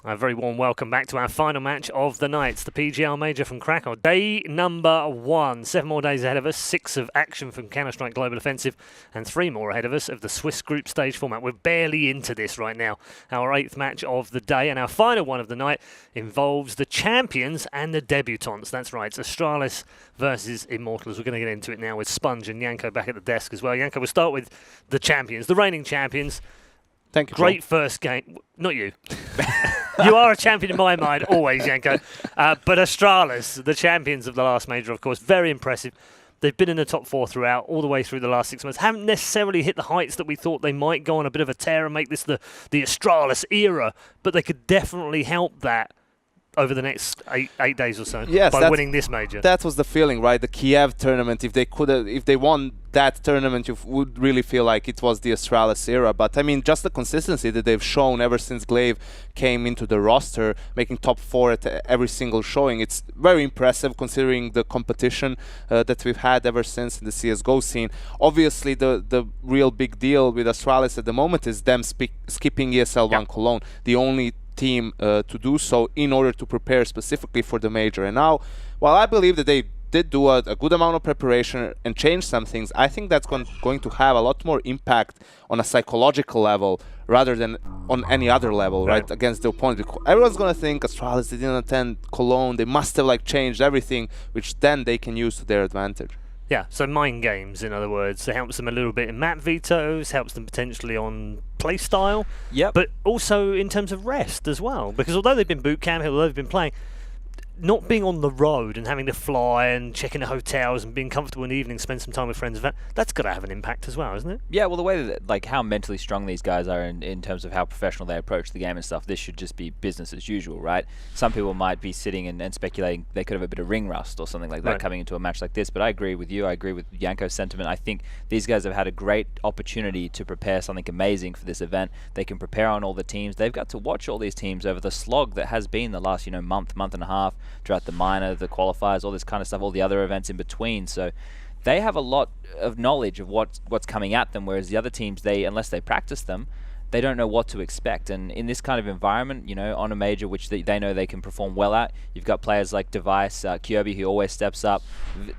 A very warm welcome back to our final match of the night. It's the PGL Major from Kraków. Day number 1. 7 more days ahead of us. 6 of action from Counter-Strike Global Offensive and 3 more ahead of us of the Swiss group stage format. We're barely into this right now. Our 8th match of the day and our final one of the night involves the champions and the debutantes. That's right. It's Astralis versus Immortals. We're going to get into it now with Sponge and Janko back at the desk as well. Janko, we'll start with the champions, the reigning champions. Thank you, Great first game. Not you. You are a champion in my mind, always, Janko. But Astralis, the champions of the last major, of course, very impressive. They've been in the top 4 throughout, all the way through the last 6 months. Haven't necessarily hit the heights that we thought they might go on a bit of a tear and make this the Astralis era, but they could definitely help that over the next 8 days or so by winning this major. That was the feeling, right? The Kiev tournament, if they won that tournament, you would really feel like it was the Astralis era. But I mean, just the consistency that they've shown ever since Glaive came into the roster, making top 4 at every single showing, it's very impressive considering the competition that we've had ever since in the CSGO scene. Obviously, the real big deal with Astralis at the moment is them skipping ESL1 Cologne, the only team to do so in order to prepare specifically for the major. And now, while I believe that they did do a good amount of preparation and change some things, I think that's going to have a lot more impact on a psychological level rather than on any other level, right, against the opponent. Because everyone's going to think Astralis, they didn't attend Cologne, they must have like changed everything, which then they can use to their advantage. Yeah, so mind games, in other words. It helps them a little bit in map vetoes, helps them potentially on play style, but also in terms of rest as well. Because although they've been boot camp, although they've been playing, not being on the road and having to fly and checking the hotels and being comfortable in the evening, spend some time with friends, that's got to have an impact as well, isn't it? Yeah, well, the way that, like, how mentally strong these guys are in terms of how professional they approach the game and stuff, this should just be business as usual, right? Some people might be sitting and speculating they could have a bit of ring rust or something like that coming into a match like this, but I agree with you. I agree with Janko's sentiment. I think these guys have had a great opportunity to prepare something amazing for this event. They can prepare on all the teams. They've got to watch all these teams over the slog that has been the last, month and a half, throughout the minor, the qualifiers, all this kind of stuff, all the other events in between. So they have a lot of knowledge of what's coming at them, whereas the other teams, unless they practice them, they don't know what to expect. And in this kind of environment, on a major which they know they can perform well at, you've got players like Device, Cracóvia, who always steps up.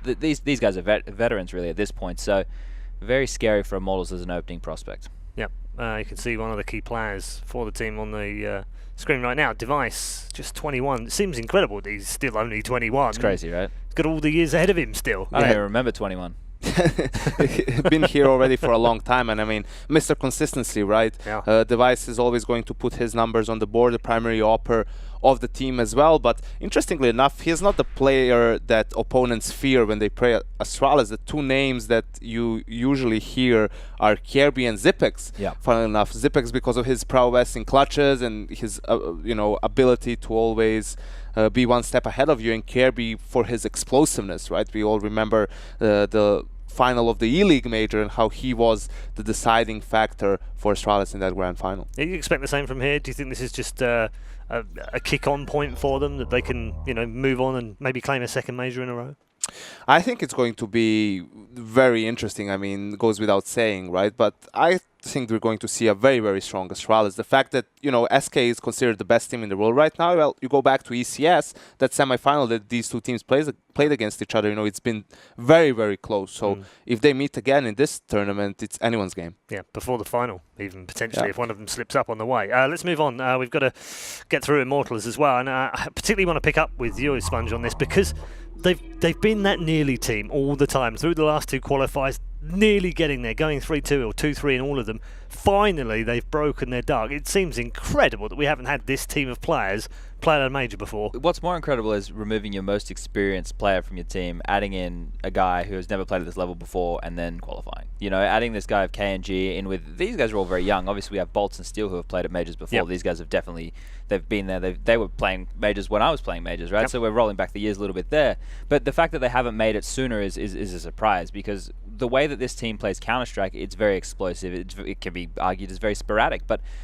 These guys are veterans really at this point, so very scary for Immortals as an opening prospect. Yep, you can see one of the key players for the team on the screen right now. Device, just 21. It seems incredible that he's still only 21. It's crazy, right? He's got all the years ahead of him still. I don't even remember 21. Been here already for a long time, and I mean, Mr. Consistency, right? Yeah. Device is always going to put his numbers on the board, the primary opper of the team as well. But interestingly enough, he's not the player that opponents fear when they play Astralis. The 2 names that you usually hear are Cracóvia and Zipex. Yeah. Funnily enough, Zipex because of his prowess in clutches and his ability to always be one step ahead of you, and Cracóvia for his explosiveness, right? We all remember the final of the E-League major and how he was the deciding factor for Astralis in that grand final. Yeah, you expect the same from here? Do you think this is just a kick-on point for them, that they can move on and maybe claim a second major in a row? I think it's going to be very interesting. I mean, it goes without saying, right? But I think we're going to see a very, very strong Astralis. The fact that, SK is considered the best team in the world right now, well, you go back to ECS, that semi-final that these 2 teams played against each other, it's been very, very close. So if they meet again in this tournament, it's anyone's game. Yeah, before the final, even potentially, if one of them slips up on the way. Let's move on. We've got to get through Immortals as well. And I particularly want to pick up with you, Sponge, on this, because they've been that nearly team all the time through the last 2 qualifiers, nearly getting there, going 3-2 or 2-3 in all of them. Finally, they've broken their dark. It seems incredible that we haven't had this team of players play at a major before. What's more incredible is removing your most experienced player from your team, adding in a guy who has never played at this level before, and then qualifying. Adding this guy of KNG in with... These guys are all very young. Obviously, we have Bolts and Steel who have played at majors before. Yep. These guys have definitely... They've been there. They were playing majors when I was playing majors, right? Yep. So we're rolling back the years a little bit there. But the fact that they haven't made it sooner is a surprise, because the way that this team plays Counter-Strike, it's very explosive. It can be argued as very sporadic,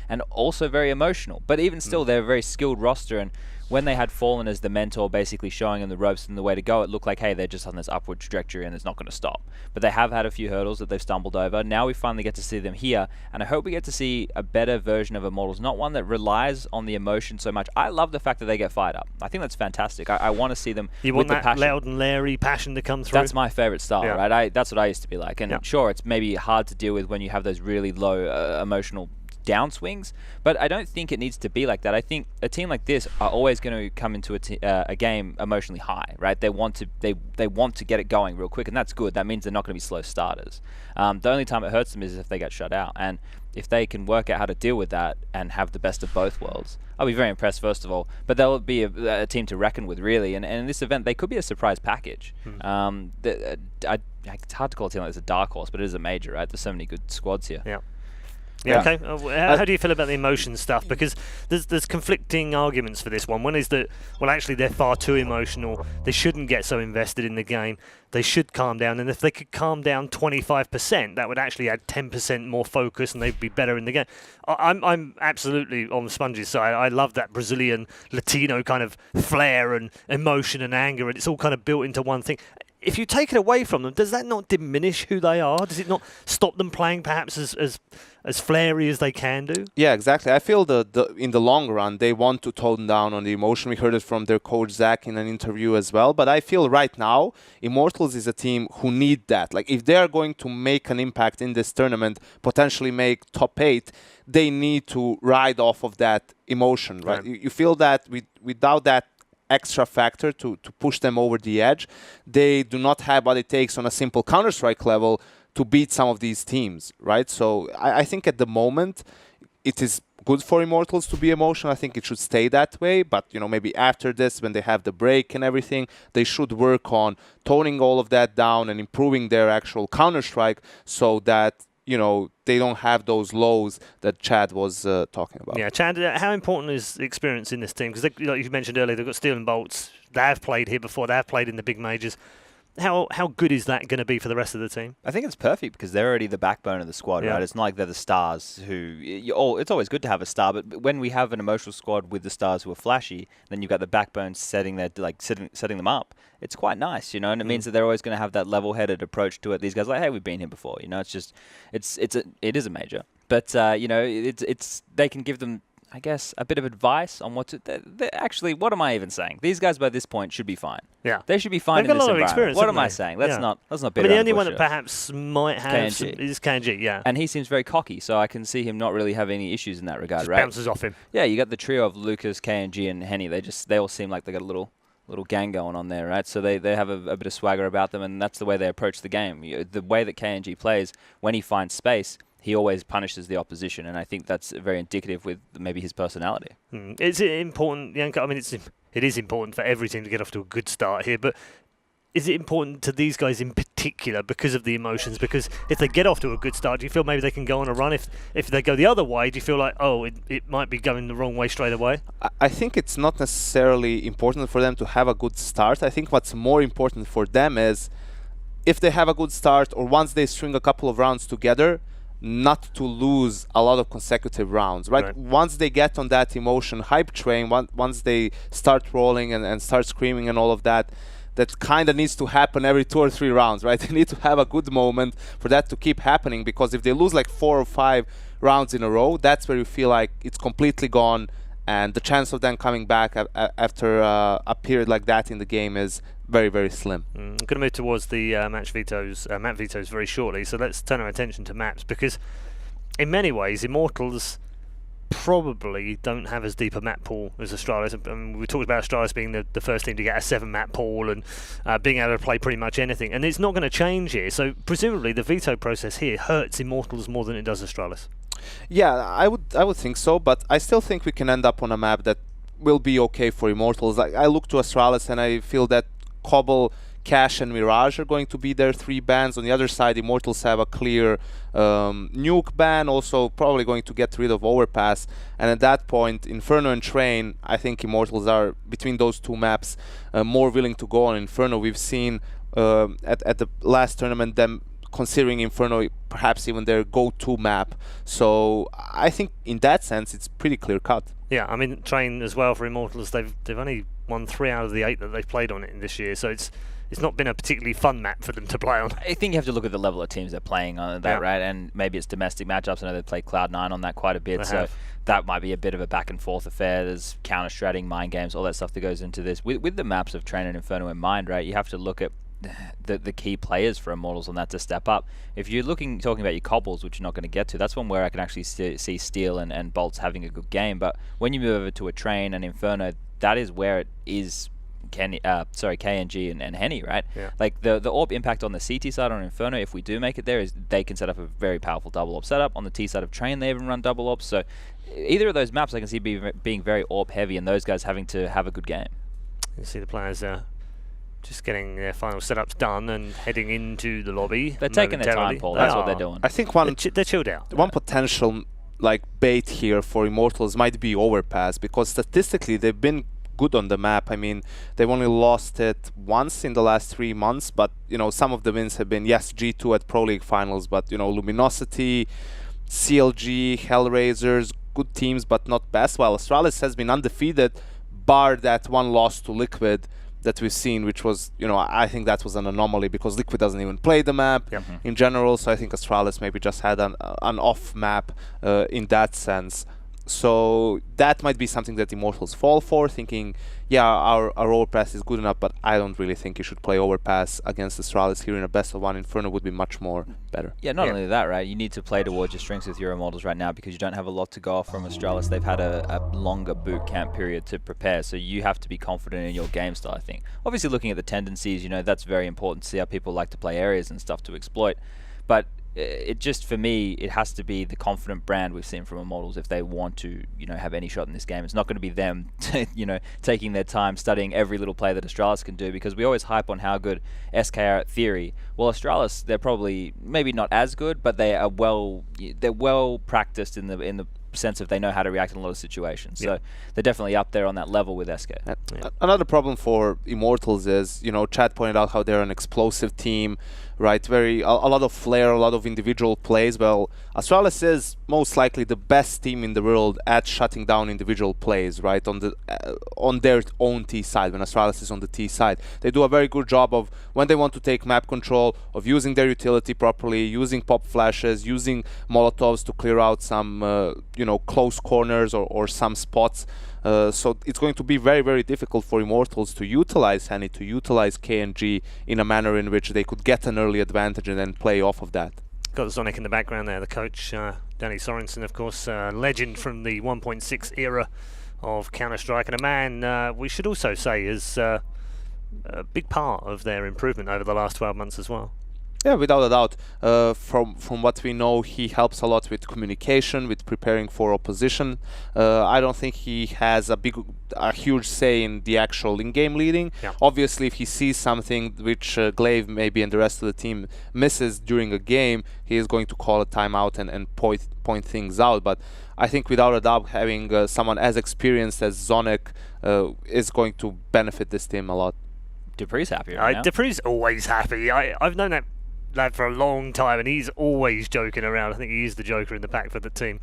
and also very emotional. But even still, they're a very skilled roster, and when they had Fallen as the mentor, basically showing them the ropes and the way to go, it looked like, hey, they're just on this upward trajectory and it's not going to stop. But they have had a few hurdles that they've stumbled over. Now we finally get to see them here, and I hope we get to see a better version of Immortals, not one that relies on the emotion so much. I love the fact that they get fired up. I think that's fantastic. I want to see them with the passion. Loud and Larry passion to come through? That's my favorite style, right? That's what I used to be like. And sure, it's maybe hard to deal with when you have those really low emotional downswings, but I don't think it needs to be like that. I think a team like this are always going to come into a game emotionally high, right? They want to get it going real quick, and that's good. That means they're not going to be slow starters. The only time it hurts them is if they get shut out, and if they can work out how to deal with that and have the best of both worlds, I'll be very impressed, first of all. But they'll be a team to reckon with, really. And in this event, they could be a surprise package. It's hard to call a team like this a dark horse, but it is a major, right? There's so many good squads here. Yeah, okay. How do you feel about the emotion stuff? Because there's conflicting arguments for this one. One is that, well, actually, they're far too emotional. They shouldn't get so invested in the game. They should calm down. And if they could calm down 25%, that would actually add 10% more focus, and they'd be better in the game. I'm absolutely on the Sponge's side. I love that Brazilian, Latino kind of flair and emotion and anger, and it's all kind of built into one thing. If you take it away from them, does that not diminish who they are? Does it not stop them playing perhaps as flary as they can do? Yeah, exactly. I feel in the long run, they want to tone down on the emotion. We heard it from their coach, Zach, in an interview as well. But I feel right now, Immortals is a team who need that. Like, if they are going to make an impact in this tournament, potentially make top 8, they need to ride off of that emotion, right? You feel that without that extra factor to push them over the edge, they do not have what it takes on a simple Counter-Strike level to beat some of these teams, right? So I think at the moment it is good for Immortals to be emotional. I think it should stay that way, but maybe after this, when they have the break and everything, they should work on toning all of that down and improving their actual Counter-Strike so that they don't have those lows that Chad was talking about. Yeah, Chad, how important is experience in this team? Because like you mentioned earlier, they've got Steel and Bolts. They have played here before. They have played in the big majors. How good is that going to be for the rest of the team? I think it's perfect because they're already the backbone of the squad, right? It's not like they're the stars who... it's always good to have a star, but when we have an emotional squad with the stars who are flashy, then you've got the backbone setting them up. It's quite nice, and it means that they're always going to have that level-headed approach to it. These guys are like, hey, we've been here before, it is a major. But, they can give them, I guess, a bit of advice on what to... Actually, what am I even saying? These guys by this point should be fine. Yeah. They should be fine in this environment. What am I saying? Let's not beat the only one that perhaps might have is KNG, yeah. And he seems very cocky, so I can see him not really having any issues in that regard, just right? Bounces off him. Yeah, you got the trio of Lucas, KNG, and Henny. They all seem like they got a little gang going on there, right? So they have a bit of swagger about them, and that's the way they approach the game. The way that KNG plays, when he finds space, he always punishes the opposition, and I think that's very indicative with maybe his personality. Is it important, Janko? I mean, it is important for every team to get off to a good start here, but is it important to these guys in particular because of the emotions? Because if they get off to a good start, do you feel maybe they can go on a run? If they go the other way, do you feel like, it might be going the wrong way straight away? I think it's not necessarily important for them to have a good start. I think what's more important for them is if they have a good start or once they string a couple of rounds together, not to lose a lot of consecutive rounds, right? Once they get on that emotion hype train, once they start rolling and start screaming and all of that, that kind of needs to happen every 2 or 3 rounds, right? They need to have a good moment for that to keep happening, because if they lose like 4 or 5 rounds in a row, that's where you feel like it's completely gone, and the chance of them coming back after a period like that in the game is very, very slim. I'm going to move towards the map vetoes very shortly, so let's turn our attention to maps, because in many ways Immortals probably don't have as deep a map pool as Astralis. We talked about Astralis being the first team to get a 7 map pool and being able to play pretty much anything, and it's not going to change here, so presumably the veto process here hurts Immortals more than it does Astralis. Yeah, I would think so, but I still think we can end up on a map that will be okay for Immortals. I look to Astralis and I feel that Cobble, Cash and Mirage are going to be their 3 bans. On the other side, Immortals have a clear nuke ban, also probably going to get rid of Overpass, and at that point Inferno and Train, I think Immortals are, between those 2 maps, more willing to go on Inferno. We've seen at the last tournament them considering Inferno perhaps even their go-to map. So I think in that sense it's pretty clear-cut. Yeah, I mean, Train as well for Immortals, they've only won 3 out of the 8 that they've played on it in this year, so it's not been a particularly fun map for them to play on. I think you have to look at the level of teams they're playing on that, right? And maybe it's domestic matchups. I know they play Cloud9 on that quite a bit, so that might be a bit of a back and forth affair. There's counter-stratting, mind games, all that stuff that goes into this. With the maps of Train and Inferno in mind, right, you have to look at the key players for Immortals on that to step up. If you're talking about your cobbles, which you're not going to get to, that's one where I can actually see Steel and Bolts having a good game. But when you move over to a Train and Inferno, that is where it is KNG and Henny, right? Yeah. Like the AWP impact on the CT side on Inferno, if we do make it there, is they can set up a very powerful double AWP setup. On the T side of Train, they even run double AWP. So either of those maps I can see being very AWP heavy and those guys having to have a good game. You see the players just getting their final setups done and heading into the lobby. They're taking their time, Paul. That's what they're doing. I think they're chilled out. One potential bait here for Immortals might be Overpass, because statistically they've been good on the map. I mean, they've only lost it once in the last 3 months, but some of the wins have been, yes, G2 at Pro League finals, but Luminosity, CLG, Hellraisers, good teams but not best, while Astralis has been undefeated bar that one loss to Liquid that we've seen, which was, I think that was an anomaly because Liquid doesn't even play the map in general, so I think Astralis maybe just had an off map in that sense. So that might be something that Immortals fall for, thinking, yeah, our Overpass is good enough, but I don't really think you should play Overpass against Astralis here in a best of one. Inferno would be much more better. Yeah, not only that, right? You need to play towards your strengths with your Immortals right now because you don't have a lot to go off from Astralis. They've had a longer boot camp period to prepare, so you have to be confident in your game style, I think. Obviously, looking at the tendencies, that's very important to see how people like to play areas and stuff to exploit, but it just, for me, it has to be the confident brand we've seen from Immortals if they want to, have any shot in this game. It's not going to be them, taking their time studying every little play that Astralis can do, because we always hype on how good SK are at theory. Well, Astralis, they're probably maybe not as good, but they're well practiced in the sense of they know how to react in a lot of situations. So they're definitely up there on that level with SK. Another problem for Immortals is, Chad pointed out how they're an explosive team, right? A lot of flair, a lot of individual plays. Well, Astralis is most likely the best team in the world at shutting down individual plays, right? On their own T side, when Astralis is on the T side. They do a very good job of, when they want to take map control, of using their utility properly, using pop flashes, using Molotovs to clear out some, close corners or some spots. So it's going to be very, very difficult for Immortals to utilize Henny, to utilize KNG in a manner in which they could get an early advantage and then play off of that. Got Zonic in the background there, the coach, Danny Sorensen, of course, legend from the 1.6 era of Counter-Strike, and a man we should also say is a big part of their improvement over the last 12 months as well. Yeah, without a doubt. From what we know, he helps a lot with communication, with preparing for opposition. I don't think he has a huge say in the actual in-game leading. Yeah. Obviously, if he sees something which Glaive maybe and the rest of the team misses during a game, he is going to call a timeout and point things out. But I think without a doubt, having someone as experienced as Zonic is going to benefit this team a lot. Dupree's happy right now. Dupree's always happy. I've known that lad for a long time, and he's always joking around. I think he is the joker in the pack for the team,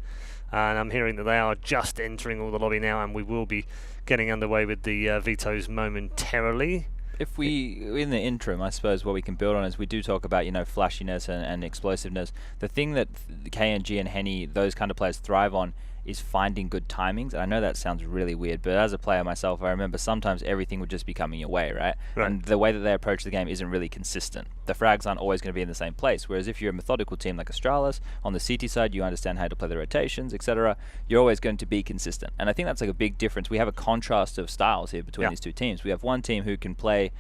and I'm hearing that they are just entering all the lobby now, and we will be getting underway with the vetoes momentarily. If we, in the interim, I suppose what we can build on is we do talk about, flashiness and explosiveness. The thing that KNG and Henny, those kind of players thrive on, is finding good timings. And I know that sounds really weird, but as a player myself, I remember sometimes everything would just be coming your way, right? And the way that they approach the game isn't really consistent. The frags aren't always going to be in the same place, whereas if you're a methodical team like Astralis, on the CT side, you understand how to play the rotations, etc., you're always going to be consistent. And I think that's like a big difference. We have a contrast of styles here between these two teams. We have one team who can play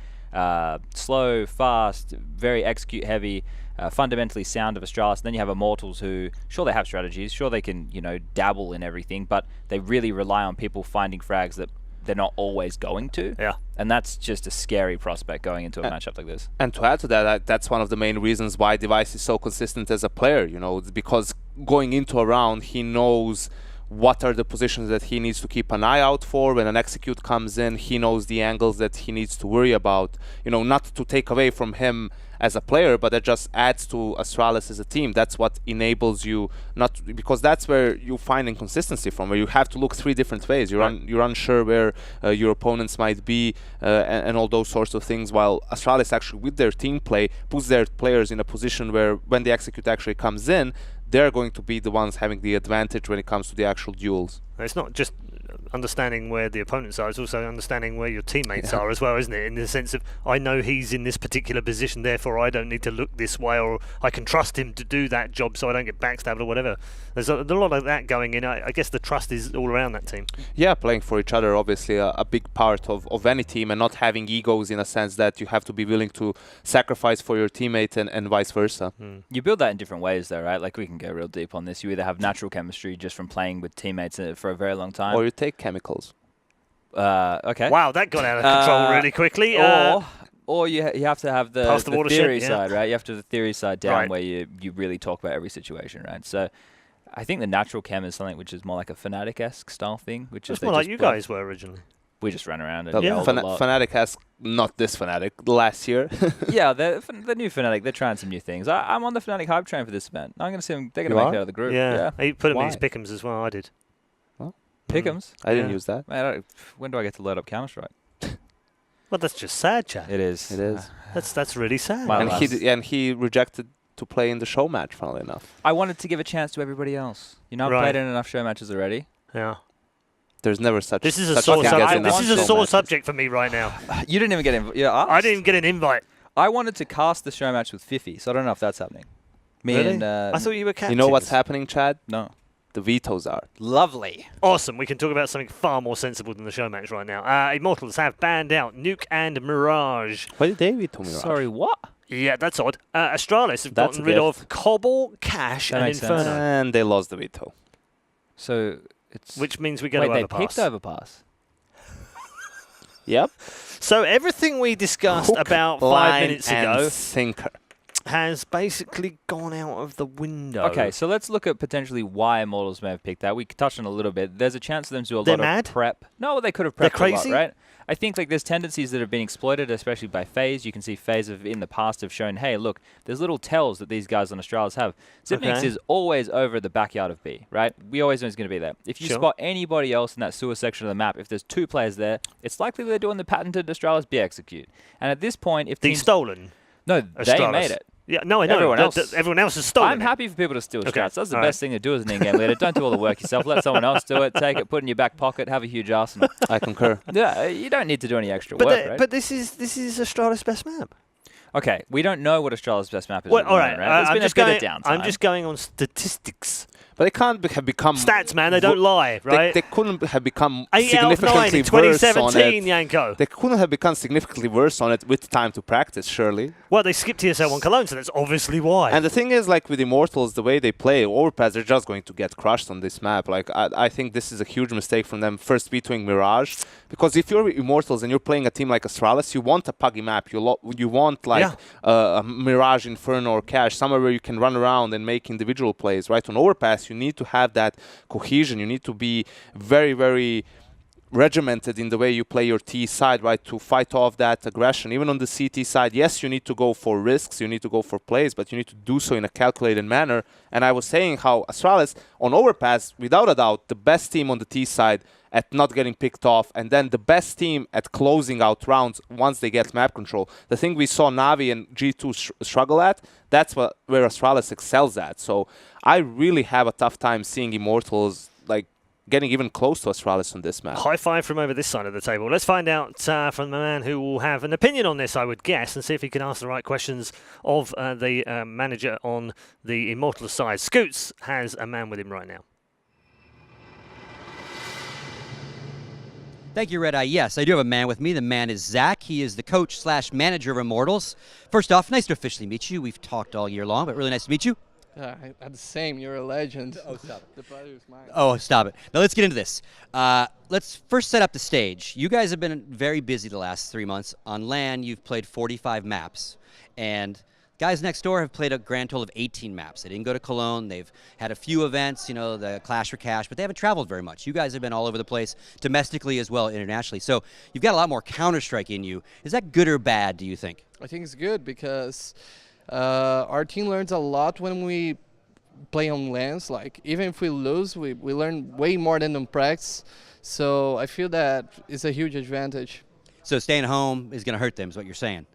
slow, fast, very execute heavy, fundamentally sound of Astralis, and then you have Immortals who, sure, they have strategies, sure, they can, dabble in everything, but they really rely on people finding frags that they're not always going to. Yeah. And that's just a scary prospect going into a matchup like this. And to add to that, that's one of the main reasons why Device is so consistent as a player, because going into a round, he knows what are the positions that he needs to keep an eye out for. When an execute comes in, he knows the angles that he needs to worry about, not to take away from him as a player, but that just adds to Astralis as a team. That's what enables you not, because that's where you find inconsistency from, where you have to look 3 different ways. You're unsure where your opponents might be and all those sorts of things, while Astralis actually with their team play puts their players in a position where when the execute actually comes in, they're going to be the ones having the advantage when it comes to the actual duels. It's not just understanding where the opponents are, it's also understanding where your teammates are as well, isn't it? In the sense of, I know he's in this particular position, therefore I don't need to look this way, or I can trust him to do that job so I don't get backstabbed or whatever. There's a lot of that going in. I guess the trust is all around that team. Yeah, playing for each other, obviously a big part of any team, and not having egos in a sense that you have to be willing to sacrifice for your teammate and vice versa. You build that in different ways though, right? Like we can go real deep on this. You either have natural chemistry just from playing with teammates for a very long time. Or you take chemicals. Okay. Wow, that got out of control really quickly. Or you have to have the watershed, theory yeah. side, right? You have to have the theory side down Right. where you really talk about every situation, right? So I think the natural chem is something which is more like a Fnatic-esque style thing, which is It's more like you guys were originally. We just ran around and The yelled a lot. Fnatic has, not this Fnatic, last year. Yeah, the new Fnatic, they're trying some new things. I'm on the Fnatic hype train for this event. I'm going to see them. They're going to make it out of the group. Yeah. He put him in his Why? pick'ems as well, I did. Pick'ems. I didn't Yeah. use that. Man, when do I get to load up Counter-Strike? Well, that's just sad, Chad. It is. It is. That's really sad. My And last- he rejected to play in the show match, funnily enough. I wanted to give a chance to everybody else. You know, I've Right. played in enough show matches already. Yeah. There's never such. This is a such sore thing as subject. enough This is a show sore matches. subject for me right now. You didn't even get in. Yeah, I didn't get an invite. I wanted to cast the show match with Fifi, so I don't know if that's happening. Me Really? and I thought you were captains. You know what's happening, Chad? no. The vetoes are. Lovely. Awesome. We can talk about something far more sensible than the show match right now. Immortals have banned out Nuke and Mirage. Why did they veto Mirage? Sorry, what? Yeah, that's odd. Astralis have That's gotten a rid gift. of Cobble, Cash, That and makes sense. Inferno. And they lost the veto. So it's Which means we go wait, to they Overpass. picked Overpass. Yep. So everything we discussed Hook, about 5 line, minutes and ago sinker. has basically gone out of the window. Okay, so let's look at potentially why Immortals may have picked that. We touched on it a little bit. There's a chance for them to do a They're lot mad? of prep. No, they could have They're prepped a lot, crazy? right? I think like there's tendencies that have been exploited, especially by FaZe. You can see FaZe in the past have shown, hey, look, there's little tells that these guys on Astralis have. Zipnix Okay. is always over the backyard of B, right? We always know he's going to be there. If you Sure. spot anybody else in that sewer section of the map, if there's 2 players there, it's likely they're doing the patented Astralis B execute. And at this point, if The teams... stolen No, they Astralis. made it. Yeah, no, I know. Everyone else has stolen I'm it. happy for people to steal Okay, strats. That's the all best thing to do as an in-game leader. Don't do all the work yourself. Let someone else do it. Take it, put it in your back pocket, have a huge arsenal. I concur. Yeah, you don't need to do any extra But, work, right? but this is Astralis' best map. Okay, we don't know what Australia's best map is. Well, at the all moment, right. right? There's I'm been just a bit going. of downtime. I'm just going on statistics. But they can't have become. Stats, man. They don't lie, right? They couldn't have become 8 out of 9 significantly in worse on 2017, it. Yanko. They couldn't have become significantly worse on it with time to practice, surely. Well, they skipped TSL1 Cologne, so that's obviously why. And the thing is, like with Immortals, the way they play, Overpass, they're just going to get crushed on this map. Like I think this is a huge mistake from them, first vetoing Mirage. Because if you're Immortals and you're playing a team like Astralis, you want a puggy map. You want like a Mirage, Inferno, or Cash, somewhere where you can run around and make individual plays, right? On Overpass, you need to have that cohesion. You need to be very, very regimented in the way you play your T side, right, to fight off that aggression. Even on the CT side, yes, you need to go for risks, you need to go for plays, but you need to do so in a calculated manner. And I was saying how Astralis, on Overpass, without a doubt, the best team on the T side at not getting picked off, and then the best team at closing out rounds once they get map control. The thing we saw Navi and G2 struggle at, that's where Astralis excels at. So I really have a tough time seeing Immortals like getting even close to Astralis on this map. High five from over this side of the table. Let's find out from the man who will have an opinion on this, I would guess, and see if he can ask the right questions of the manager on the Immortals side. Scoots has a man with him right now. Thank you, Red Eye. Yes, I do have a man with me. The man is Zach. He is the coach/manager of Immortals. First off, nice to officially meet you. We've talked all year long, but really nice to meet you. I'm the same. You're a legend. Oh, stop it. The pleasure is mine. Oh, stop it. Now let's get into this. Let's first set up the stage. You guys have been very busy the last 3 months. On LAN, you've played 45 maps. And guys next door have played a grand total of 18 maps. They didn't go to Cologne. They've had a few events, you know, the Clash for Cash, but they haven't traveled very much. You guys have been all over the place, domestically as well, internationally. So you've got a lot more Counter-Strike in you. Is that good or bad, do you think? I think it's good because our team learns a lot when we play on lands. Like, even if we lose, we learn way more than on practice. So I feel that it's a huge advantage. So staying home is going to hurt them, is what you're saying.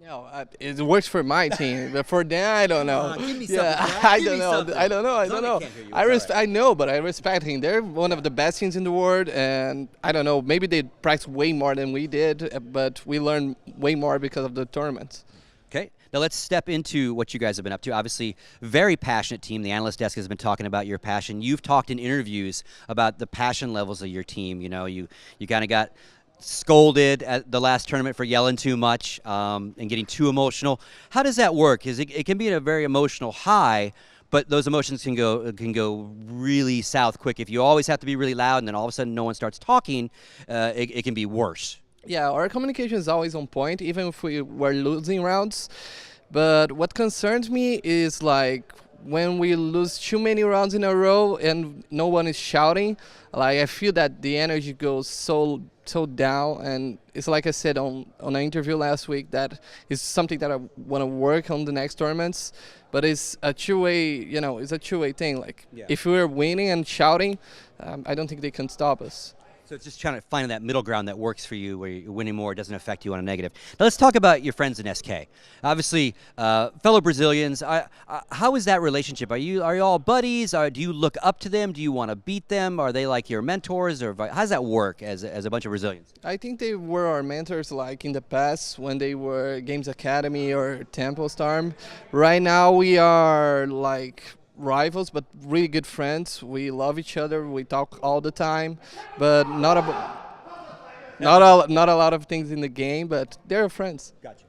No, it works for my team, but for them, I don't know. Give me Yeah, something, I Give don't me know. something. I don't know. I don't Tony know. can't hear you. It's all right. I know, but I respect him. They're one of the best teams in the world, and I don't know. Maybe they practice way more than we did, but we learn way more because of the tournaments. Okay, now let's step into what you guys have been up to. Obviously, very passionate team. The analyst desk has been talking about your passion. You've talked in interviews about the passion levels of your team. You know, you kind of got scolded at the last tournament for yelling too much and getting too emotional. How does that work? It can be a very emotional high, but those emotions can go really south quick. If you always have to be really loud and then all of a sudden no one starts talking, it can be worse. Yeah, our communication is always on point, even if we were losing rounds. But what concerns me is like when we lose too many rounds in a row and no one is shouting. Like, I feel that the energy goes so down, and it's like I said on an interview last week, that is something that I want to work on the next tournaments. But it's a two-way, it's a two-way thing. Like, if we're winning and shouting, I don't think they can stop us. So it's just trying to find that middle ground that works for you, where you're winning more, it doesn't affect you on a negative. Now let's talk about your friends in SK. Obviously, fellow Brazilians. How is that relationship? Are you all buddies? Do you look up to them? Do you want to beat them? Are they like your mentors? Or how does that work as a bunch of Brazilians? I think they were our mentors, like in the past when they were Games Academy or Temple Storm. Right now we are like rivals, but really good friends. We love each other. We talk all the time, but not a lot of things in the game. But they're friends. Gotcha.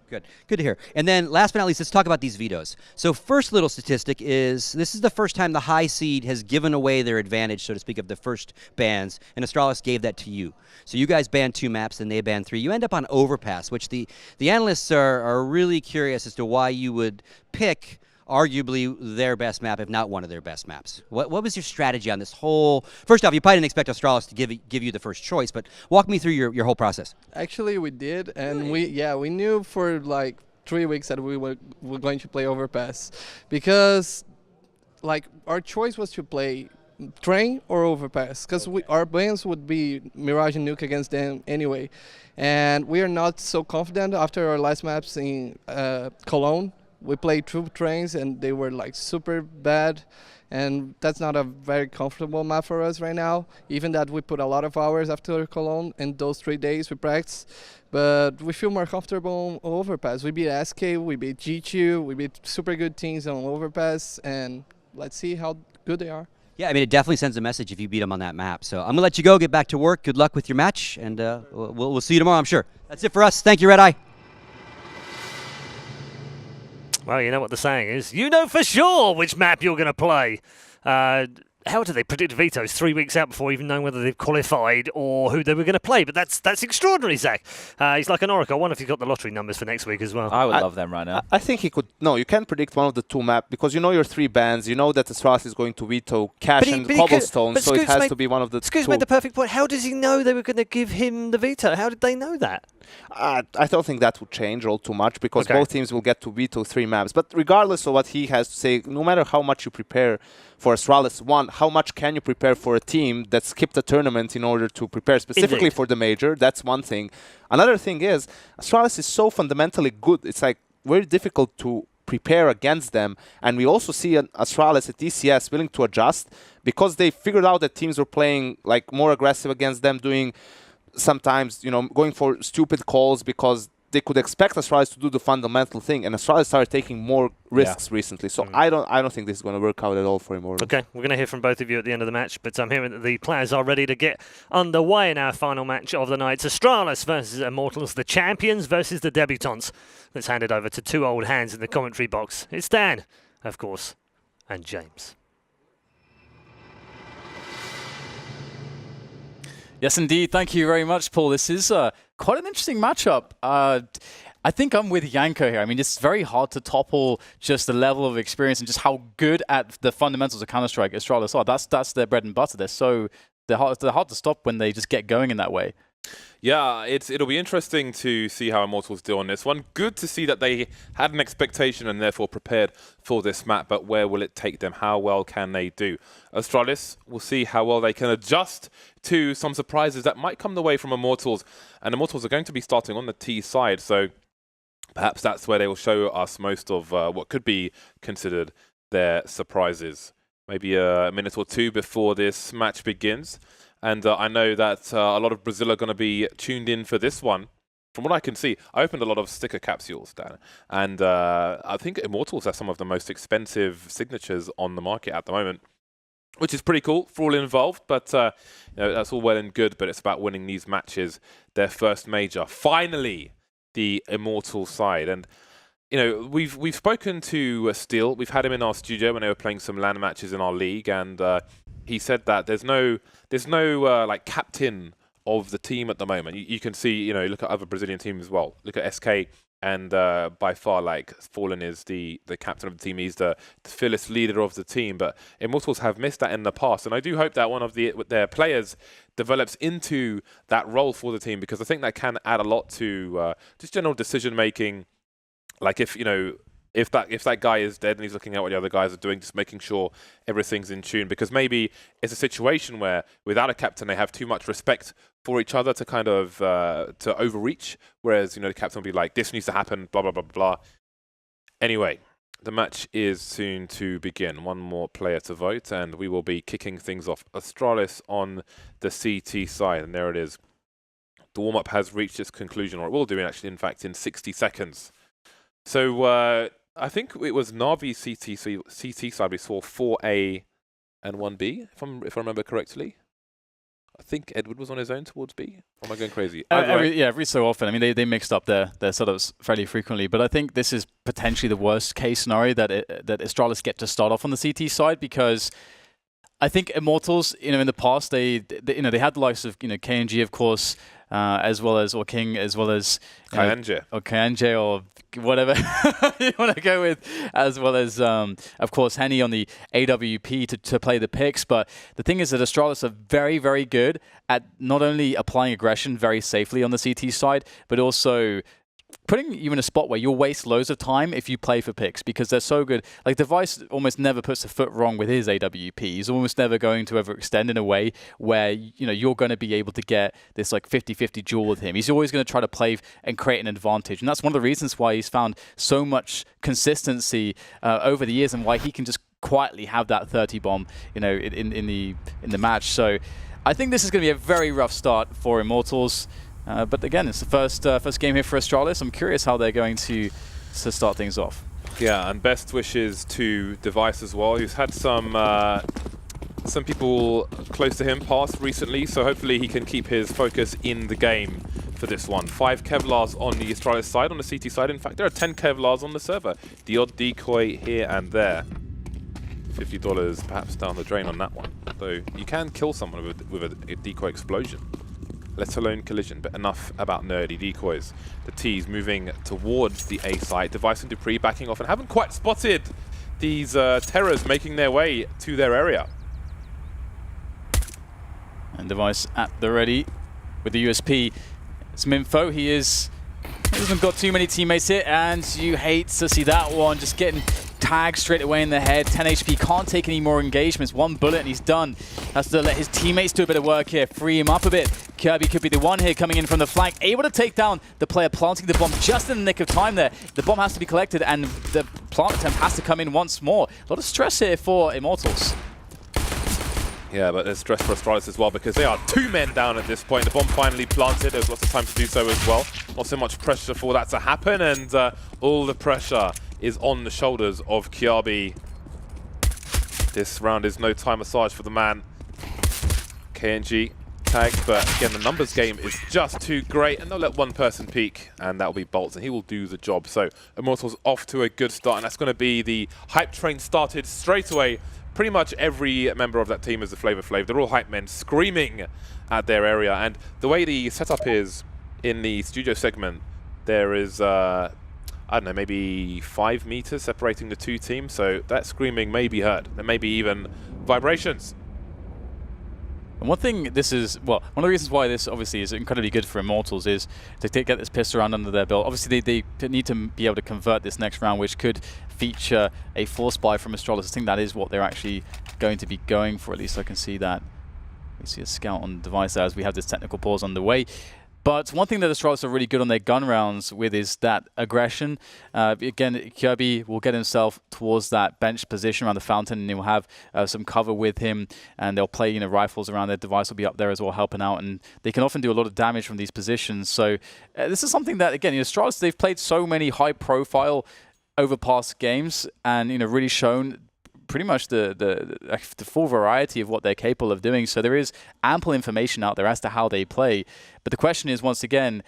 Good to hear. And then last but not least, let's talk about these vetoes. So first little statistic is this is the first time the high seed has given away their advantage, so to speak, of the first bans, and Astralis gave that to you. So you guys banned 2 maps, and they banned 3. You end up on Overpass, which the analysts are really curious as to why you would pick arguably their best map, if not one of their best maps. What was your strategy on this whole? First off, you probably didn't expect Astralis to give you the first choice, but walk me through your whole process. Actually, we did, and we knew for like 3 weeks that we were going to play Overpass, because like our choice was to play Train or Overpass, because our bans would be Mirage and Nuke against them anyway, and we are not so confident after our last maps in Cologne. We played 2 trains and they were like super bad, and that's not a very comfortable map for us right now. Even that we put a lot of hours after Cologne, and those 3 days we practice, but we feel more comfortable on Overpass. We beat SK, we beat G2, we beat super good teams on Overpass, and let's see how good they are. Yeah, I mean, it definitely sends a message if you beat them on that map. So I'm going to let you go, get back to work. Good luck with your match, and we'll see you tomorrow, I'm sure. That's it for us. Thank you, Red Eye. Well, you know what the saying is. You know for sure which map you're going to play. How do they predict vetoes 3 weeks out before even knowing whether they've qualified or who they were going to play? But that's extraordinary, Zach. He's like an oracle. I wonder if he's got the lottery numbers for next week as well. I would love them right now. I think he could. No, you can't predict one of the 2 maps because you know your 3 bans. You know that Astralis is going to veto Cash and Cobblestone, so it has to be one of the 2. Scoots made the perfect point. How does he know they were going to give him the veto? How did they know that? I don't think that would change all too much because both teams will get to veto 3 maps. But regardless of what he has to say, no matter how much you prepare for Astralis, how much can you prepare for a team that skipped a tournament in order to prepare specifically for the major? That's one thing. Another thing is, Astralis is so fundamentally good. It's like very difficult to prepare against them. And we also see Astralis at ECS willing to adjust because they figured out that teams were playing like more aggressive against them, doing sometimes, going for stupid calls because they could expect Astralis to do the fundamental thing, and Astralis started taking more risks recently. So I don't think this is going to work out at all for Immortals. Okay, we're going to hear from both of you at the end of the match, but I'm hearing that the players are ready to get underway in our final match of the night. It's Astralis versus Immortals, the champions versus the debutants. Let's hand it over to 2 old hands in the commentary box. It's Dan, of course, and James. Yes, indeed. Thank you very much, Paul. This is quite an interesting matchup. I think I'm with Yanko here. I mean, it's very hard to topple just the level of experience and just how good at the fundamentals of Counter-Strike Astralis are. That's their bread and butter. They're hard to stop when they just get going in that way. Yeah, it'll be interesting to see how Immortals do on this one. Good to see that they had an expectation and therefore prepared for this map, but where will it take them? How well can they do? Astralis, we'll see how well they can adjust to some surprises that might come the way from Immortals. And Immortals are going to be starting on the T side, so perhaps that's where they will show us most of what could be considered their surprises. Maybe a minute or two before this match begins. And I know that a lot of Brazil are going to be tuned in for this one. From what I can see, I opened a lot of sticker capsules, Dan. And I think Immortals have some of the most expensive signatures on the market at the moment, which is pretty cool for all involved. But you know, that's all well and good, but it's about winning these matches, their first major. Finally, the Immortal side. And you know, we've spoken to Steel. We've had him in our studio when they were playing some LAN matches in our league, and he said that there's no like captain of the team at the moment. You can see, you know, look at other Brazilian teams as well. Look at SK, and by far, like, Fallen is the captain of the team. He's the fearless leader of the team. But Immortals have missed that in the past, and I do hope that one of their players develops into that role for the team, because I think that can add a lot to just general decision making. Like, if you know, if that guy is dead and he's looking at what the other guys are doing, just making sure everything's in tune, because maybe it's a situation where without a captain they have too much respect for each other to kind of to overreach, whereas, you know, the captain will be like, this needs to happen, blah blah blah blah. Anyway, the match is soon to begin. One more player to vote, and we will be kicking things off. Astralis on the CT side, and there it is. The warm-up has reached its conclusion, or it will do actually, in fact, in 60 seconds. So I think it was Na'Vi CT side we saw 4A and 1B, if I remember correctly. I think Edward was on his own towards B. Or am I going crazy? Every so often. I mean, they mixed up their setups fairly frequently, but I think this is potentially the worst case scenario that Astralis get to start off on the CT side, because I think Immortals, you know, in the past they had the likes of, you know, KNG, of course, as well as, or King, as well as Kayanje, or whatever you want to go with, as well as of course Henny on the AWP to play the picks. But the thing is that Astralis are very, very good at not only applying aggression very safely on the CT side, but also putting you in a spot where you'll waste loads of time if you play for picks, because they're so good. Like, Device almost never puts a foot wrong with his AWP. He's almost never going to ever extend in a way where, you know, you're going to be able to get this like 50-50 duel with him. He's always going to try to play and create an advantage, and that's one of the reasons why he's found so much consistency over the years, and why he can just quietly have that 30 bomb, you know, in the match. So I think this is going to be a very rough start for Immortals. But again, it's the first game here for Astralis. I'm curious how they're going to start things off. Yeah, and best wishes to Device as well. He's had some people close to him pass recently, so hopefully he can keep his focus in the game for this one. 5 Kevlars on the Astralis side, on the CT side. In fact, there are 10 Kevlars on the server. The odd decoy here and there. $50 perhaps down the drain on that one. Though you can kill someone with a decoy explosion, let alone collision. But enough about nerdy decoys. The T's moving towards the A site. Device and Dupree backing off and haven't quite spotted these terrors making their way to their area. And Device at the ready with the USP. Some info. He hasn't got too many teammates here, and you hate to see that one. Just getting tagged straight away in the head. 10 HP, can't take any more engagements. 1 bullet and he's done. Has to let his teammates do a bit of work here, free him up a bit. Kirby could be the one here coming in from the flank, able to take down the player planting the bomb just in the nick of time there. The bomb has to be collected and the plant attempt has to come in once more. A lot of stress here for Immortals. Yeah, but there's stress for Astralis as well, because they are 2 men down at this point. The bomb finally planted. There's lots of time to do so as well. Not so much pressure for that to happen, and all the pressure is on the shoulders of Kiabi. This round is no time massage for the man. KNG tagged, but again, the numbers game is just too great, and they'll let one person peek, and that'll be Bolts, and he will do the job. So Immortals off to a good start, and that's going to be the hype train started straight away. Pretty much every member of that team is the Flavor Flav. They're all hype men screaming at their area, and the way the setup is in the studio segment, there is I don't know, maybe 5 meters separating the 2 teams, so that screaming may be heard. There may be even vibrations. And one thing this is, well, one of the reasons why this obviously is incredibly good for Immortals is to get this pistol round under their belt. Obviously, they need to be able to convert this next round, which could feature a force buy from Astralis. I think that is what they're actually going to be going for. At least I can see that. We see a scout on the device there as we have this technical pause underway. But one thing that Astralis are really good on their gun rounds with is that aggression. Again, Kirby will get himself towards that bench position around the fountain, and he'll have some cover with him, and they'll play, rifles around. Their device will be up there as well, helping out, and they can often do a lot of damage from these positions. So this is something that, again, Astralis, they've played so many high-profile Overpass games, and really shown pretty much the full variety of what they're capable of doing. So there is ample information out there as to how they play. But the question is, once again,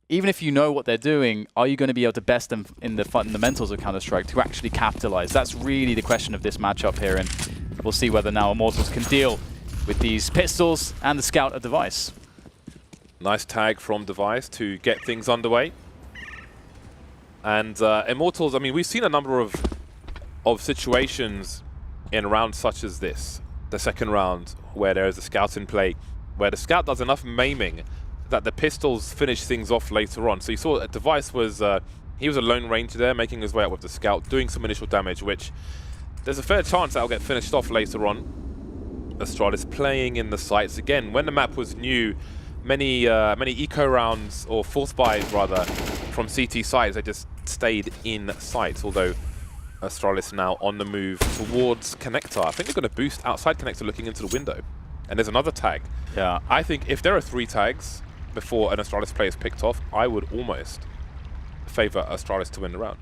even if you know what they're doing, are you going to be able to best them in the fundamentals of Counter-Strike to actually capitalize? That's really the question of this matchup here, and we'll see whether now Immortals can deal with these pistols and the Scout of Device. Nice tag from Device to get things underway. And Immortals, I mean, we've seen a number of situations in rounds such as this, the second round, where there is a Scout in play, where the Scout does enough maiming that the pistols finish things off later on. So you saw a Device was, he was a lone ranger there, making his way up with the Scout, doing some initial damage, which there's a fair chance that'll get finished off later on. Astralis playing in the sites. Again, when the map was new, many eco rounds, or force buys rather, from CT sites, they just stayed in sites, although Astralis now on the move towards Connector. I think they're going to boost outside Connector looking into the window. And there's another tag. Yeah. I think if there are 3 tags before an Astralis player is picked off, I would almost favor Astralis to win the round.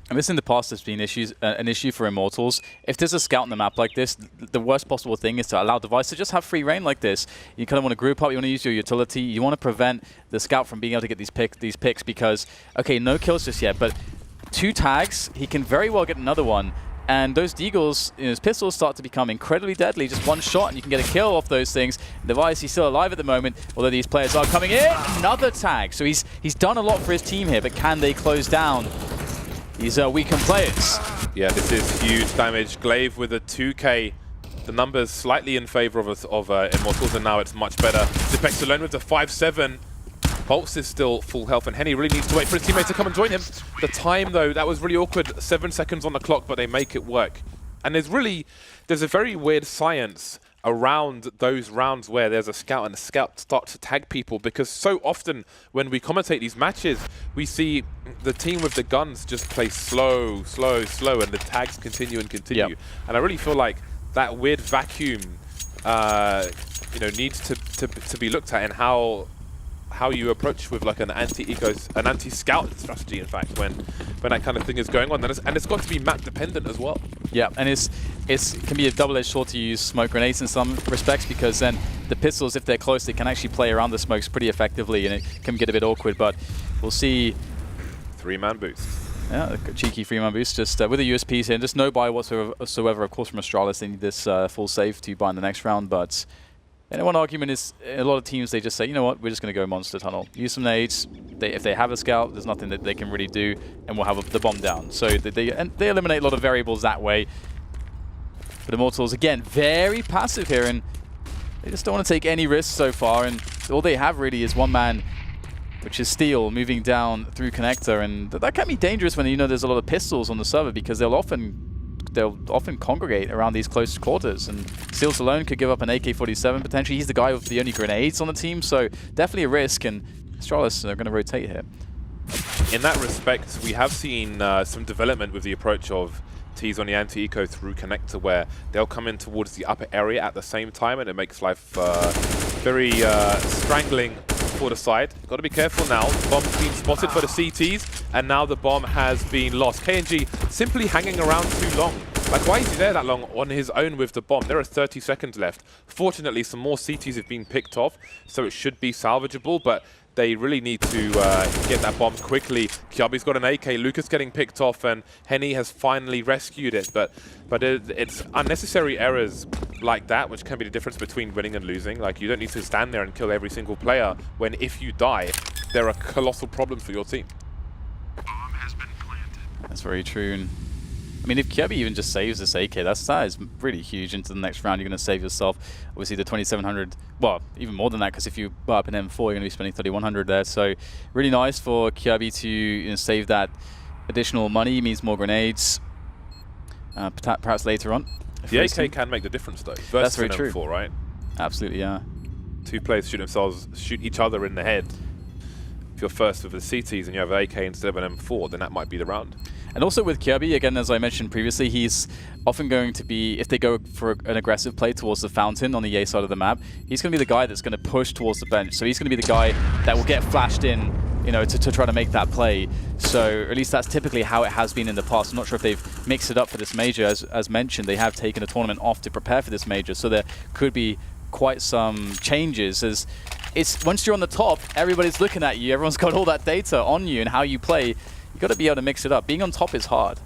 And this in the past has been an issue for Immortals. If there's a Scout on the map like this, the worst possible thing is to allow Device to just have free reign like this. You kind of want to group up, you want to use your utility, you want to prevent the Scout from being able to get these picks because, okay, no kills just yet, but 2 tags, he can very well get another one. And those Deagles, his pistols start to become incredibly deadly. Just one shot and you can get a kill off those things. Device, he's still alive at the moment, although these players are coming in. Another tag. So he's done a lot for his team here, but can they close down these weakened players? Yeah, this is huge damage. Glaive with a 2K. The numbers slightly in favor of Immortals, and now it's much better. Zipex alone with the 5-7. Pulse is still full health, and Henny really needs to wait for his teammate to come and join him. The time, though, that was really awkward. 7 seconds on the clock, but they make it work. And there's a very weird science around those rounds where there's a Scout and the Scout start to tag people, because so often when we commentate these matches, we see the team with the guns just play slow, slow, slow, and the tags continue and continue. Yep. And I really feel like that weird vacuum needs to be looked at in how you approach with like an anti-scout strategy, in fact, when that kind of thing is going on. And it's got to be map dependent as well. Yeah, and it can be a double-edged sword to use smoke grenades in some respects, because then the pistols, if they're close, they can actually play around the smokes pretty effectively, and it can get a bit awkward, but we'll see. 3-man boost. Yeah, a cheeky 3-man boost, just with the USPs here, and just no buy whatsoever. Of course, from Astralis, they need this full save to buy in the next round, but one argument is a lot of teams, they just say, you know what, we're just going to go monster tunnel. Use some nades. If they have a Scout, there's nothing that they can really do, and we'll have the bomb down. So they eliminate a lot of variables that way. But Immortals, again, very passive here, and they just don't want to take any risks so far, and all they have really is one man, which is Steel, moving down through Connector, and that can be dangerous when there's a lot of pistols on the server, because they'll often congregate around these close quarters, and Steels alone could give up an AK-47 potentially. He's the guy with the only grenades on the team, so definitely a risk, and Astralis are going to rotate here. In that respect, we have seen some development with the approach of T's on the anti-eco through Connector, where they'll come in towards the upper area at the same time, and it makes life very strangling for the side. Got to be careful now. The bomb's been spotted for the CTs, and now the bomb has been lost. KNG simply hanging around too long. Like, why is he there that long on his own with the bomb? There are 30 seconds left. Fortunately, some more CTs have been picked off, so it should be salvageable, but they really need to get that bomb quickly. Kiabi's got an AK, Lucas getting picked off, and Henny has finally rescued it. But it's unnecessary errors like that which can be the difference between winning and losing. Like, you don't need to stand there and kill every single player when, if you die, there are colossal problems for your team. That's very true. And I mean, if Kirby even just saves this AK, that is really huge into the next round. You're going to save yourself, obviously, the 2,700. Well, even more than that, because if you buy up an M4, you're going to be spending 3,100 there. So really nice for Kirby to save that additional money. Means more grenades, perhaps later on. The AK can make the difference, though. That's very true. M4, right? Absolutely, yeah. Two players shoot each other in the head. If you're first with the CTs and you have an AK instead of an M4, then that might be the round. And also with Kirby, again, as I mentioned previously, he's often going to be, if they go for an aggressive play towards the fountain on the A side of the map, he's going to be the guy that's going to push towards the bench. So he's going to be the guy that will get flashed in, to try to make that play. So at least that's typically how it has been in the past. I'm not sure if they've mixed it up for this major. As mentioned, they have taken a tournament off to prepare for this major. So there could be quite some changes, as it's once you're on the top, everybody's looking at you, everyone's got all that data on you and how you play. You've got to be able to mix it up. Being on top is hard.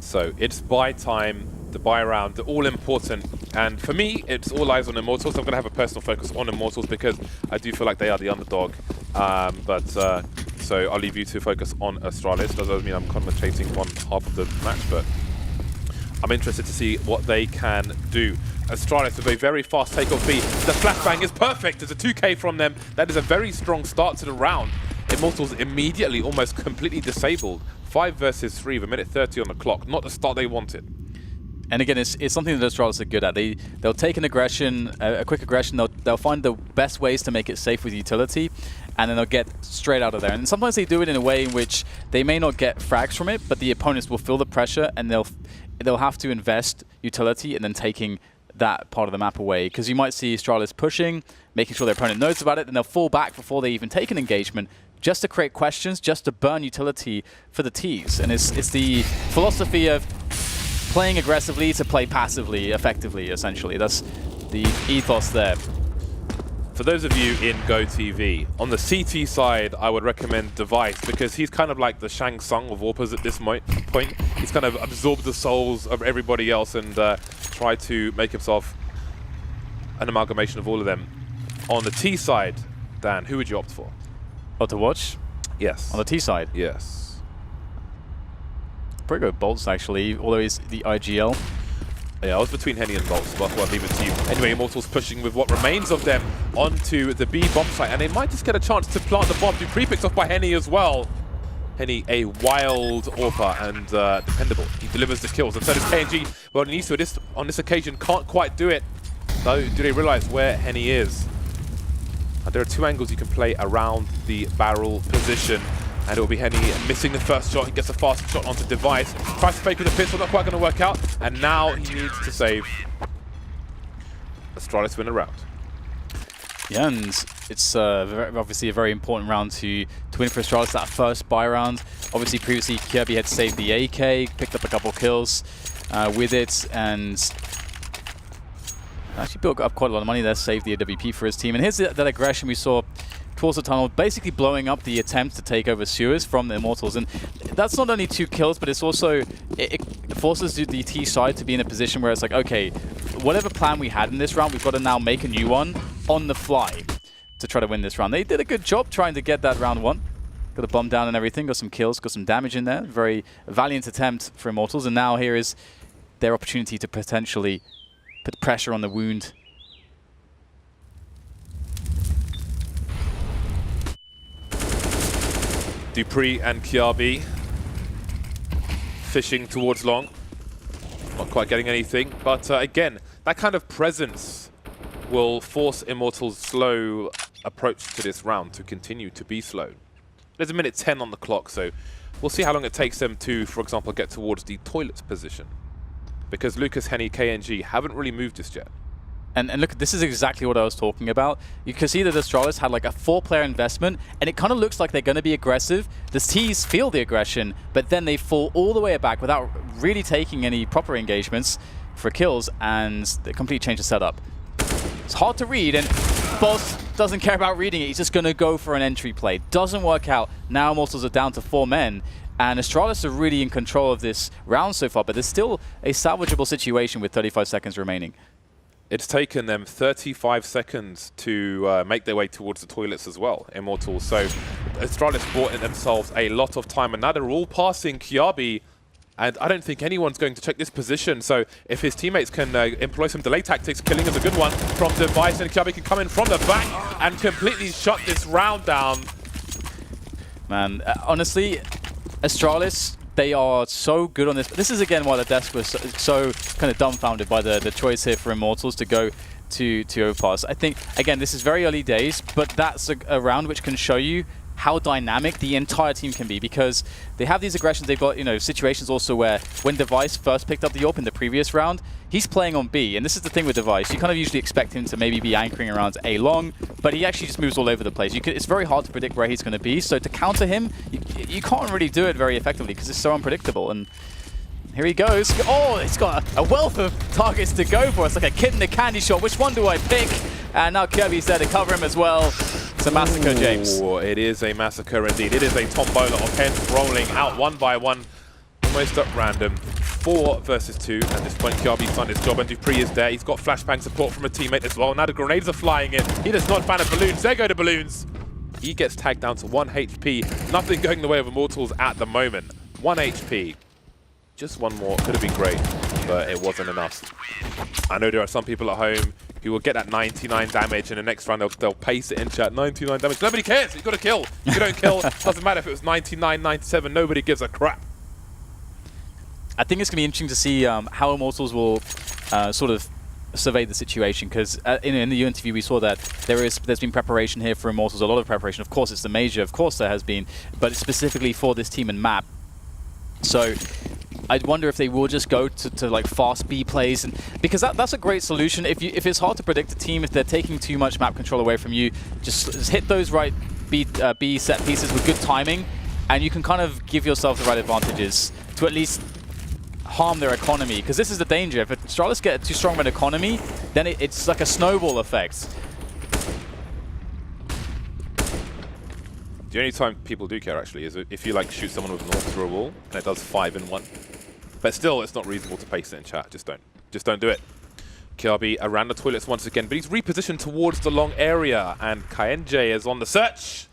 So it's buy time, the buy round, they're all important. And for me, it's all eyes on Immortals. I'm going to have a personal focus on Immortals because I do feel like they are the underdog. So I'll leave you to focus on Astralis. That doesn't mean I'm commentating on half of the match, but I'm interested to see what they can do. Astralis with a very fast takeoff B. The flashbang is perfect. There's a 2K from them. That is a very strong start to the round. Immortals immediately almost completely disabled. 5 versus 3 with a minute 30 on the clock. Not the start they wanted. And again, it's something that Astralis are good at. They'll take an aggression, a quick aggression. They'll find the best ways to make it safe with utility, and then they'll get straight out of there. And sometimes they do it in a way in which they may not get frags from it, but the opponents will feel the pressure, and they'll have to invest utility and then taking that part of the map away. Because you might see Astralis pushing, making sure their opponent knows about it, and they'll fall back before they even take an engagement, just to create questions, just to burn utility for the Ts. And it's the philosophy of playing aggressively to play passively, effectively, essentially. That's the ethos there. For those of you in GoTV, on the CT side, I would recommend Device because he's kind of like the Shang Tsung of Warpers at this point. He's kind of absorbed the souls of everybody else and tried to make himself an amalgamation of all of them. On the T side, Dan, who would you opt for? Oh, to watch? Yes. On the T side? Yes. Pretty good Bolts, actually, although he's the IGL. Yeah, I was between Henny and Bolts, but I'll leave it to you. Anyway, Immortals pushing with what remains of them onto the B bomb site, and they might just get a chance to plant the bomb. Dupree picked off by Henny as well. Henny, a wild AWPer and dependable. He delivers the kills, and so does KNG. Well, he needs to on this occasion, can't quite do it. Though, do they realize where Henny is? And there are two angles you can play around the barrel position. And it will be Henny missing the first shot. He gets a fast shot onto Device. Tries to fake with a pistol, not quite going to work out. And now he needs to save. Astralis win a round. Yeah, and it's obviously a very important round to win for Astralis, that first buy round. Obviously, previously, Kirby had saved the AK, picked up a couple kills with it, and actually built up quite a lot of money there, saved the AWP for his team. And here's that aggression we saw towards the tunnel, basically blowing up the attempt to take over sewers from the Immortals. And that's not only 2 kills, but it's also, it forces the T side to be in a position where it's like, okay, whatever plan we had in this round, we've got to now make a new one on the fly to try to win this round. They did a good job trying to get that round 1. Got a bomb down and everything, got some kills, got some damage in there. Very valiant attempt for Immortals. And now here is their opportunity to potentially put pressure on the wound. Dupree and Kiabi fishing towards long. Not quite getting anything, but again, that kind of presence will force Immortals' slow approach to this round to continue to be slow. There's a minute 10 on the clock, so we'll see how long it takes them to, for example, get towards the toilets position. Because Lucas, Henny, KNG haven't really moved just yet. And look, this is exactly what I was talking about. You can see that Astralis had like a 4-player investment, and it kind of looks like they're going to be aggressive. The T's feel the aggression, but then they fall all the way back without really taking any proper engagements for kills, and they completely change the setup. It's hard to read, and Boss doesn't care about reading it. He's just going to go for an entry play. Doesn't work out. Now Immortals are down to 4 men. And Astralis are really in control of this round so far, but there's still a salvageable situation with 35 seconds remaining. It's taken them 35 seconds to make their way towards the toilets as well, Immortals. So Astralis bought themselves a lot of time, and now they're all passing Kiabi, and I don't think anyone's going to check this position. So if his teammates can employ some delay tactics, killing is a good one from Device, and Kiabi can come in from the back and completely shut this round down. Man, honestly, Astralis, they are so good on this. This is again why the desk was so kind of dumbfounded by the choice here for Immortals to go to Overpass. I think, again, this is very early days, but that's a round which can show you how dynamic the entire team can be, because they have these aggressions. They've got, you know, situations also where when Device first picked up the AWP in the previous round, he's playing on B, and this is the thing with Device. You kind of usually expect him to maybe be anchoring around A long, but he actually just moves all over the place. It's very hard to predict where he's going to be, so to counter him, you can't really do it very effectively because it's so unpredictable. And here he goes. Oh, it's got a wealth of targets to go for. It's like a kid in a candy shop. Which one do I pick? And now Kirby's there to cover him as well. It's a massacre, James. Ooh, it is a massacre indeed. It is a tombola of heads rolling out one by one, almost at random. 4 versus 2. At this point, Kiabi's done his job, and Dupree is there. He's got flashbang support from a teammate as well. Now the grenades are flying in. He does not ban at balloons. There go the balloons. He gets tagged down to 1 HP. Nothing going the way of Immortals at the moment. 1 HP. Just one more. Could have been great, but it wasn't enough. I know there are some people at home who will get that 99 damage, and the next round they'll paste it in chat. 99 damage. Nobody cares. You've got to kill. If you don't kill, doesn't matter if it was 99, 97. Nobody gives a crap. I think it's going to be interesting to see how Immortals will sort of survey the situation, because in the interview we saw that there's been preparation here for Immortals, a lot of preparation. Of course, it's the major. Of course, there has been, but it's specifically for this team and map. So I'd wonder if they will just go to like fast B plays, and because that's a great solution. If it's hard to predict a team, if they're taking too much map control away from you, just hit those right B set pieces with good timing, and you can kind of give yourself the right advantages to at least harm their economy. Because this is the danger. If Astralis get too strong of an economy, then it's like a snowball effect. The only time people do care, actually, is if you like shoot someone with an AWP through a wall, and it does 5 in 1. But still, it's not reasonable to paste it in chat. Just don't do it. Kiabi around the toilets once again, but he's repositioned towards the long area, and Kaenje is on the search,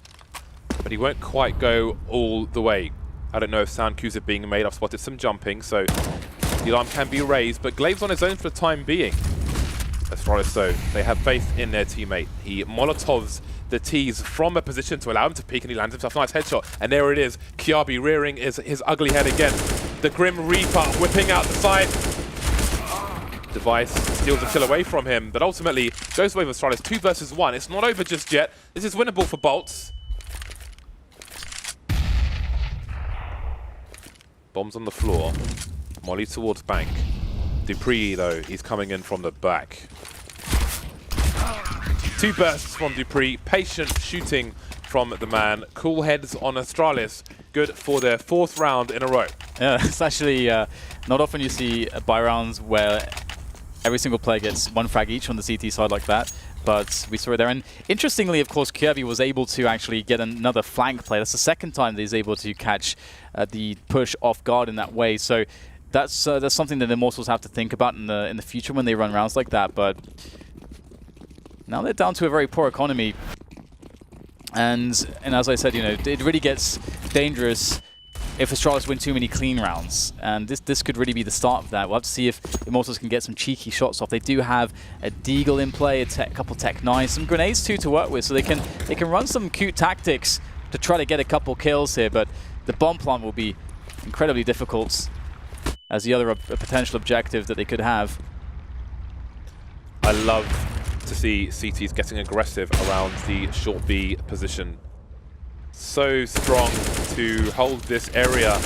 but he won't quite go all the way. I don't know if sound cues are being made. I've spotted some jumping, so the alarm can be raised, but Glaive's on his own for the time being. As far as so, they have faith in their teammate. He Molotovs the tees from a position to allow him to peek, and he lands himself a nice headshot. And there it is, Kiabi rearing his ugly head again. The Grim Reaper whipping out the side. Device steals a kill away from him, but ultimately goes away with Astralis. 2 versus 1. It's not over just yet. This is winnable for Bolts. Bombs on the floor. Molly towards bank. Dupree, though, he's coming in from the back. 2 bursts from Dupree. Patient shooting from the man. Cool heads on Astralis. Good for their 4th round in a row. Yeah, it's actually not often you see buy rounds where every single player gets 1 frag each on the CT side like that. But we saw it there. And interestingly, of course, Kirby was able to actually get another flank play. That's the 2nd time that he's able to catch the push off guard in that way. So that's something that the Immortals have to think about in the future when they run rounds like that. But now they're down to a very poor economy. And as I said, you know, it really gets dangerous if Astralis win too many clean rounds. And this could really be the start of that. We'll have to see if Immortals can get some cheeky shots off. They do have a Deagle in play, a couple Tech 9s, some grenades too to work with, so they can run some cute tactics to try to get a couple kills here. But the bomb plant will be incredibly difficult as the other potential objective that they could have. I love to see CTs getting aggressive around the short B position. So strong to hold this area,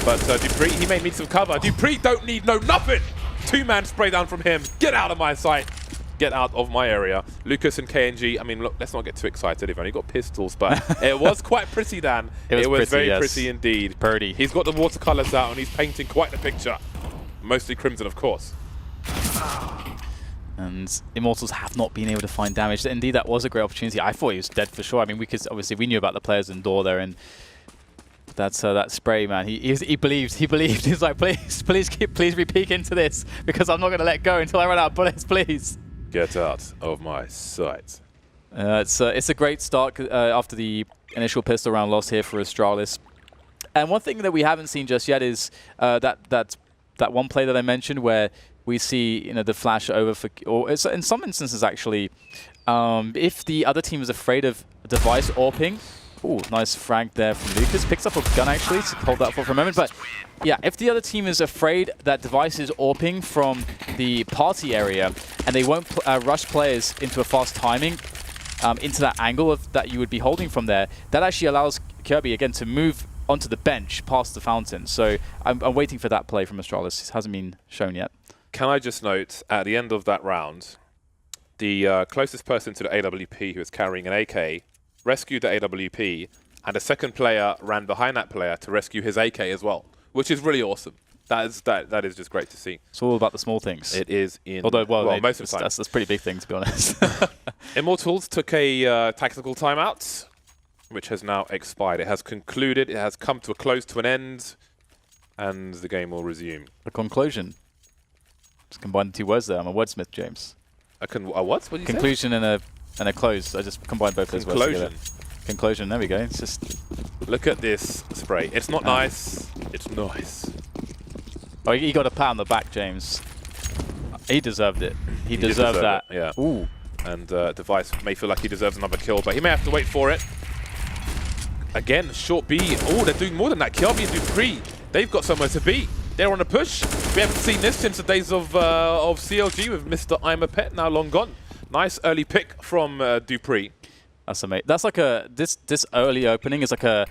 but Dupree, he may need some cover. Dupree don't need nothing. 2-man spray down from him. Get out of my sight. Get out of my area. Lucas and KNG, I mean, look, let's not get too excited. They've only got pistols, but it was quite pretty, Dan. It was pretty, very pretty indeed. Purdy. He's got the watercolors out and he's painting quite the picture. Mostly crimson, of course. And Immortals have not been able to find damage. Indeed, that was a great opportunity. I thought he was dead for sure. I mean, we knew about the players in door there, and that's that spray, man. He believed. He's like, please re-peek into this, because I'm not going to let go until I run out of bullets, please. Get out of my sight. It's a great start after the initial pistol round loss here for Astralis. And one thing that we haven't seen just yet is that one play that I mentioned where we see the flash over for, or in some instances actually, if the other team is afraid of device AWPing. Ooh, nice frag there from Lucas. Picks up a gun actually to hold that for a moment. But yeah, if the other team is afraid that device is AWPing from the party area and they won't rush players into a fast timing into that angle that you would be holding from there, that actually allows Kirby again to move onto the bench past the fountain. So I'm waiting for that play from Astralis. It hasn't been shown yet. Can I just note, at the end of that round, the closest person to the AWP who was carrying an AK rescued the AWP, and a second player ran behind that player to rescue his AK as well, which is really awesome. That is just great to see. It's all about the small things. It is in... Although, well most of the time. That's a pretty big thing, to be honest. Immortals took a tactical timeout, which has now expired. It has concluded. It has come to a close, to an end, and the game will resume. A conclusion. Just combine the two words there. I'm a wordsmith, James. A what? What did you say? Conclusion and a close. I just combined both those words together. Conclusion. There we go. It's just... Look at this spray. It's not nice. It's nice. Oh, he got a pat on the back, James. He deserved it. He deserved that. It, yeah. Ooh. And Device may feel like he deserves another kill, but he may have to wait for it. Again, short B. Oh, they're doing more than that. Kirby and Dupree, they've got somewhere to be. They're on a push. We haven't seen this since the days of CLG with Mr. I'm a Pet, now long gone. Nice early pick from Dupree. That's amazing. That's like this early opening is like a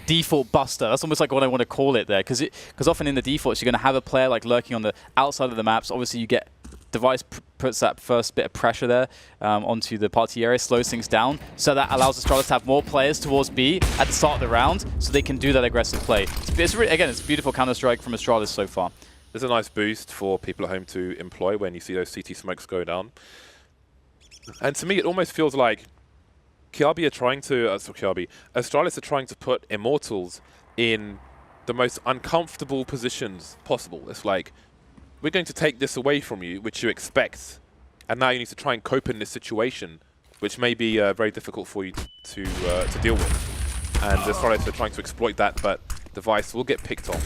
default buster. That's almost like what I want to call it there, because often in the defaults you're going to have a player like lurking on the outside of the maps. Obviously you get Device puts that first bit of pressure there onto the party area, slows things down, so that allows Astralis to have more players towards B at the start of the round, so they can do that aggressive play. Again, it's beautiful counter-strike from Astralis so far. There's a nice boost for people at home to employ when you see those CT smokes go down. And to me, it almost feels like Astralis are trying to put Immortals in the most uncomfortable positions possible. It's like, we're going to take this away from you, which you expect, and now you need to try and cope in this situation, which may be very difficult for you to deal with. And Astralis are trying to exploit that, but Device will get picked off.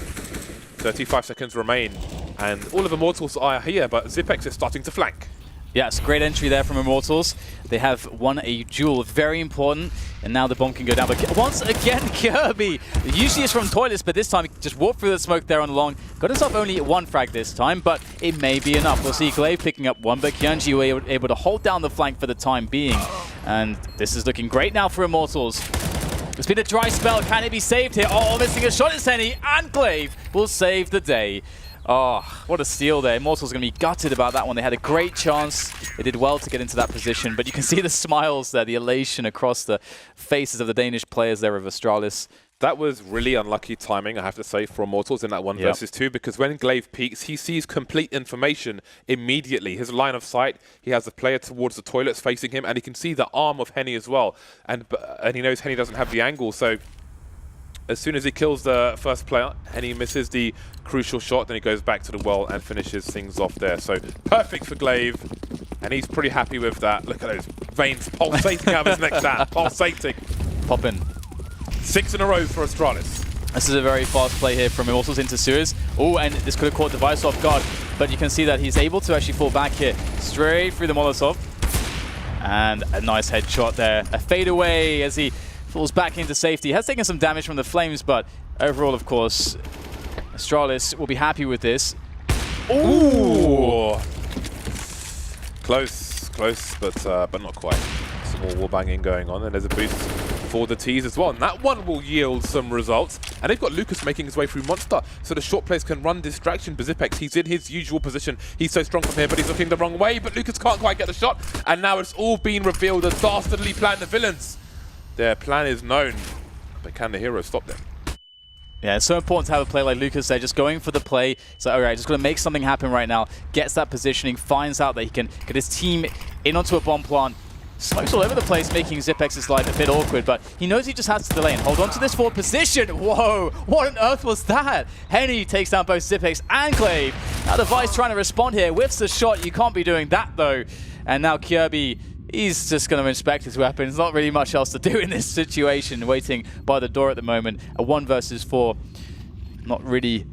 35 seconds remain, and all of Immortals are here, but Zipex is starting to flank. Yeah, it's a great entry there from Immortals. They have won a duel, very important, and now the bomb can go down. But once again, Kirby, usually it's from toilets, but this time he just walked through the smoke there on the long. Got himself only one frag this time, but it may be enough. We'll see Glaive picking up one, but Kyunji were able to hold down the flank for the time being. And this is looking great now for Immortals. It's been a dry spell. Can it be saved here? Oh, missing a shot is Henny, and Glaive will save the day. Oh, what a steal there. Immortals are going to be gutted about that one. They had a great chance. They did well to get into that position, but you can see the smiles there, the elation across the faces of the Danish players there of Astralis. That was really unlucky timing, I have to say, for Immortals in that 1 versus 2, because when Glaive peeks, he sees complete information immediately. His line of sight, he has the player towards the toilets facing him, and he can see the arm of Henny as well. And he knows Henny doesn't have the angle, so as soon as he kills the first player, Henny misses the crucial shot, then he goes back to the well and finishes things off there. So perfect for Glaive, and he's pretty happy with that. Look at those veins pulsating out of his neck down, pulsating. Poppin'. 6 in a row for Astralis. This is a very fast play here from Immortals into Sewers. Oh, and this could have caught Device off guard, but you can see that he's able to actually fall back here, straight through the Molotov. And a nice headshot there. A fadeaway as he falls back into safety. He has taken some damage from the flames, but overall, of course, Astralis will be happy with this. Ooh! Close, but not quite. Some more wall banging going on, and there's a boost for the T's as well, and that one will yield some results. And they've got Lucas making his way through Monster, so the short players can run distraction. Zipex, he's in his usual position. He's so strong from here, but he's looking the wrong way, but Lucas can't quite get the shot. And now it's all been revealed, a dastardly plan. The villains, their plan is known, but can the hero stop them? Yeah, it's so important to have a player like Lucas there, just going for the play. So, all right, just going to make something happen right now. Gets that positioning, finds out that he can get his team in onto a bomb plant. Smokes all over the place, making Zipex's life a bit awkward, but he knows he just has to delay and hold on to this forward position. Whoa, what on earth was that? Henny takes down both Zipex and Glaive. Now Device trying to respond here, whiffs the shot. You can't be doing that though. And now Kirby he's just going to inspect his weapon. There's not really much else to do in this situation. Waiting by the door at the moment. A 1 versus 4. Not really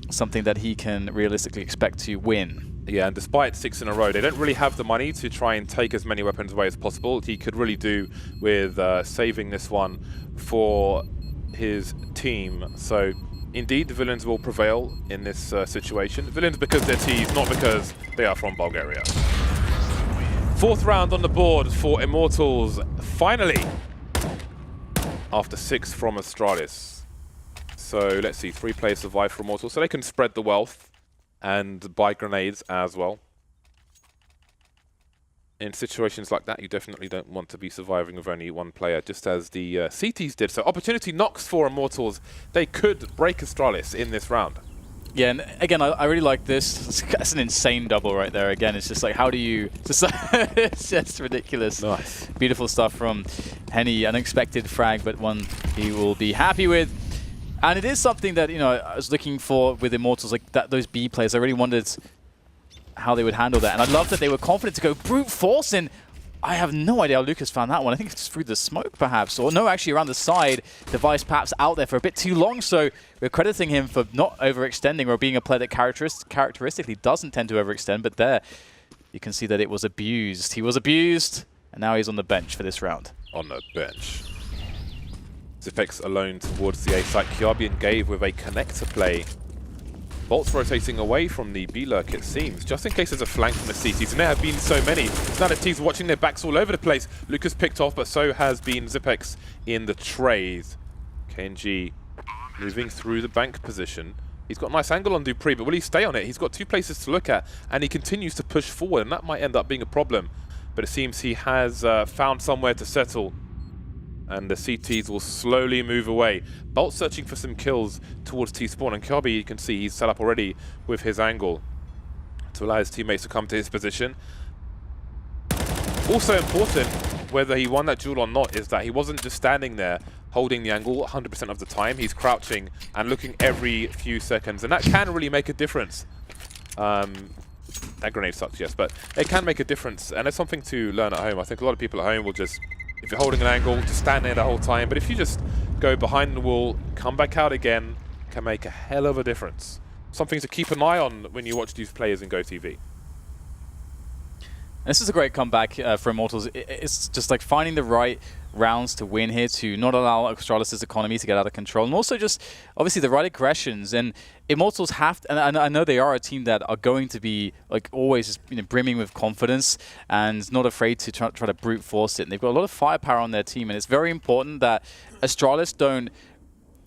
something that he can realistically expect to win. Yeah, and despite 6 in a row, they don't really have the money to try and take as many weapons away as possible. He could really do with saving this one for his team. So, indeed, the villains will prevail in this situation. Villains because they're T's, not because they are from Bulgaria. 4th round on the board for Immortals, finally, after 6 from Astralis. So, let's see, 3 players survive for Immortals, so they can spread the wealth and buy grenades as well. In situations like that, you definitely don't want to be surviving with only 1 player, just as the CTs did. So opportunity knocks for Immortals. They could break Astralis in this round. Yeah, and again, I really like this. That's an insane double right there. Again, it's just like, how do you... It's just ridiculous. Nice. Beautiful stuff from Henny. Unexpected frag, but one he will be happy with. And it is something that, you know, I was looking for with Immortals, like that, those B players. I really wondered how they would handle that. And I love that they were confident to go brute force. And I have no idea how Lucas found that one. I think it's through the smoke, perhaps. Or no, actually around the side. Device perhaps out there for a bit too long. So we're crediting him for not overextending or being a player that characteristically doesn't tend to overextend. But there, you can see that it was abused. He was abused. And now he's on the bench for this round. On the bench. Zipex alone towards the A site. Kiabian gave with a connector play. Bolt's rotating away from the B lurk, it seems, just in case there's a flank from the CTs, and there have been so many. Now that teams watching their backs all over the place. Lucas picked off, but so has been Zipex in the trays. KNG moving through the bank position. He's got a nice angle on Dupree, but will he stay on it? He's got 2 places to look at, and he continues to push forward, and that might end up being a problem. But it seems he has found somewhere to settle. And the CTs will slowly move away. Bolt searching for some kills towards T-spawn, and Kirby, you can see he's set up already with his angle to allow his teammates to come to his position. Also important, whether he won that duel or not, is that he wasn't just standing there holding the angle 100% of the time. He's crouching and looking every few seconds, and that can really make a difference. That grenade sucks, yes, but it can make a difference, and it's something to learn at home. I think a lot of people at home will just, if you're holding an angle, just stand there the whole time. But if you just go behind the wall, come back out again, can make a hell of a difference. Something to keep an eye on when you watch these players in GoTV. This is a great comeback for Immortals. It's just like finding the right rounds to win here, to not allow Astralis' economy to get out of control, and also just obviously the right aggressions. And Immortals have to, and I know they are a team that are going to be like always just, you know, brimming with confidence and not afraid to try to brute force it. And they've got a lot of firepower on their team, and it's very important that Astralis don't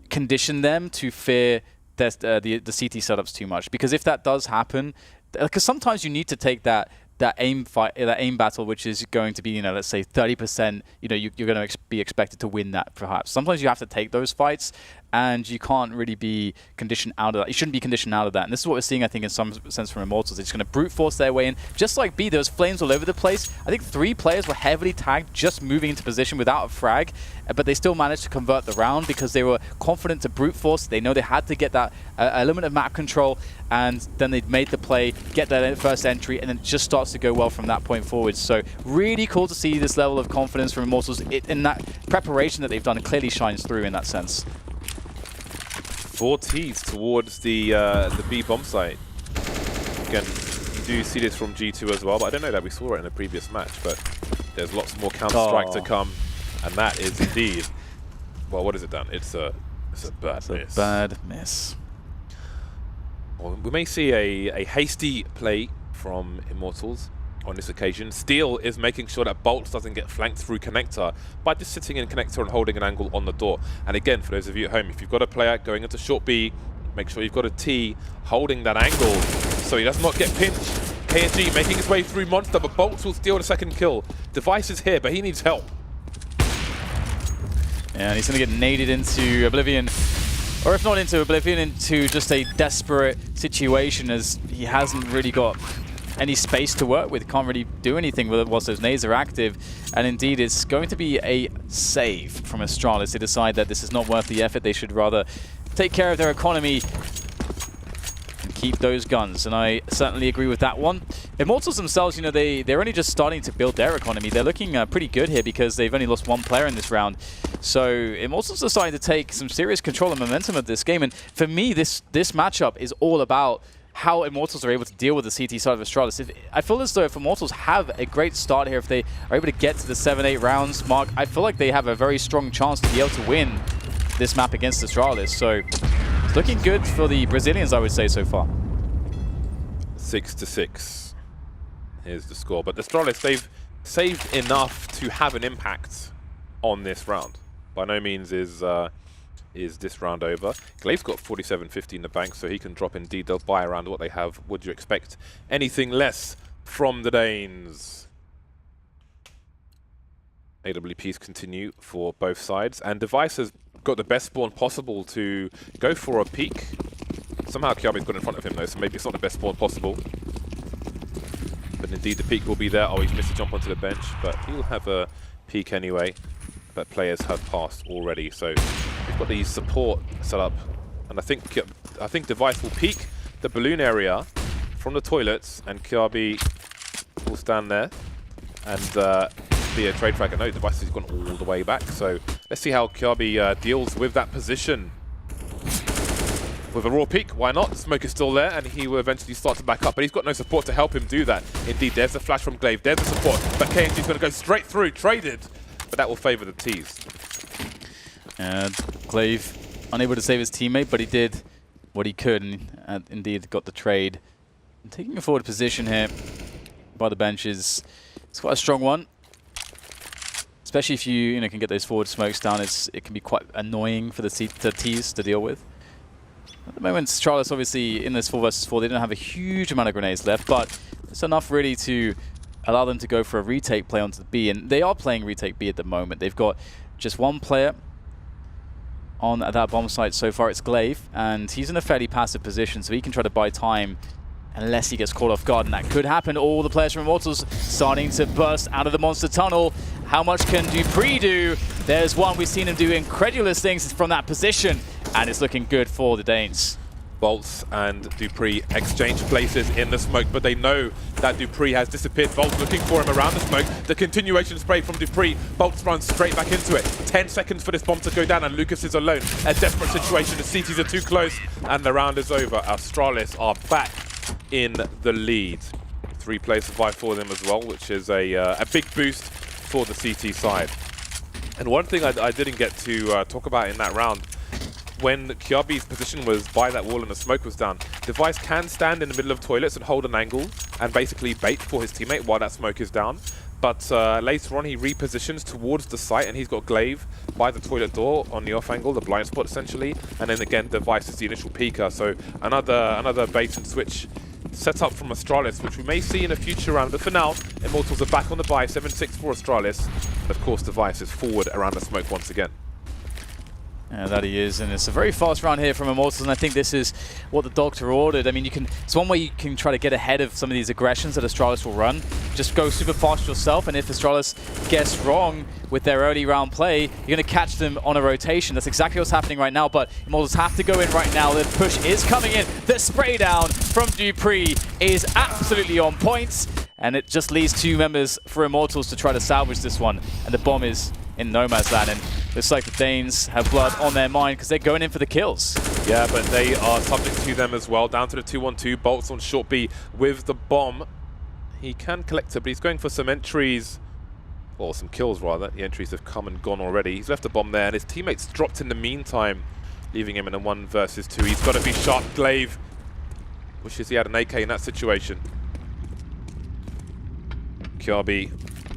condition them to fear the CT setups too much, because if that does happen, because sometimes you need to take that aim battle, which is going to be, you know, let's say 30%, you know, you're going to be expected to win that perhaps. Sometimes you have to take those fights, and you can't really be conditioned out of that. You shouldn't be conditioned out of that. And this is what we're seeing, I think, in some sense from Immortals. They're just going to brute force their way in. Just like B, there was flames all over the place. I think 3 players were heavily tagged just moving into position without a frag, but they still managed to convert the round because they were confident to brute force. They know they had to get that element of map control, and then they made the play, get that first entry, and then it just starts to go well from that point forward. So really cool to see this level of confidence from Immortals. In that preparation that they've done, it clearly shines through in that sense. 4 Ts towards the B bomb site. Again, you do see this from G2 as well, but I don't know that we saw it in the previous match, but there's lots more Counter-Strike to come, and that is indeed, well, what has it done? It's a bad miss. Bad miss. Well, we may see a hasty play from Immortals on this occasion. Steel is making sure that Bolts doesn't get flanked through Connector by just sitting in Connector and holding an angle on the door. And again, for those of you at home, if you've got a player going into short B, make sure you've got a T holding that angle so he does not get pinched. KNG making his way through Monster, but Bolts will steal the second kill. Device is here, but he needs help. Yeah, and he's going to get naded into Oblivion. Or if not into Oblivion, into just a desperate situation, as he hasn't really got any space to work with, can't really do anything with it whilst those nades are active. And indeed, it's going to be a save from Astralis. They decide that this is not worth the effort. They should rather take care of their economy and keep those guns, and I certainly agree with that one. Immortals themselves, you know, they're only just starting to build their economy. They're looking pretty good here because they've only lost one player in this round. So Immortals are starting to take some serious control and momentum of this game, and for me, this matchup is all about how Immortals are able to deal with the CT side of Astralis. I feel as though if Immortals have a great start here, if they are able to get to the 7-8 rounds mark, I feel like they have a very strong chance to be able to win this map against Astralis. So it's looking good for the Brazilians, I would say, so far. 6-6. Here's the score. But Astralis, they've saved enough to have an impact on this round. By no means is this round over. Glaive's got 47.50 in the bank, so he can drop indeed. They'll buy around what they have. Would you expect anything less from the Danes? AWPs continue for both sides, and Device has got the best spawn possible to go for a peek. Somehow Kiabi's got in front of him though, so maybe it's not the best spawn possible. But indeed the peek will be there. Oh, he's missed a jump onto the bench, but he'll have a peek anyway. But players have passed already, so we've got these support set up, and I think Device will peek the balloon area from the toilets, and Kiabi will stand there and be a trade frag. No, Device has gone all the way back, so let's see how Kiabi deals with that position. With a raw peek, why not? Smoke is still there, and he will eventually start to back up, but he's got no support to help him do that. Indeed, there's a flash from Glaive, there's the support, but KNG is going to go straight through, traded. But that will favour the T's. And Glaive unable to save his teammate, but he did what he could, and indeed got the trade. And taking a forward position here by the benches, it's quite a strong one. Especially if you can get those forward smokes down, it can be quite annoying for the T's to deal with. At the moment, Astralis obviously in this 4 versus 4, they don't have a huge amount of grenades left, but it's enough really to allow them to go for a retake play onto the B, and they are playing retake B at the moment. They've got just one player on that bomb site so far. It's Glaive, and he's in a fairly passive position, so he can try to buy time unless he gets caught off guard, and that could happen. All the players from Immortals starting to burst out of the monster tunnel. How much can Dupree do? There's one. We've seen him do incredulous things from that position, and it's looking good for the Danes. Bolts and Dupree exchange places in the smoke, but they know that Dupree has disappeared. Bolts looking for him around the smoke. The continuation spray from Dupree. Bolts runs straight back into it. 10 seconds for this bomb to go down, and Lucas is alone. A desperate situation. The CTs are too close, and the round is over. Astralis are back in the lead. 3 players survive for them as well, which is a big boost for the CT side. And one thing I didn't get to talk about in that round, when Kiabi's position was by that wall and the smoke was down, Device can stand in the middle of toilets and hold an angle and basically bait for his teammate while that smoke is down. But later on he repositions towards the site, and he's got Glaive by the toilet door on the off angle, the blind spot essentially, and then again Device is the initial peeker. So another bait and switch set up from Astralis, which we may see in a future round. But for now, Immortals are back on the buy, 7-6 for Astralis. And of course Device is forward around the smoke once again. Yeah, that he is, and it's a very fast round here from Immortals, and I think this is what the doctor ordered. I mean, it's one way you can try to get ahead of some of these aggressions that Astralis will run. Just go super fast yourself, and if Astralis gets wrong with their early round play, you're going to catch them on a rotation. That's exactly what's happening right now, but Immortals have to go in right now. The push is coming in. The spray down from Dupree is absolutely on point, and it just leaves 2 members for Immortals to try to salvage this one, and the bomb is in no man's land, and looks like the Danes have blood on their mind because they're going in for the kills. Yeah, but they are subject to them as well. Down to the 2-1-2. Bolts on short B with the bomb. He can collect it, but he's going for some entries, or some kills rather. The entries have come and gone already. He's left the bomb there, and his teammates dropped in the meantime, leaving him in a 1 versus 2. He's got to be sharp. Glaive wishes he had an AK in that situation. Kiabi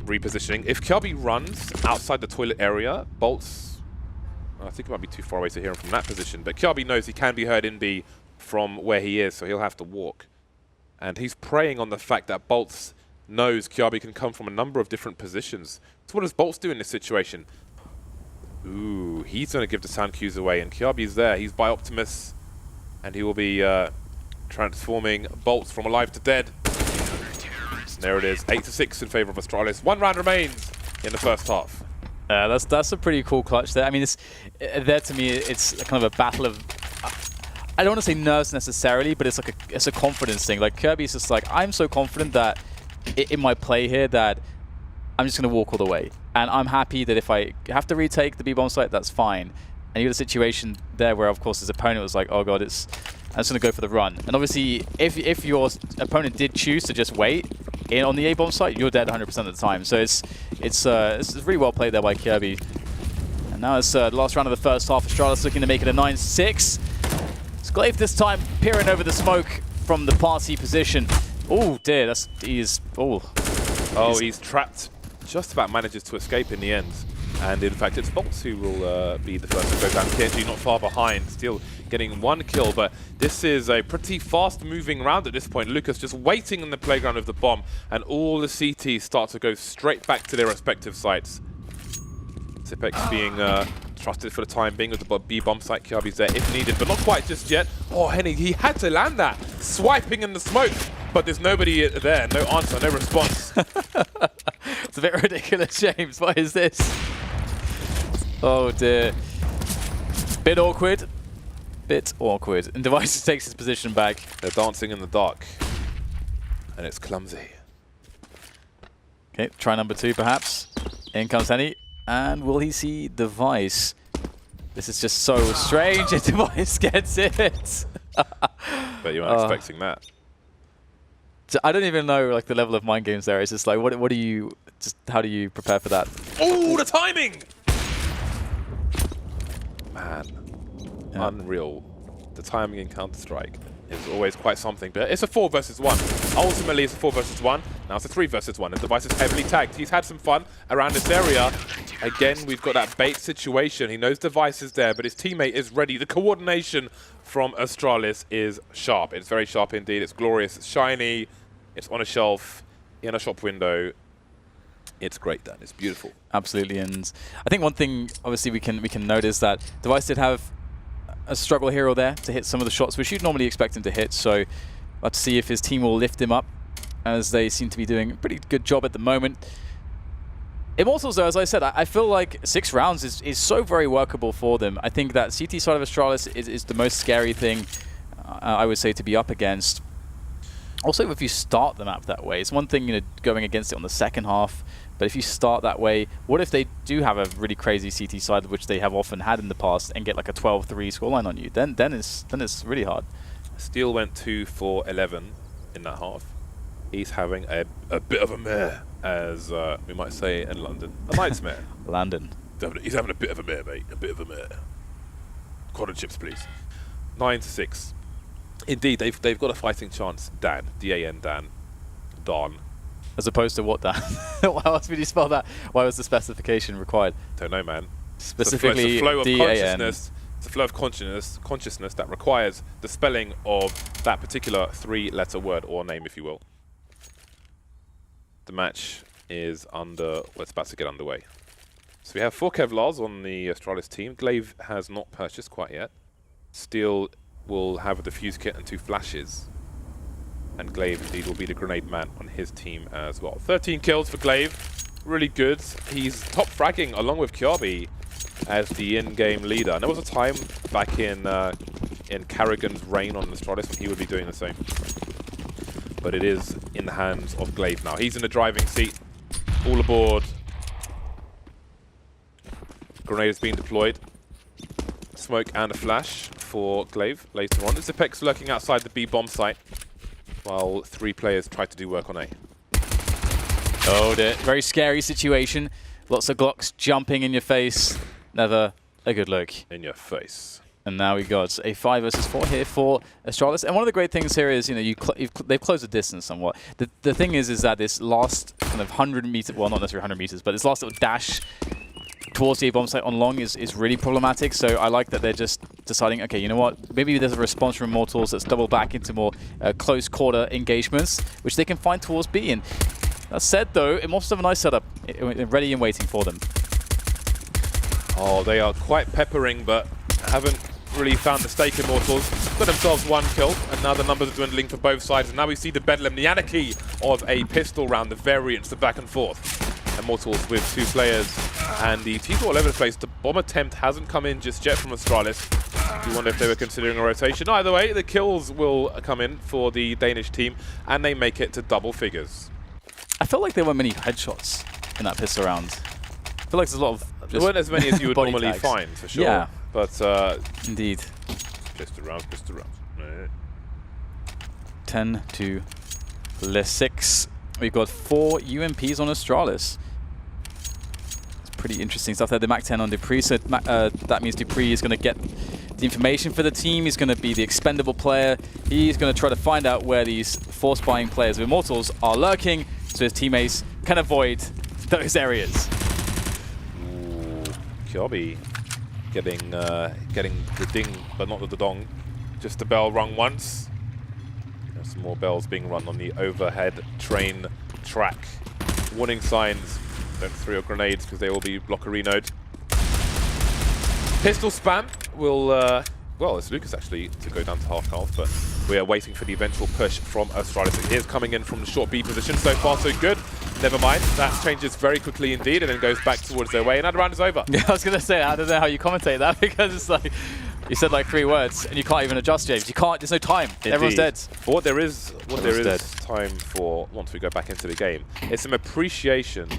repositioning. If Kiabi runs outside the toilet area, Bolts, I think it might be too far away to hear him from that position, but Kiabi knows he can be heard in B from where he is, so he'll have to walk. And he's preying on the fact that Bolts knows Kiabi can come from a number of different positions. So what does Bolts do in this situation? Ooh, he's going to give the sound cues away, and Kiabi's there. He's by Optimus, and he will be transforming Bolts from alive to dead. There it is, 8-6 in favor of Astralis. 1 round remains in the first half. That's a pretty cool clutch there. I mean, there to me, it's kind of a battle of... I don't want to say nerves necessarily, but it's a confidence thing. Like Kirby's just like, I'm so confident that in my play here that I'm just going to walk all the way. And I'm happy that if I have to retake the B-bomb site, that's fine. And you had a situation there where, of course, his opponent was like, oh god, I'm just going to go for the run. And obviously, if your opponent did choose to just wait on the A-bomb site, you're dead 100% of the time. So it's really well played there by Kirby. And now it's the last round of the first half. Astralis looking to make it a 9-6. It's Glaive this time, peering over the smoke from the party position. Oh dear, he's trapped. Just about manages to escape in the end. And in fact, it's Bolts who will be the first to go down. KNG not far behind, still getting 1 kill, but this is a pretty fast-moving round at this point. Lucas just waiting on the playground with the bomb, and all the CTs start to go straight back to their respective sites. Zipex being trusted for the time being with the B-bomb site. Kirby's there if needed, but not quite just yet. Oh, Henning, he had to land that, swiping in the smoke, but there's nobody there. No answer, no response. It's a bit ridiculous, James. What is this? Oh dear. Bit awkward. And Devices takes his position back. They're dancing in the dark, and it's clumsy. Okay, try number 2 perhaps. In comes Henny. And will he see Device? This is just so strange if Device gets it. But you weren't expecting that. I don't even know like the level of mind games there. It's just like, what do you, just how do you prepare for that? Oh, the timing! Man, yeah. Unreal. The timing in Counter-Strike is always quite something, but it's a 4 versus 1. Ultimately, it's a 4 versus 1. Now it's a 3 versus 1, and Device is heavily tagged. He's had some fun around this area. Again, we've got that bait situation. He knows Device is there, but his teammate is ready. The coordination from Astralis is sharp. It's very sharp indeed. It's glorious. It's shiny. It's on a shelf, in a shop window. It's great, Dan. It's beautiful. Absolutely, and I think one thing, obviously, we can notice that Device did have a struggle hero there to hit some of the shots which you'd normally expect him to hit. So let's see if his team will lift him up, as they seem to be doing a pretty good job at the moment. Immortals, though, as I said, I feel like 6 rounds is so very workable for them. I think that CT side of Astralis is the most scary thing, I would say, to be up against. Also, if you start the map that way, it's one thing, going against it on the second half, but if you start that way, what if they do have a really crazy CT side, which they have often had in the past, and get like a 12-3 scoreline on you? Then it's really hard. Steel went 2 for 11 in that half. He's having a bit of a mare, as we might say in London. A nightmare. London. He's having a bit of a mare, mate. A bit of a mare. Cotton chips, please. 9-6. Indeed, they've got a fighting chance. Dan, D-A-N, Dan, Don. As opposed to what, Dan? Why else would you spell that? Why was the specification required? Don't know, man. Specifically, it's a flow of D-A-N. consciousness. It's a flow of consciousness that requires the spelling of that particular 3-letter word or name, if you will. The match is it's about to get underway. So we have 4 Kevlars on the Astralis team. Glaive has not purchased quite yet. Steel will have a defuse kit and 2 flashes. And Glaive indeed will be the grenade man on his team as well. 13 kills for Glaive, really good. He's top fragging along with Kirby as the in-game leader. And there was a time back in Carrigan's reign on Astralis when he would be doing the same. But it is in the hands of Glaive now. He's in the driving seat, all aboard. Grenade is being deployed. Smoke and a flash for Glaive later on. Zipex lurking outside the B-bomb site, while 3 players try to do work on A. Oh dear, very scary situation. Lots of Glocks jumping in your face. Never a good look. In your face. And now we got a 5 versus 4 here for Astralis. And one of the great things here is, they've closed the distance somewhat. The thing is that this last kind of 100 meters, well, not necessarily 100 meters, but this last little dash towards the A-bomb site on long is really problematic. So I like that they're just deciding, okay, you know what? Maybe there's a response from Immortals that's double back into more close quarter engagements, which they can find towards B. And that said, though, Immortals have a nice setup, ready and waiting for them. Oh, they are quite peppering, but haven't really found the stake. Immortals got themselves 1 kill, and now the numbers are dwindling for both sides. And now we see the bedlam, the anarchy of a pistol round, the variance, the back and forth. Immortals with 2 players, and the teams all over the place. The bomb attempt hasn't come in just yet from Astralis. You wonder if they were considering a rotation. Either way, the kills will come in for the Danish team, and they make it to double figures. I felt like there weren't many headshots in that pistol round. I feel like there's a lot of There weren't as many as you would body normally tags. find, for sure. Yeah. But Indeed. Pistol rounds, pistol rounds. 10 to 6. We've got 4 UMPs on Astralis. It's pretty interesting stuff there. The Mac 10 on Dupree, so that means Dupree is going to get the information for the team. He's going to be the expendable player. He's going to try to find out where these force buying players of Immortals are lurking, so his teammates can avoid those areas. Ooh, Kyobi getting the ding, but not the dong. Just the bell rung once. There's some more bells being run on the overhead train track. Warning signs. Don't throw your grenades because they will be blockerinoed. Pistol spam will, well, it's Lucas actually to go down to half health, but we are waiting for the eventual push from Astralis. It is coming in from the short B position. So far, so good. Never mind. That changes very quickly indeed and then goes back towards their way. Another round is over. Yeah, I was going to say, I don't know how you commentate that because it's like, you said like 3 words and you can't even adjust, James. You can't, there's no time. Indeed. Everyone's dead. But what there is dead. time for, once we go back into the game, is some appreciation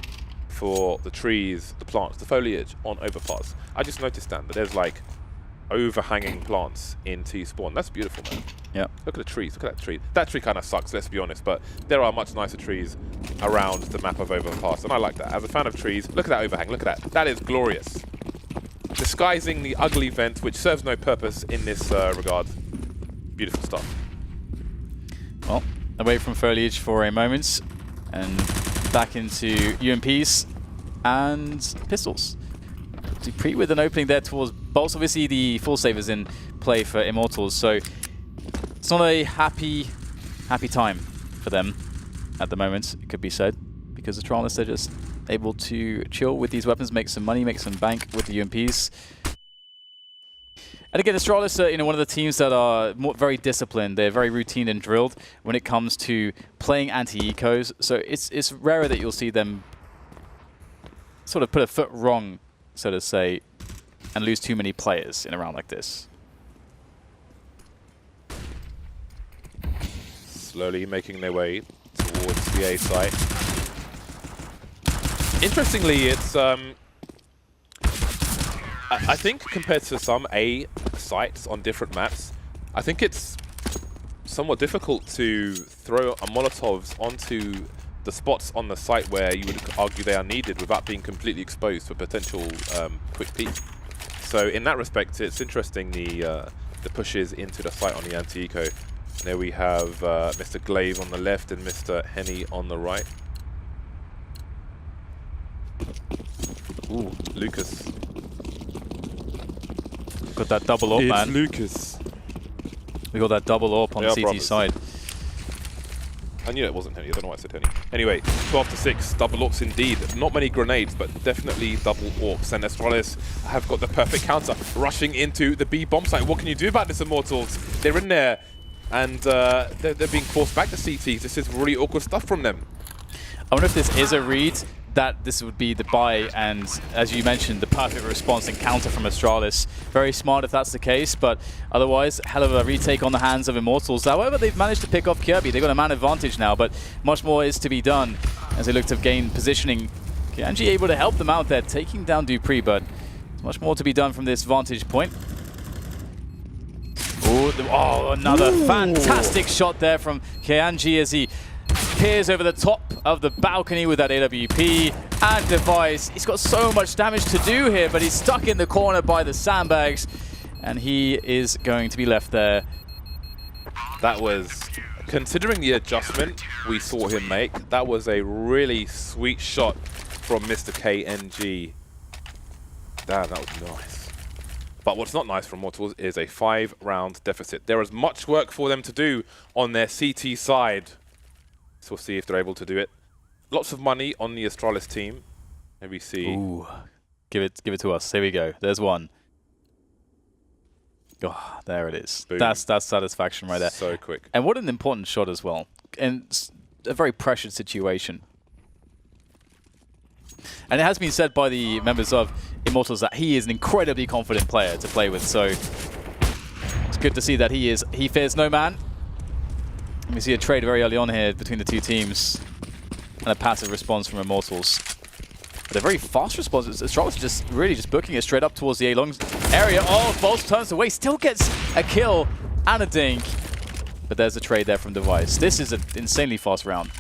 for the trees, the plants, the foliage on Overpass. I just noticed, Dan, that there's like overhanging plants in T-spawn. That's beautiful, man. Yeah. Look at the trees. Look at that tree. That tree kind of sucks, let's be honest, but there are much nicer trees around the map of Overpass, and I like that. As a fan of trees, look at that overhang. Look at that. That is glorious. Disguising the ugly vent, which serves no purpose in this regard. Beautiful stuff. Well, away from foliage for a moment and back into UMPs and pistols. Dupree with an opening there towards bolts. Obviously, the full save is in play for Immortals, so it's not a happy time for them at the moment, it could be said, because the Astralis are just able to chill with these weapons, make some money, make some bank with the UMPs. And again, Astralis are one of the teams that are very disciplined. They're very routine and drilled when it comes to playing anti-ecos. So it's rarer that you'll see them sort of put a foot wrong, so to say, and lose too many players in a round like this. Slowly making their way towards the A site. Interestingly, it's I think compared to some A sites on different maps, I think it's somewhat difficult to throw a Molotovs onto the spots on the site where you would argue they are needed without being completely exposed for potential quick peek. So in that respect, it's interesting the pushes into the site on the anti-eco. There we have Mr. Glaive on the left and Mr. Henny on the right. Ooh, Lucas. Got that double AWP, man. Lucas. We got that double AWP on the CT brothers. side. I knew it wasn't Henny. I don't know why I said Henny. Anyway, 12 to 6, double AWPs indeed. Not many grenades, but definitely double AWPs. And Astralis have got the perfect counter, rushing into the B bomb site. What can you do about this, Immortals? They're in there, and they're being forced back to CTs. This is really awkward stuff from them. I wonder if this is a read, that this would be the buy, and as you mentioned, the perfect response and counter from Astralis. Very smart if that's the case, but otherwise, hell of a retake on the hands of Immortals. However, they've managed to pick off Kirby. They've got a man advantage now, but much more is to be done as they look to gain positioning. Kianji able to help them out there, taking down Dupree, but much more to be done from this vantage point. Oh, another fantastic shot there from Kianji as he peers over the top of the balcony with that AWP and device. He's got so much damage to do here, but he's stuck in the corner by the sandbags, and he is going to be left there. That was, considering the adjustment we saw him make, that was a really sweet shot from Mr. KNG. Damn, that was nice. But what's not nice from Immortals is a 5-round deficit. There is much work for them to do on their CT side. So we'll see if they're able to do it. Lots of money on the Astralis team. Maybe see. Ooh, give it to us. Here we go. There's one. Oh, there it is. Boom. That's satisfaction right there. So quick. And what an important shot as well. And a very pressured situation. And it has been said by the members of Immortals that he is an incredibly confident player to play with. So good to see that he fears no man. We see a trade very early on here between the two teams, and a passive response from Immortals. But a very fast response. Astralis just really just booking it straight up towards the A-long area. Oh, Bolts turns away, still gets a kill and a dink. But there's a trade there from Device. This is an insanely fast round.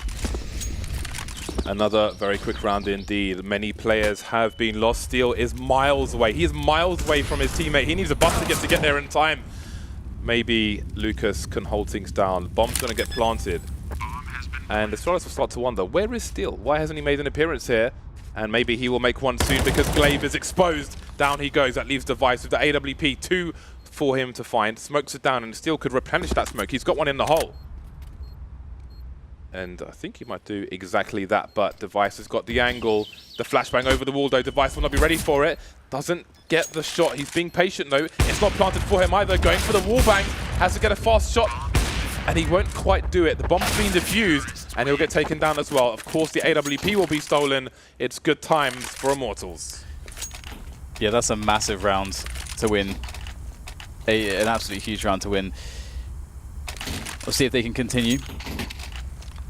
Another very quick round indeed. Many players have been lost. Steel is miles away. He is miles away from his teammate. He needs a bucket to get there in time. Maybe Lucas can hold things down. Bomb's going to get planted. And Astralis will start to wonder, where is Steel? Why hasn't he made an appearance here? And maybe he will make one soon because Glaive is exposed. Down he goes. That leaves Device with the AWP. 2 for him to find. Smokes it down and Steel could replenish that smoke. He's got one in the hole. And I think he might do exactly that, but Device has got the angle. The flashbang over the wall though. Device will not be ready for it. Doesn't get the shot. He's being patient though. It's not planted for him either. Going for the wall bang. Has to get a fast shot. And he won't quite do it. The bomb's been defused and he'll get taken down as well. Of course, the AWP will be stolen. It's good times for Immortals. Yeah, that's a massive round to win. An absolutely huge round to win. We'll see if they can continue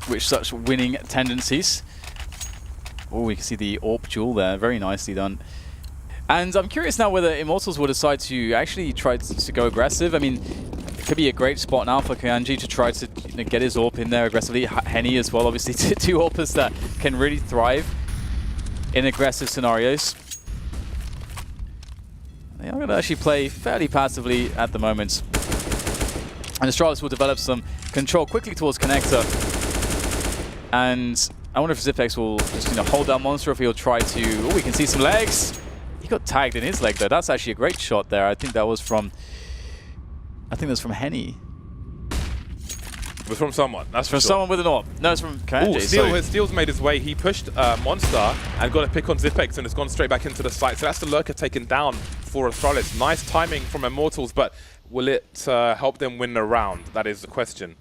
with such winning tendencies. Oh, we can see the AWP duel there. Very nicely done. And I'm curious now whether Immortals will decide to actually try to go aggressive. I mean, it could be a great spot now for Kanji to try to get his AWP in there aggressively. Henny as well, obviously, two AWPers that can really thrive in aggressive scenarios. They are going to actually play fairly passively at the moment. And Astralis will develop some control quickly towards Connector. And I wonder if Zipex will just hold down Monster, if he'll try to... Oh, we can see some legs. He got tagged in his leg though. That's actually a great shot there. I think that was from... Henny. It was from someone. That's from someone with an AWP. No, it's from Kanji. Steel's made his way. He pushed Monster and got a pick on Zipex and has gone straight back into the site. So that's the lurker taken down for Astralis. Nice timing from Immortals, but will it help them win the round? That is the question.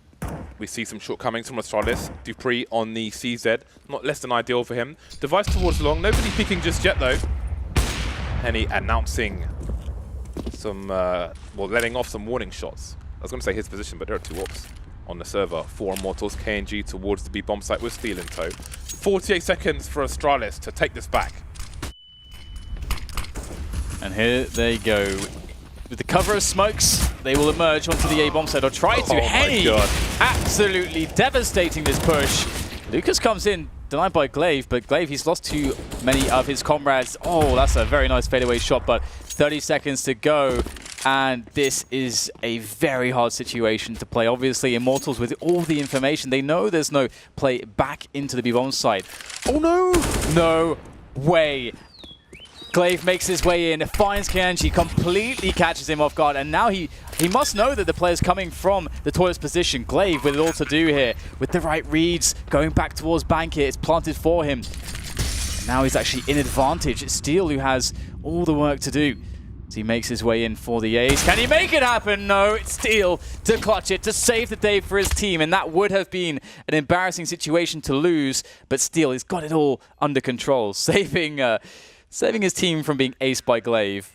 We see some shortcomings from Astralis. Dupree on the CZ. Not less than ideal for him. Device towards long. Nobody peeking just yet, though. Henny announcing some, well, letting off some warning shots. I was going to say his position, but there are two AWPs on the server for Immortals. KNG towards the B bomb site with Steel in tow. 48 seconds for Astralis to take this back. And here they go. With the cover of smokes, they will emerge onto the A bomb site or try to. Henny absolutely devastating this push. Lucas comes in, denied by Glaive, but Glaive, he's lost too many of his comrades. Oh, that's a very nice fadeaway shot, but 30 seconds to go. And this is a very hard situation to play. Obviously, Immortals, with all the information, they know there's no play back into the B bomb site. Oh no! No way. Glaive makes his way in, finds Kanji, completely catches him off guard, and now he must know that the player's coming from the toilet's position. Glaive with it all to do here, with the right reads, going back towards Bank here, it's planted for him. And now he's actually in advantage. It's Steel who has all the work to do. So he makes his way in for the A's. Can he make it happen? No, it's Steel to clutch it, to save the day for his team, and that would have been an embarrassing situation to lose, but Steel has got it all under control, saving his team from being aced by Glaive.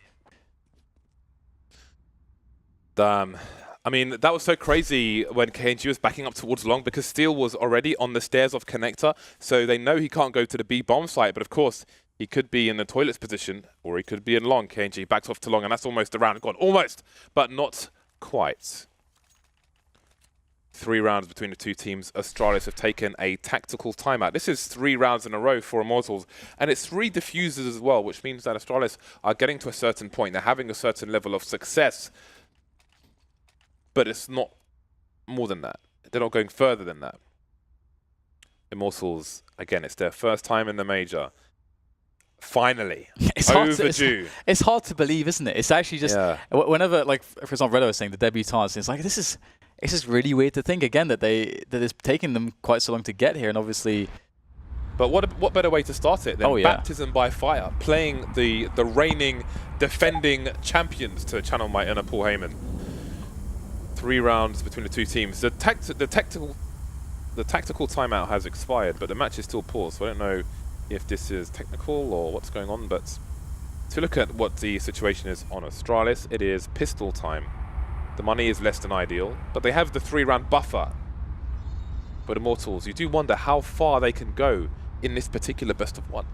Damn. I mean, that was so crazy when KNG was backing up towards long because Steel was already on the stairs of Connector, so they know he can't go to the B bomb site, but of course, he could be in the toilet's position, or he could be in long. KNG backs off to long, and that's almost the round. Gone, almost, but not quite. 3 rounds between the two teams. Astralis have taken a tactical timeout. This is 3 rounds in a row for Immortals, and it's 3 diffusers as well, which means that Astralis are getting to a certain point. They're having a certain level of success, but it's not more than that. They're not going further than that. Immortals, again, it's their first time in the major. Finally, it's overdue. It's hard to believe, isn't it? It's actually just, whenever, like, for example, Redo was saying the debutants, it's like, it's just really weird to think again that it's taken them quite so long to get here, and obviously. But what better way to start it than baptism by fire, playing the reigning, defending champions, to channel my inner Paul Heyman. 3 rounds between the two teams. The tactical timeout has expired, but the match is still paused. So I don't know if this is technical or what's going on, but to look at what the situation is on Astralis, it is pistol time. The money is less than ideal, but they have the 3-round buffer. But Immortals, you do wonder how far they can go in this particular best of 1.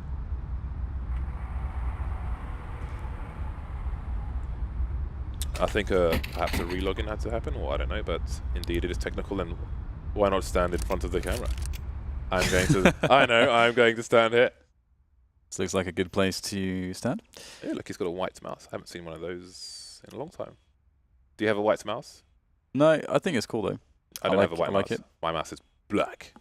I think perhaps a relogin had to happen, or I don't know, but indeed it is technical, and why not stand in front of the camera? I'm going to... I know, I'm going to stand here. This looks like a good place to stand. Yeah, look, he's got a white mouse. I haven't seen one of those in a long time. Do you have a white mouse? No, I think it's cool though. I don't have a white mouse. like it. My mouse is black.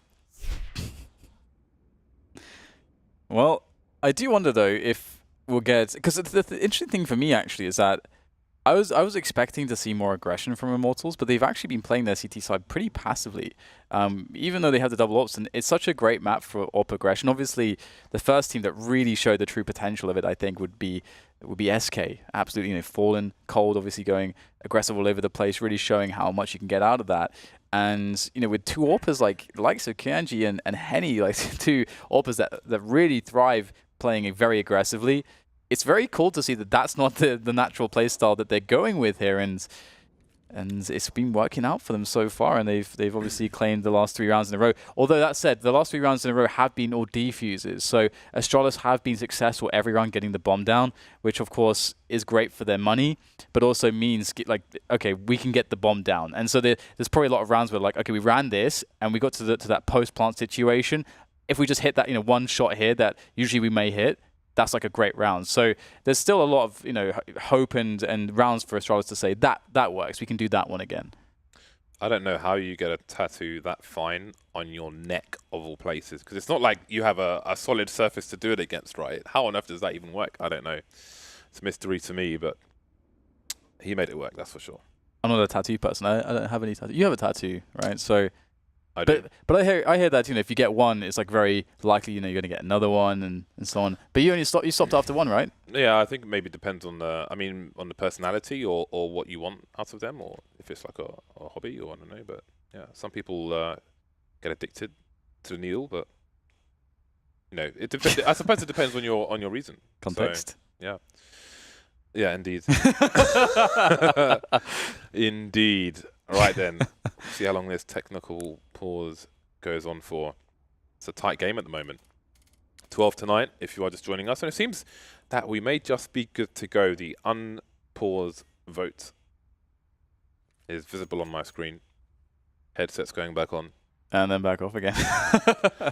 Well, I do wonder though if we'll get, because the interesting thing for me actually is that I was expecting to see more aggression from Immortals, but they've actually been playing their CT side pretty passively, even though they have the double ops, and it's such a great map for op aggression. Obviously, the first team that really showed the true potential of it, I think, would be SK. Absolutely, you know, fallen cold, obviously going aggressive all over the place, really showing how much you can get out of that. And you know, with two AWPers like the likes of Kianji and Henny, like two AWPers that really thrive playing very aggressively. It's very cool to see that that's not the natural playstyle that they're going with here, and it's been working out for them so far, and they've obviously claimed the last 3 rounds in a row. Although that said, the last 3 rounds in a row have been all defuses, so Astralis have been successful every round getting the bomb down, which of course is great for their money, but also means like, okay, we can get the bomb down. And so there's probably a lot of rounds where like, okay, we ran this and we got to that post plant situation. If we just hit that, you know, one shot here that usually we may hit, that's like a great round. So there's still a lot of, you know, hope and rounds for Astralis to say that works. We can do that one again. I don't know how you get a tattoo that fine on your neck of all places, because it's not like you have a solid surface to do it against, right? How on earth does that even work? I don't know. It's a mystery to me, but he made it work, that's for sure. I'm not a tattoo person. I don't have any tattoo. You have a tattoo, right? So, I do. But I hear that, you know, if you get one, it's like very likely, you know, you're going to get another one and so on. But you stopped after one, right? Yeah, I think maybe it depends on the, on the personality or what you want out of them, or if it's like a hobby, or I don't know. But yeah, some people get addicted to the needle, but you know, it depends. I suppose it depends on your reason. Context. So, yeah, indeed. Indeed. All right then. See how long this technical pause goes on for. It's a tight game at the moment. 12 to 9 if you are just joining us. And it seems that we may just be good to go. The unpause vote is visible on my screen. Headset's going back on. And then back off again.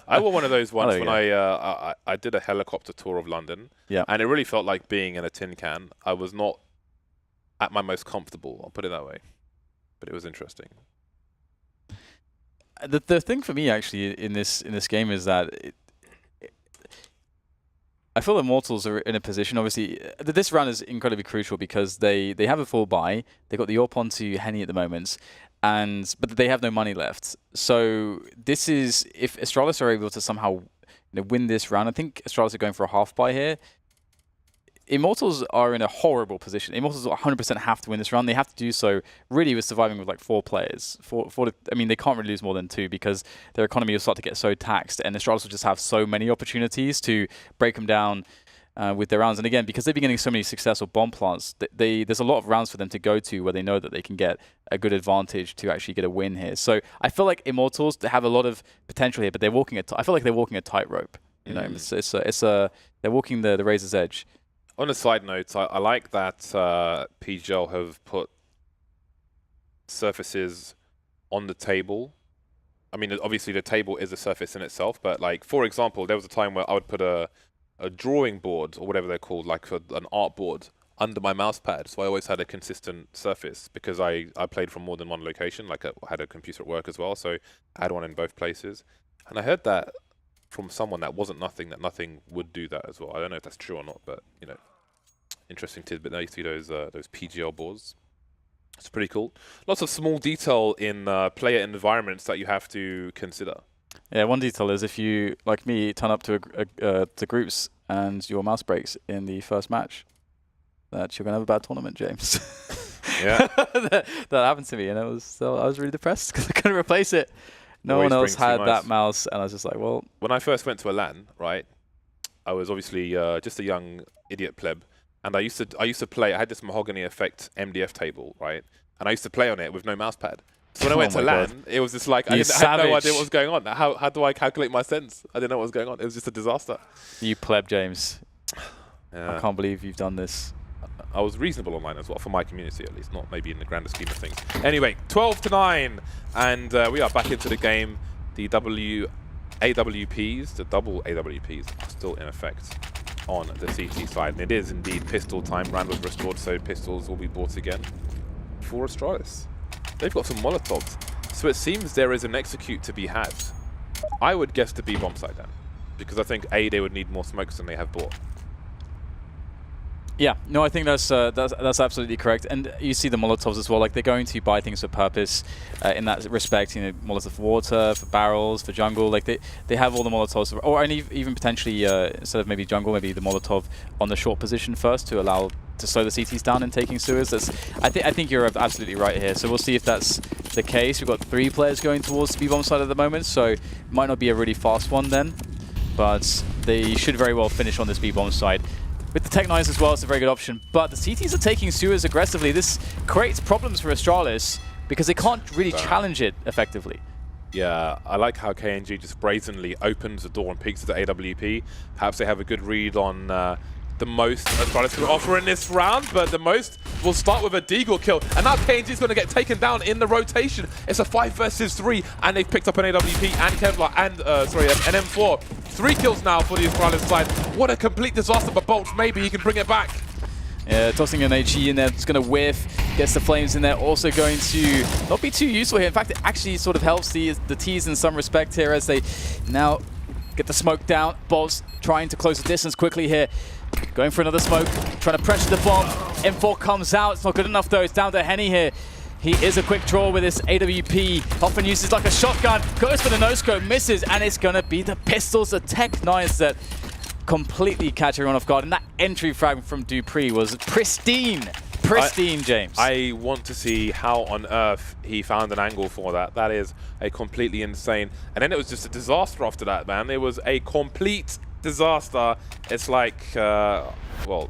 I wore one of those once when I did a helicopter tour of London. Yeah. And it really felt like being in a tin can. I was not at my most comfortable, I'll put it that way. But it was interesting. The thing for me actually in this game is that I feel Immortals are in a position. Obviously, this round is incredibly crucial because they have a full buy. They got the AWP onto Henny at the moment, but they have no money left. So this is, if Astralis are able to somehow win this round, I think Astralis are going for a half buy here. Immortals are in a horrible position. Immortals 100% have to win this round. They have to do so really with surviving with like 4 players. I mean, they can't really lose more than 2 because their economy will start to get so taxed, and Astralis will just have so many opportunities to break them down with their rounds. And again, because they've been getting so many successful bomb plants, there's a lot of rounds for them to go to where they know that they can get a good advantage to actually get a win here. So I feel like Immortals have a lot of potential here, but they're walking I feel like they're walking a tightrope. You know, they're walking the razor's edge. On a side note, I like that PGL have put surfaces on the table. I mean, obviously the table is a surface in itself, but like, for example, there was a time where I would put a drawing board, or whatever they're called, like an art board, under my mouse pad. So I always had a consistent surface because I played from more than one location. Like I had a computer at work as well, so I had one in both places. And I heard that from someone that nothing would do that as well. I don't know if that's true or not, but you know, interesting tidbit. Now you see those PGL boards. It's pretty cool. Lots of small detail in player environments that you have to consider. Yeah, one detail is if you, like me, turn up to groups and your mouse breaks in the first match, that you're gonna have a bad tournament, James. Yeah, that happened to me, and I was really depressed because I couldn't replace it. No Always one else brings had you that mice. mouse, and I was just like, well. When I first went to a LAN, right, I was obviously just a young idiot pleb, and I used to play. I had this mahogany effect MDF table, right, and I used to play on it with no mouse pad. So when I went to my LAN, it was just like, I had no idea what was going on. How do I calculate my sense? I didn't know what was going on. It was just a disaster. You pleb, James. Yeah. I can't believe you've done this. I was reasonable online as well, for my community at least, not maybe in the grander scheme of things. Anyway, 12-9, and we are back into the game. The AWPs, the double AWPs, are still in effect on the CT side. And it is indeed pistol time. Rand was restored, so pistols will be bought again for Astralis. They've got some Molotovs, so it seems there is an execute to be had. I would guess to be bomb side then, because I think they would need more smokes than they have bought. Yeah, no, I think that's absolutely correct. And you see the Molotovs as well. Like, they're going to buy things for purpose in that respect. You know, Molotov for water, for barrels, for jungle. Like, they have all the Molotovs, or even potentially instead of maybe jungle, maybe the Molotov on the short position first to allow to slow the CTs down in taking sewers. I think you're absolutely right here. So we'll see if that's the case. We've got 3 players going towards the B-bomb side at the moment, so it might not be a really fast one then, but they should very well finish on this B-bomb side. With the Tech-9s as well, it's a very good option. But the CTs are taking sewers aggressively. This creates problems for Astralis because they can't really challenge it effectively. Yeah, I like how KNG just brazenly opens the door and peeks at the AWP. Perhaps they have a good read on the most Astralis can offer in this round, but the most will start with a Deagle kill. And now KNG is going to get taken down in the rotation. It's a 5 versus 3, and they've picked up an AWP and Kevlar and, an M4. 3 kills now for the Astralis side. What a complete disaster, but Bolts, maybe he can bring it back. Yeah, tossing an HE in there, it's going to whiff, gets the flames in there, also going to not be too useful here. In fact, it actually sort of helps the T's in some respect here as they now get the smoke down. Bolts trying to close the distance quickly here. Going for another smoke, trying to pressure the bomb. M4 comes out, it's not good enough though, it's down to Henny here. He is a quick draw with this AWP, often uses like a shotgun, goes for the no-scope, misses, and it's going to be the pistols, the Tech-9s that completely catch everyone off guard. And that entry frag from Dupree was pristine, James. I want to see how on earth he found an angle for that. That is a completely insane. And then it was just a disaster after that, man. It was a complete disaster. It's like, well,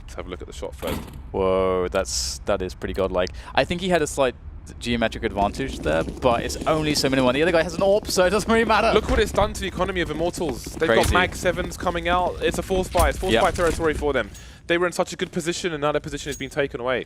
let's have a look at the shot first. Whoa, that is pretty godlike. I think he had a slight geometric advantage there, but it's only so minimal. The other guy has an AWP, so it doesn't really matter. Look what it's done to the economy of Immortals. They've Crazy. got Mag 7s coming out. It's a force buy. It's force buy territory for them. They were in such a good position, and now their position has been taken away.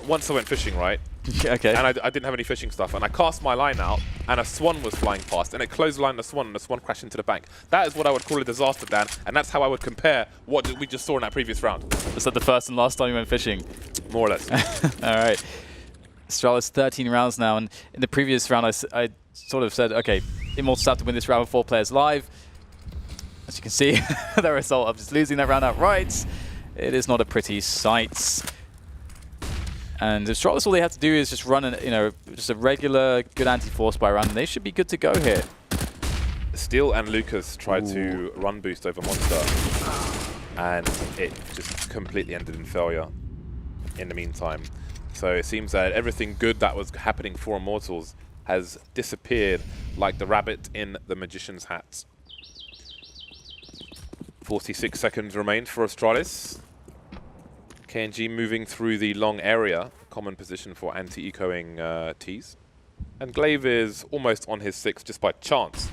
Once I went fishing, right? Okay. And I didn't have any fishing stuff, and I cast my line out, and a swan was flying past, and it closed the line of the swan, and the swan crashed into the bank. That is what I would call a disaster, Dan, and that's how I would compare what we just saw in that previous round. Was that the first and last time you went fishing? More or less. All right. Astralis 13 rounds now, and in the previous round I sort of said, okay, Immortals have to win this round with 4 players live. As you can see, the result of just losing that round outright, it is not a pretty sight. And Astralis, all they have to do is just run just a regular good anti-force buy round, and they should be good to go here. Steel and Lucas tried to run boost over Monster, and it just completely ended in failure in the meantime. So it seems that everything good that was happening for Immortals has disappeared like the rabbit in the magician's hat. 46 seconds remain for Astralis. KNG moving through the long area, common position for anti-ecoing Ts. And Glaive is almost on his 6 just by chance.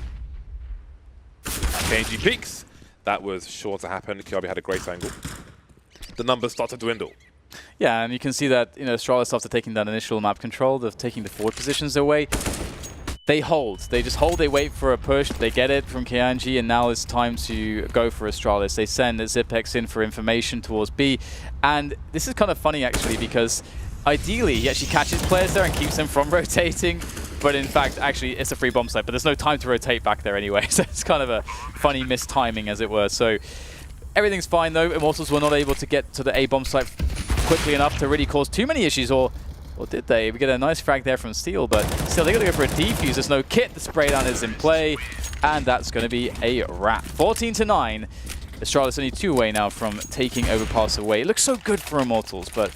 KNG peaks. That was sure to happen. Cracóvia had a great angle. The numbers start to dwindle. Yeah, and you can see that Astralis, after taking that initial map control, they're taking the forward positions away. They hold. They just hold, they wait for a push, they get it from KNG, and now it's time to go for Astralis. They send the Zipex in for information towards B, and this is kind of funny actually, because ideally he actually catches players there and keeps them from rotating, but in fact actually it's a free bomb site, but there's no time to rotate back there anyway, so it's kind of a funny mistiming as it were. So everything's fine though. Immortals were not able to get to the A bomb site quickly enough to really cause too many issues, or did they? We get a nice frag there from Steel, but still they're going to go for a defuse. There's no kit. The spray down is in play, and that's going to be a wrap. 14-9. Astralis only 2 away now from taking Overpass away. It looks so good for Immortals, but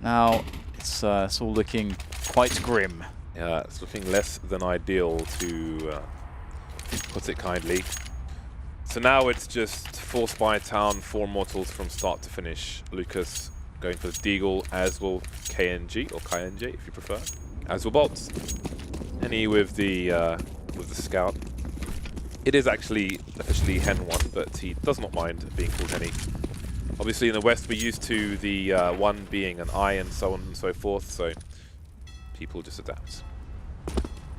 now it's all looking quite grim. Yeah, it's looking less than ideal, to put it kindly. So now it's just force buy town for Immortals from start to finish. Lucas going for the Deagle, as will KNG, or KNJ if you prefer, as will Bolts. Henny with the scout. It is actually officially Hen 1, but he does not mind being called Henny. Obviously in the West we're used to the 1 being an I and so on and so forth, so people just adapt.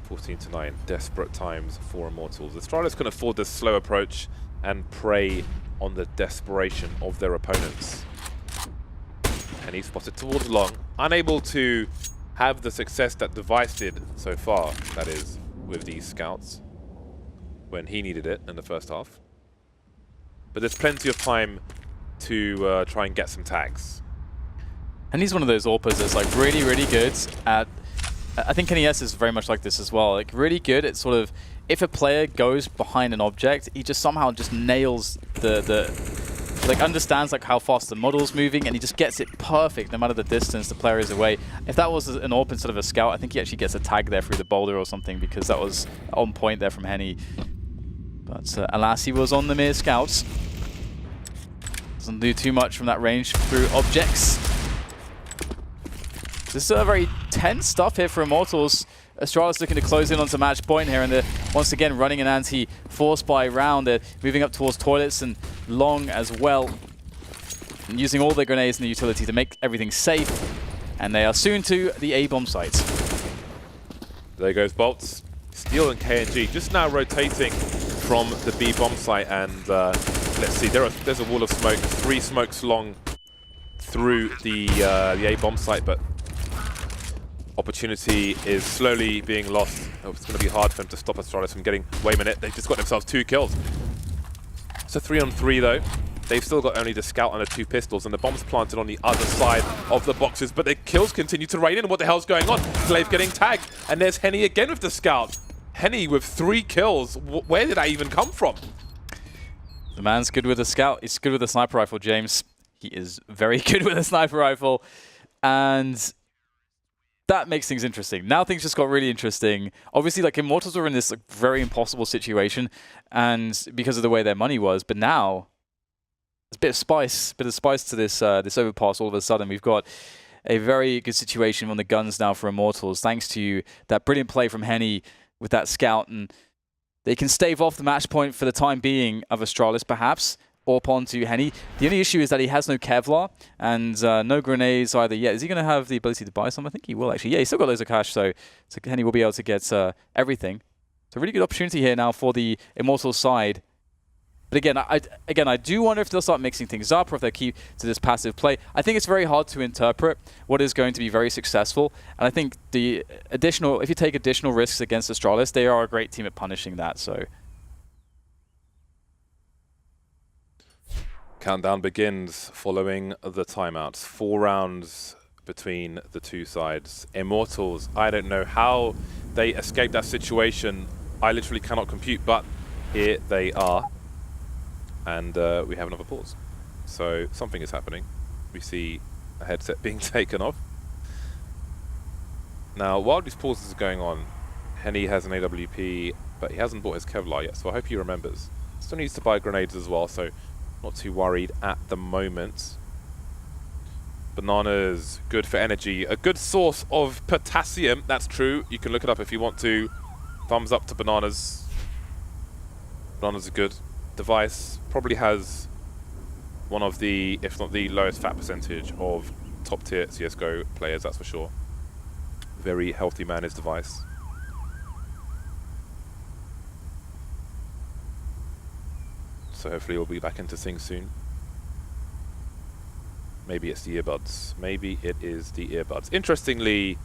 14-9, desperate times for Immortals. Astralis can afford this slow approach and prey on the desperation of their opponents. And he spotted towards long, unable to have the success that Device did so far, that is, with these scouts, when he needed it in the first half. But there's plenty of time to try and get some tags. And he's one of those AWPers that's like really, really good at... I think Esse is very much like this as well. Like really good at sort of, if a player goes behind an object, he just somehow just nails like understands like how fast the model's moving, and he just gets it perfect no matter the distance the player is away. If that was an AWP instead of a scout, I think he actually gets a tag there through the boulder or something, because that was on point there from Henny. But alas, he was on the mere scouts. Doesn't do too much from that range through objects. This is very tense stuff here for Immortals. Astralis looking to close in onto match point here, and they're once again running an anti-force buy round. They're moving up towards toilets and long as well, and using all their grenades in the utility to make everything safe. And they are soon to the A-bomb site. There goes Bolts. Steel and KNG just now rotating from the B bomb site, and let's see, there's a wall of smoke, 3 smokes long through the A bomb site, but opportunity is slowly being lost. Oh, it's going to be hard for him to stop Astralis from getting... Wait a minute, they've just got themselves 2 kills. It's a 3-on-3 though. They've still got only the scout and the 2 pistols, and the bomb's planted on the other side of the boxes, but the kills continue to rain in. What the hell's going on? Slave getting tagged, and there's Henny again with the scout. Henny with 3 kills. Where did that even come from? The man's good with a scout. He's good with a sniper rifle, James. He is very good with a sniper rifle, and that makes things interesting. Now things just got really interesting. Obviously, like, Immortals were in this like very impossible situation, and because of the way their money was, but now there's a bit of spice to this this overpass. All of a sudden, we've got a very good situation on the guns now for Immortals, thanks to that brilliant play from Henny with that scout, and they can stave off the match point for the time being of Astralis, perhaps. Up onto Henny. The only issue is that he has no Kevlar and no grenades either yet. Is he going to have the ability to buy some? I think he will actually. Yeah, he's still got loads of cash, so Henny will be able to get everything. So a really good opportunity here now for the Immortals side. But again, I do wonder if they'll start mixing things up, or if they'll keep to this passive play. I think it's very hard to interpret what is going to be very successful. And I think the if you take additional risks against Astralis, they are a great team at punishing that. So. Countdown begins following the timeouts. 4 rounds between the 2 sides. Immortals, I don't know how they escaped that situation. I literally cannot compute, but here they are. And we have another pause. So something is happening. We see a headset being taken off. Now, while these pauses are going on, Henny has an AWP, but he hasn't bought his Kevlar yet, so I hope he remembers. Still needs to buy grenades as well, so not too worried at the moment. Bananas, good for energy. A good source of potassium, that's true. You can look it up if you want to. Thumbs up to bananas. Bananas are good. Device probably has one of the, if not the lowest fat percentage of top tier CSGO players, that's for sure. Very healthy man is Device. So hopefully we'll be back into things soon. Maybe it's the earbuds. Maybe it is the earbuds. Interestingly,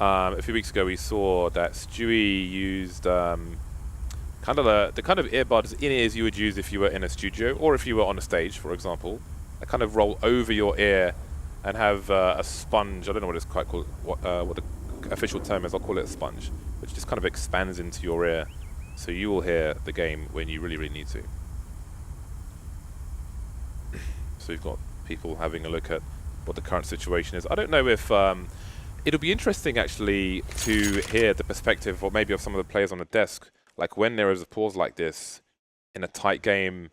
a few weeks ago we saw that Stewie used kind of the kind of earbuds in-ears you would use if you were in a studio or if you were on a stage, for example. They kind of roll over your ear and have a sponge. I don't know what it's quite called, what the official term is. I'll call it a sponge, which just kind of expands into your ear, so you will hear the game when you really, really need to. So you've got people having a look at what the current situation is. I don't know if it'll be interesting actually to hear the perspective, or maybe of some of the players on the desk, like when there is a pause like this in a tight game,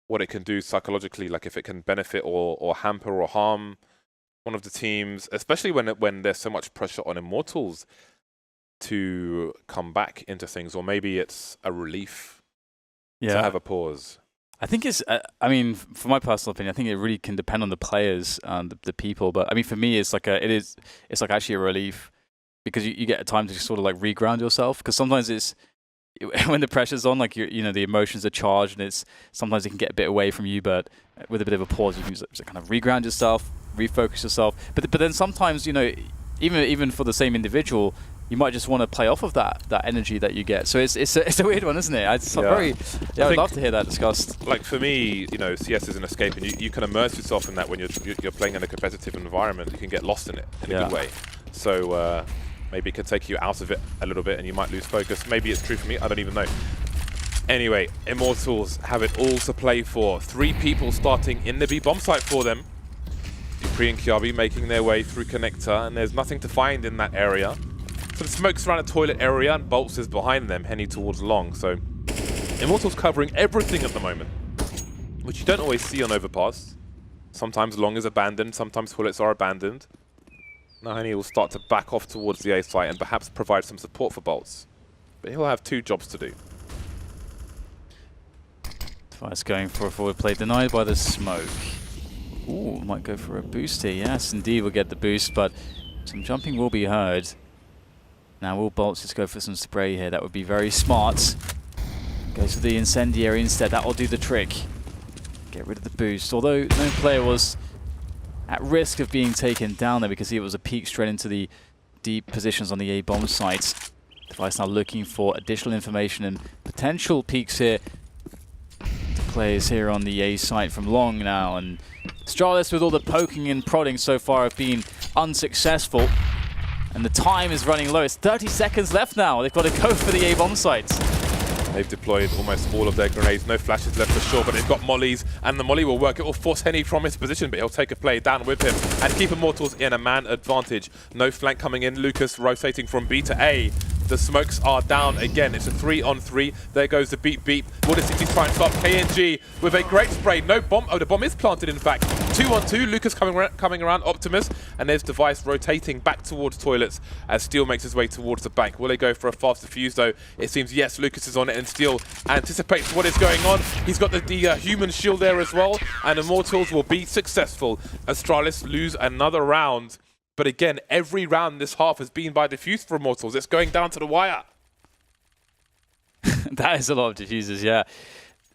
what it can do psychologically, like if it can benefit or hamper or harm one of the teams, especially when there's so much pressure on Immortals to come back into things, or maybe it's a relief to have a pause. I think it's, I mean, for my personal opinion, I think it really can depend on the players and the people. But I mean, for me, it's like it's like actually a relief because you get a time to sort of like reground yourself. Because sometimes it's, when the pressure's on, like the emotions are charged, and sometimes it can get a bit away from you. But with a bit of a pause, you can just kind of reground yourself, refocus yourself. But then sometimes, even for the same individual, you might just want to play off of that energy that you get. So it's a weird one, isn't it? I'd love to hear that discussed. Like for me, CS is an escape, and you can immerse yourself in that when you're playing in a competitive environment. You can get lost in it in a good way. So maybe it could take you out of it a little bit, and you might lose focus. Maybe it's true for me. I don't even know. Anyway, Immortals have it all to play for. 3 people starting in the B bomb site for them. Dupree and Kiabi making their way through Connector, and there's nothing to find in that area. So the smoke's around the toilet area, and Bolts is behind them, heading towards Long. So Immortals covering everything at the moment, which you don't always see on Overpass. Sometimes Long is abandoned, sometimes toilets are abandoned. Now Henny will start to back off towards the A site and perhaps provide some support for Bolts. But he'll have 2 jobs to do. Twice going for a forward play, denied by the smoke. Ooh, might go for a boost here. Yes, indeed, we'll get the boost, but some jumping will be heard. Now will Bolts just go for some spray here? That would be very smart. Goes for the incendiary instead. That will do the trick. Get rid of the boost. Although no player was at risk of being taken down there because it was a peek straight into the deep positions on the A bomb site. Device now looking for additional information and potential peeks here. The players here on the A site from Long now, and Astralis with all the poking and prodding so far have been unsuccessful. And the time is running low. It's 30 seconds left now. They've got to go for the A bomb sites. They've deployed almost all of their grenades. No flashes left for sure, but they've got mollies, and the molly will work. It will force Henny from his position, but he'll take a play down with him and keep Immortals in a man advantage. No flank coming in. Lucas rotating from B to A. The smokes are down again. It's a 3-on-3. There goes the beep beep. Will the City try and stop KNG with a great spray? No bomb. Oh, the bomb is planted, in fact. 2-on-2. Lucas coming around Optimus, and there's Device rotating back towards toilets as Steel makes his way towards the bank. Will they go for a fast defuse though? It seems yes. Lucas is on it, and Steel anticipates what is going on. He's got the human shield there as well, and Immortals will be successful. Astralis lose another round. But again, every round this half has been by defuse for Immortals. It's going down to the wire. That is a lot of diffusers, yeah.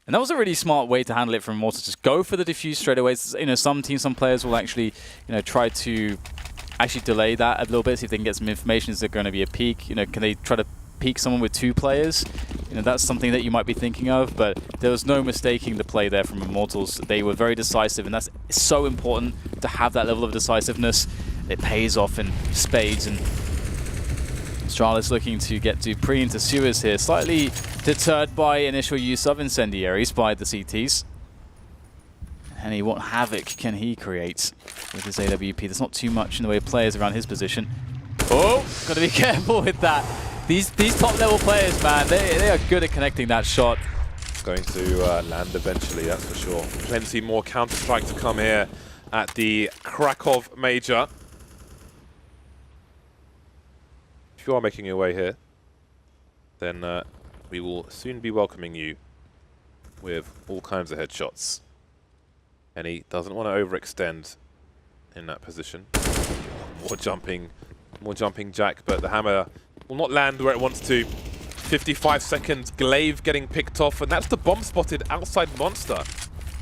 And that was a really smart way to handle it from Immortals. Just go for the diffuse straight away. Some teams, some players will actually, try to actually delay that a little bit, see if they can get some information. Is there going to be a peak? Can they try to peak someone with 2 players? That's something that you might be thinking of, but there was no mistaking the play there from Immortals. They were very decisive, and that's so important to have that level of decisiveness. It pays off in spades, and Astralis looking to get Dupree into sewers here. Slightly deterred by initial use of incendiaries by the CTs. And what havoc can he create with his AWP? There's not too much in the way of players around his position. Oh, got to be careful with that. These top level players, man, they are good at connecting that shot. Going to land eventually, that's for sure. Plenty more Counter-Strike to come here at the Kraków Major. If you are making your way here, then we will soon be welcoming you with all kinds of headshots. And he doesn't want to overextend in that position. More jumping jack, but the hammer will not land where it wants to. 55 seconds, Glaive getting picked off, and that's the bomb spotted outside Monster.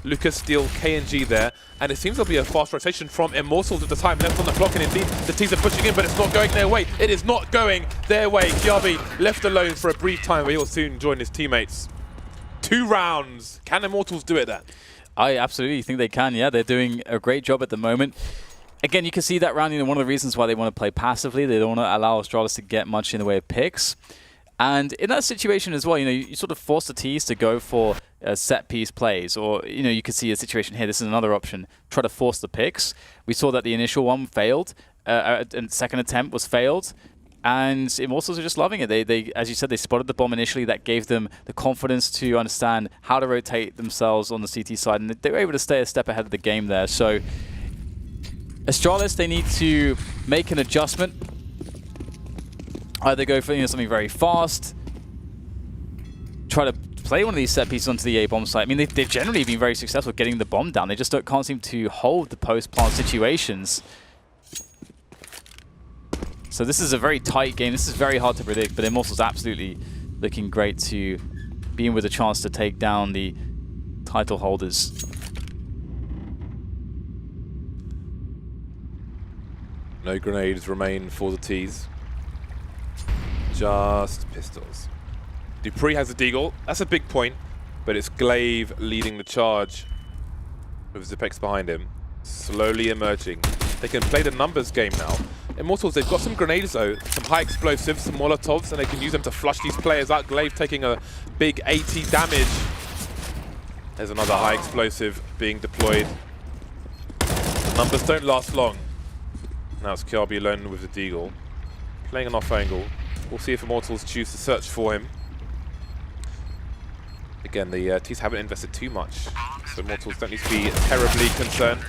Lucas, Steel, KNG there, and it seems there'll be a fast rotation from Immortals at the time left on the clock, and indeed the T's are pushing in, but it's not going their way. It is not going their way. Kiabi left alone for a brief time, but he'll soon join his teammates. 2 rounds. Can Immortals do it then? I absolutely think they can, yeah. They're doing a great job at the moment. Again, you can see that round, one of the reasons why they want to play passively. They don't want to allow Astralis to get much in the way of picks. And in that situation as well, you sort of force the T's to go for set-piece plays. Or, you could see a situation here. This is another option. Try to force the picks. We saw that the initial one failed. And second attempt was failed. And Immortals are just loving it. They, as you said, they spotted the bomb initially. That gave them the confidence to understand how to rotate themselves on the CT side. And they were able to stay a step ahead of the game there. So Astralis, they need to make an adjustment. Either go for something very fast, try to play one of these set pieces onto the A bomb site. I mean, they've generally been very successful getting the bomb down. They just can't seem to hold the post-plant situations. So this is a very tight game. This is very hard to predict, but Immortals absolutely looking great to be in with a chance to take down the title holders. No grenades remain for the T's. Just pistols. Dupree has a deagle. That's a big point, but it's Glaive leading the charge with Zipex behind him. Slowly emerging. They can play the numbers game now. Immortals, they've got some grenades though, some high explosives, some molotovs, and they can use them to flush these players out. Glaive taking a big 80 damage. There's another high explosive being deployed. The numbers don't last long. Now it's Kirby alone with the deagle. Playing an off angle. We'll see if Immortals choose to search for him. Again, the T's haven't invested too much, so Immortals don't need to be terribly concerned.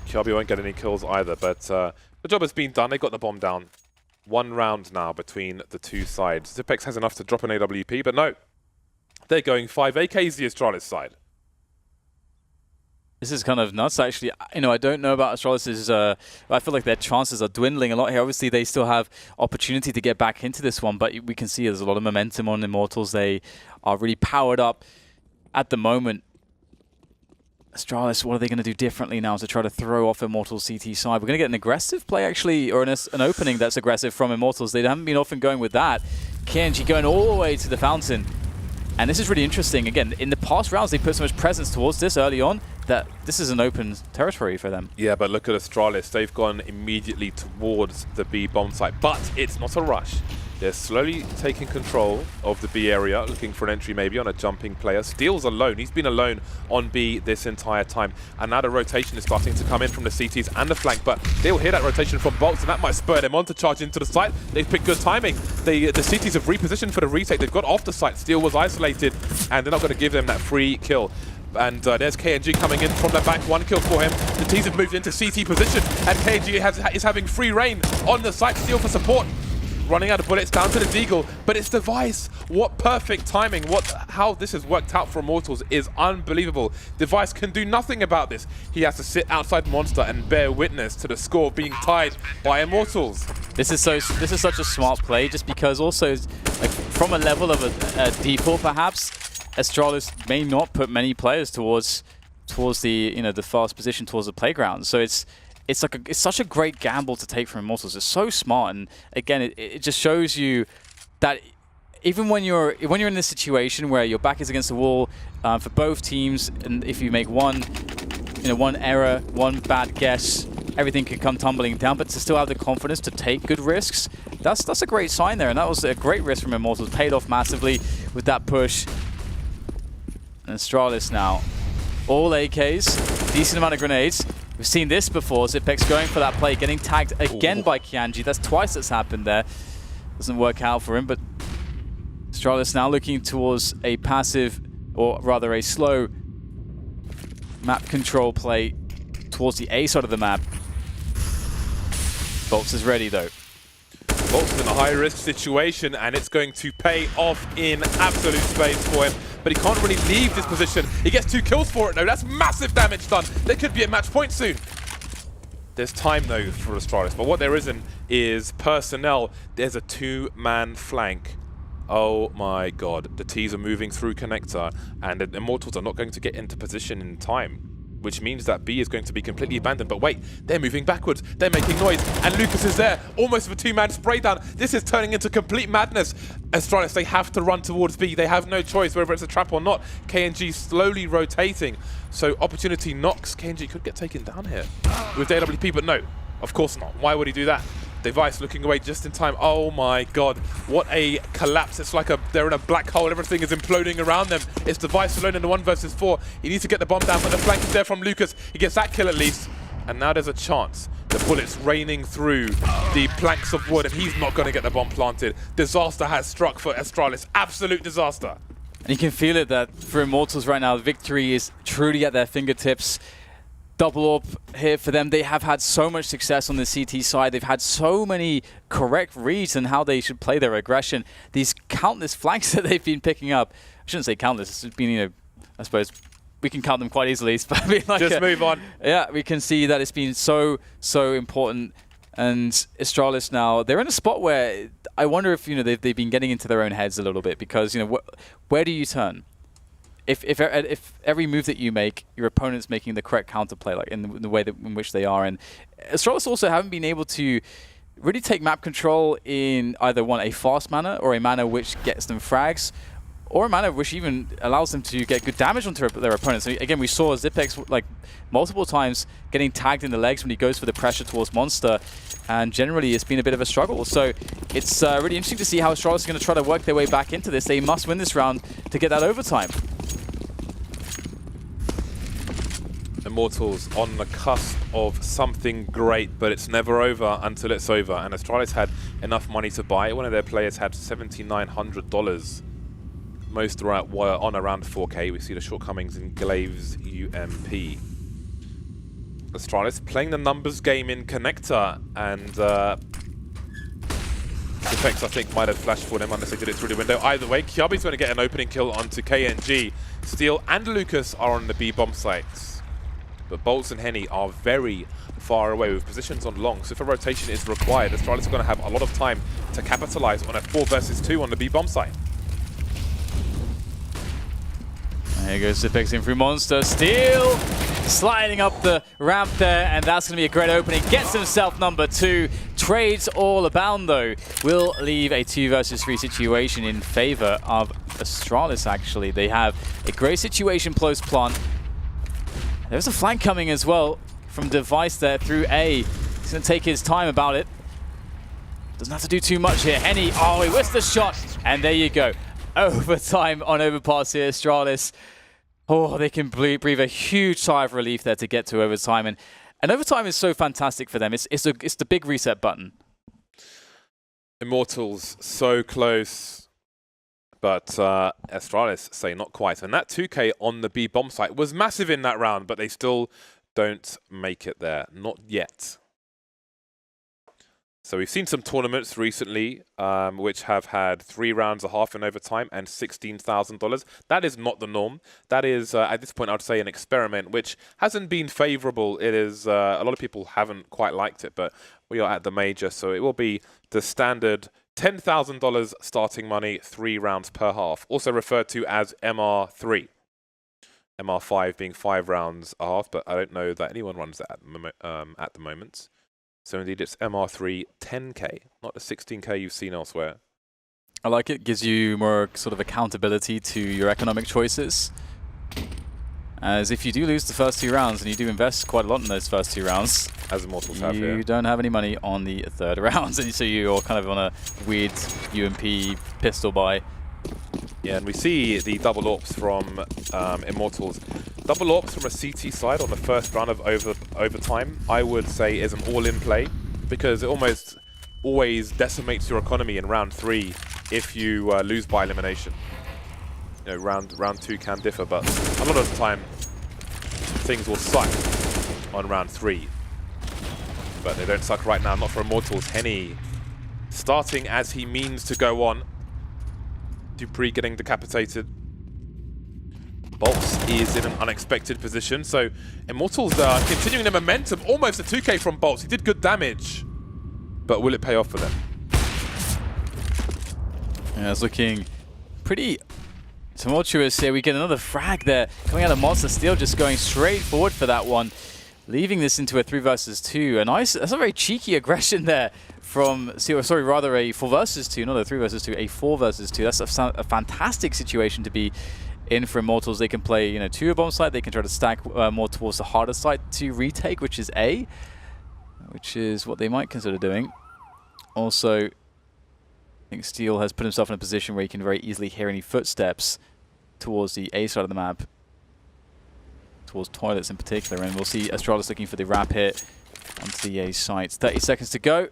Kirby won't get any kills either, but the job has been done. They got the bomb down. 1 round now between the two sides. Zipex has enough to drop an AWP, but no. They're going 5 AKs the Astralis side. This is kind of nuts, actually. You know, I don't know about Astralis's. I feel like their chances are dwindling a lot here. Obviously, they still have opportunity to get back into this one, but we can see there's a lot of momentum on Immortals. They are really powered up at the moment. Astralis, what are they going to do differently now to try to throw off Immortals' CT side? We're going to get an aggressive play, actually, or an opening that's aggressive from Immortals. They haven't been often going with that. KNG going all the way to the fountain. And this is really interesting. Again, in the past rounds, they put so much presence towards this early on that this is an open territory for them. Yeah, but look at Astralis. They've gone immediately towards the B bomb site, but it's not a rush. They're slowly taking control of the B area, looking for an entry maybe on a jumping player. Steel's alone. He's been alone on B this entire time. And now the rotation is starting to come in from the CTs and the flank, but they'll hear that rotation from Bolts, and that might spur them on to charge into the site. They've picked good timing. The CTs have repositioned for the retake. They've got off the site. Steel was isolated, and they're not going to give them that free kill. And there's KNG coming in from the back, 1 kill for him. The T's have moved into CT position, and KNG is having free reign on the site. Steel for support. Running out of bullets down to the deagle, but it's Device. What perfect timing. How this has worked out for Immortals is unbelievable. Device can do nothing about this. He has to sit outside Monster and bear witness to the score being tied by Immortals. This is such a smart play, just because also, like, from a level of a default perhaps, Astralis may not put many players towards the the fast position towards the playground. So it's such a great gamble to take from Immortals. It's so smart, and again, it just shows you that even when you're in this situation where your back is against the wall for both teams, and if you make one error, one bad guess, everything can come tumbling down. But to still have the confidence to take good risks, that's a great sign there, and that was a great risk from Immortals. Paid off massively with that push. And Astralis now, all AKs, decent amount of grenades. We've seen this before. Zipex going for that play, getting tagged again by KNG. That's twice that's happened there. Doesn't work out for him, but Astralis now looking towards a passive, or rather a slow map control play towards the A side of the map. Bolts is ready though. Bolts is in a high-risk situation, and it's going to pay off in absolute spades for him. But he can't really leave this position. He gets 2 kills for it, though. That's massive damage done. There could be a match point soon. There's time, though, for Astralis. But what there isn't is personnel. There's a 2-man flank. Oh, my God. The T's are moving through connector, and the Immortals are not going to get into position in time, which means that B is going to be completely abandoned. But wait, they're moving backwards. They're making noise, and Lucas is there, almost with a 2-man spray down. This is turning into complete madness. Astralis, they have to run towards B. They have no choice, whether it's a trap or not. KNG slowly rotating. So opportunity knocks. KNG could get taken down here with the AWP, but no, of course not. Why would he do that? Device looking away just in time. Oh my God, what a collapse. It's like they're in a black hole. Everything is imploding around them. It's Device alone in the 1 versus 4. He needs to get the bomb down, but the flank is there from Lucas. He gets that kill at least. And now there's a chance. The bullets raining through the planks of wood, and he's not going to get the bomb planted. Disaster has struck for Astralis. Absolute disaster. And you can feel it that for Immortals right now, victory is truly at their fingertips. double AWP here for them. They have had so much success on the CT side. They've had so many correct reads on how they should play their aggression. These countless flanks that they've been picking up. I shouldn't say countless. It's been, you know, I suppose we can count them quite easily. But I mean, like Just move on. Yeah, we can see that it's been so important. And Astralis now, they're in a spot where I wonder if, you know, they've been getting into their own heads a little bit, because, you know, where do you turn? If every move that you make, your opponent's making the correct counterplay, like in the way in which they are, and Astralis also haven't been able to really take map control in either a fast manner, or a manner which gets them frags, or a manner which even allows them to get good damage onto their opponents. So again, we saw Zipex like multiple times getting tagged in the legs when he goes for the pressure towards Monster, and generally it's been a bit of a struggle. So it's really interesting to see how Astralis is going to try to work their way back into this. They must win this round to get that overtime. Immortals on the cusp of something great, but it's never over until it's over. And Astralis had enough money to buy it. One of their players had $7,900. Most were on around 4K. We see the shortcomings in Glaive's UMP. Astralis playing the numbers game in Connector, and Defects I think might have flashed for them unless they did it through the window. Either way, Kiabi's going to get an opening kill onto KNG. Steel and Lucas are on the B bomb sites. But Bolts and Henny are very far away with positions on long, so if a rotation is required, Astralis are going to have a lot of time to capitalize on a 4 versus 2 on the B bomb site. There goes Zipex in through Monster. Steel sliding up the ramp there, and that's going to be a great opening. Gets himself number 2. Trades all abound, though. Will leave a 2 versus 3 situation in favor of Astralis, actually. They have a great situation close plant. There's a flank coming as well from Device there through A. He's going to take his time about it. Doesn't have to do too much here. Henny, oh, he whiffs the shot. And there you go. Overtime on Overpass here, Astralis. Oh, they can breathe a huge sigh of relief there to get to overtime. And overtime is so fantastic for them. It's the big reset button. Immortals so close. But Astralis say not quite. And that 2K on the B bomb site was massive in that round, but they still don't make it there. Not yet. So we've seen some tournaments recently which have had 3 rounds a half in overtime and $16,000. That is not the norm. That is, at this point, I would say an experiment, which hasn't been favorable. It is, a lot of people haven't quite liked it, but we are at the major, so it will be the standard $10,000 starting money, 3 rounds per half, also referred to as MR3. MR5 being 5 rounds a half, but I don't know that anyone runs that at the moment. So indeed, it's MR3 10K, not the 16K you've seen elsewhere. I like it. Gives you more sort of accountability to your economic choices. As if you do lose the first 2 rounds, and you do invest quite a lot in those first 2 rounds, as Immortals have, you don't have any money on the 3rd round, and so you're kind of on a weird UMP pistol buy. Yeah, and we see the double AWPs from Immortals. Double AWPs from a CT side on the first round of overtime, I would say, is an all-in play, because it almost always decimates your economy in round 3 if you lose by elimination. You know, round 2 can differ, but a lot of the time things will suck on round 3. But they don't suck right now, not for Immortals. Henny starting as he means to go on. Dupree getting decapitated. Bolts is in an unexpected position, so Immortals are continuing their momentum. Almost a 2K from Bolts. He did good damage, but will it pay off for them? Yeah, it's looking pretty tumultuous here. We get another frag there coming out of Monster. Steel just going straight forward for that one, leaving this into a 3 versus 2. A nice, that's a very cheeky aggression there from Steel. Sorry, rather a 4 versus 2, not a 3 versus 2, a 4 versus 2. That's a fantastic situation to be in for Immortals. They can play, you know, 2 bomb site. They can try to stack more towards the harder site to retake, which is A, which is what they might consider doing. Also, I think Steel has put himself in a position where he can very easily hear any footsteps towards the A side of the map, towards toilets in particular, and we'll see Astralis looking for the wrap hit onto the A site. 30 seconds to go.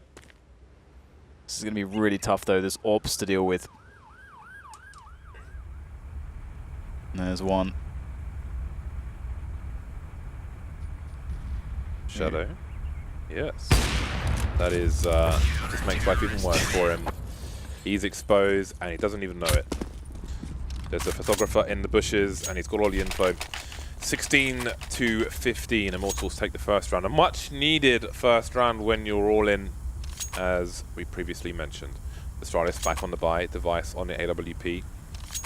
This is going to be really tough, though. There's AWPs to deal with. And there's one. Shadow. Yes. That is just makes life even worse for him. He's exposed and he doesn't even know it. There's a photographer in the bushes and he's got all the info. 16 to 15. Immortals take the first round. A much needed first round when you're all in, as we previously mentioned. Astralis back on the buy, Device on the AWP,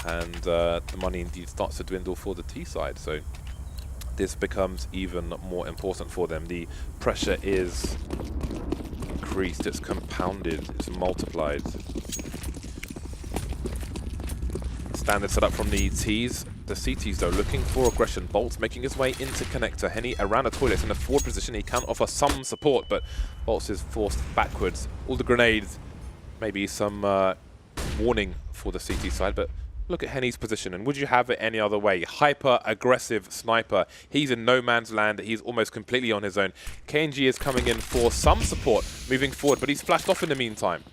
and the money indeed starts to dwindle for the T side. So this becomes even more important for them. The pressure is increased, it's compounded, it's multiplied. Standard setup from the Ts. The CTs though looking for aggression. Bolt's making his way into connector. Henny around the toilet in a forward position. He can offer some support, but Bolt's is forced backwards. All the grenades, maybe some warning for the CT side, but look at Henny's position, and would you have it any other way? Hyper-aggressive sniper. He's in no man's land. He's almost completely on his own. KNG is coming in for some support moving forward, but he's flashed off in the meantime.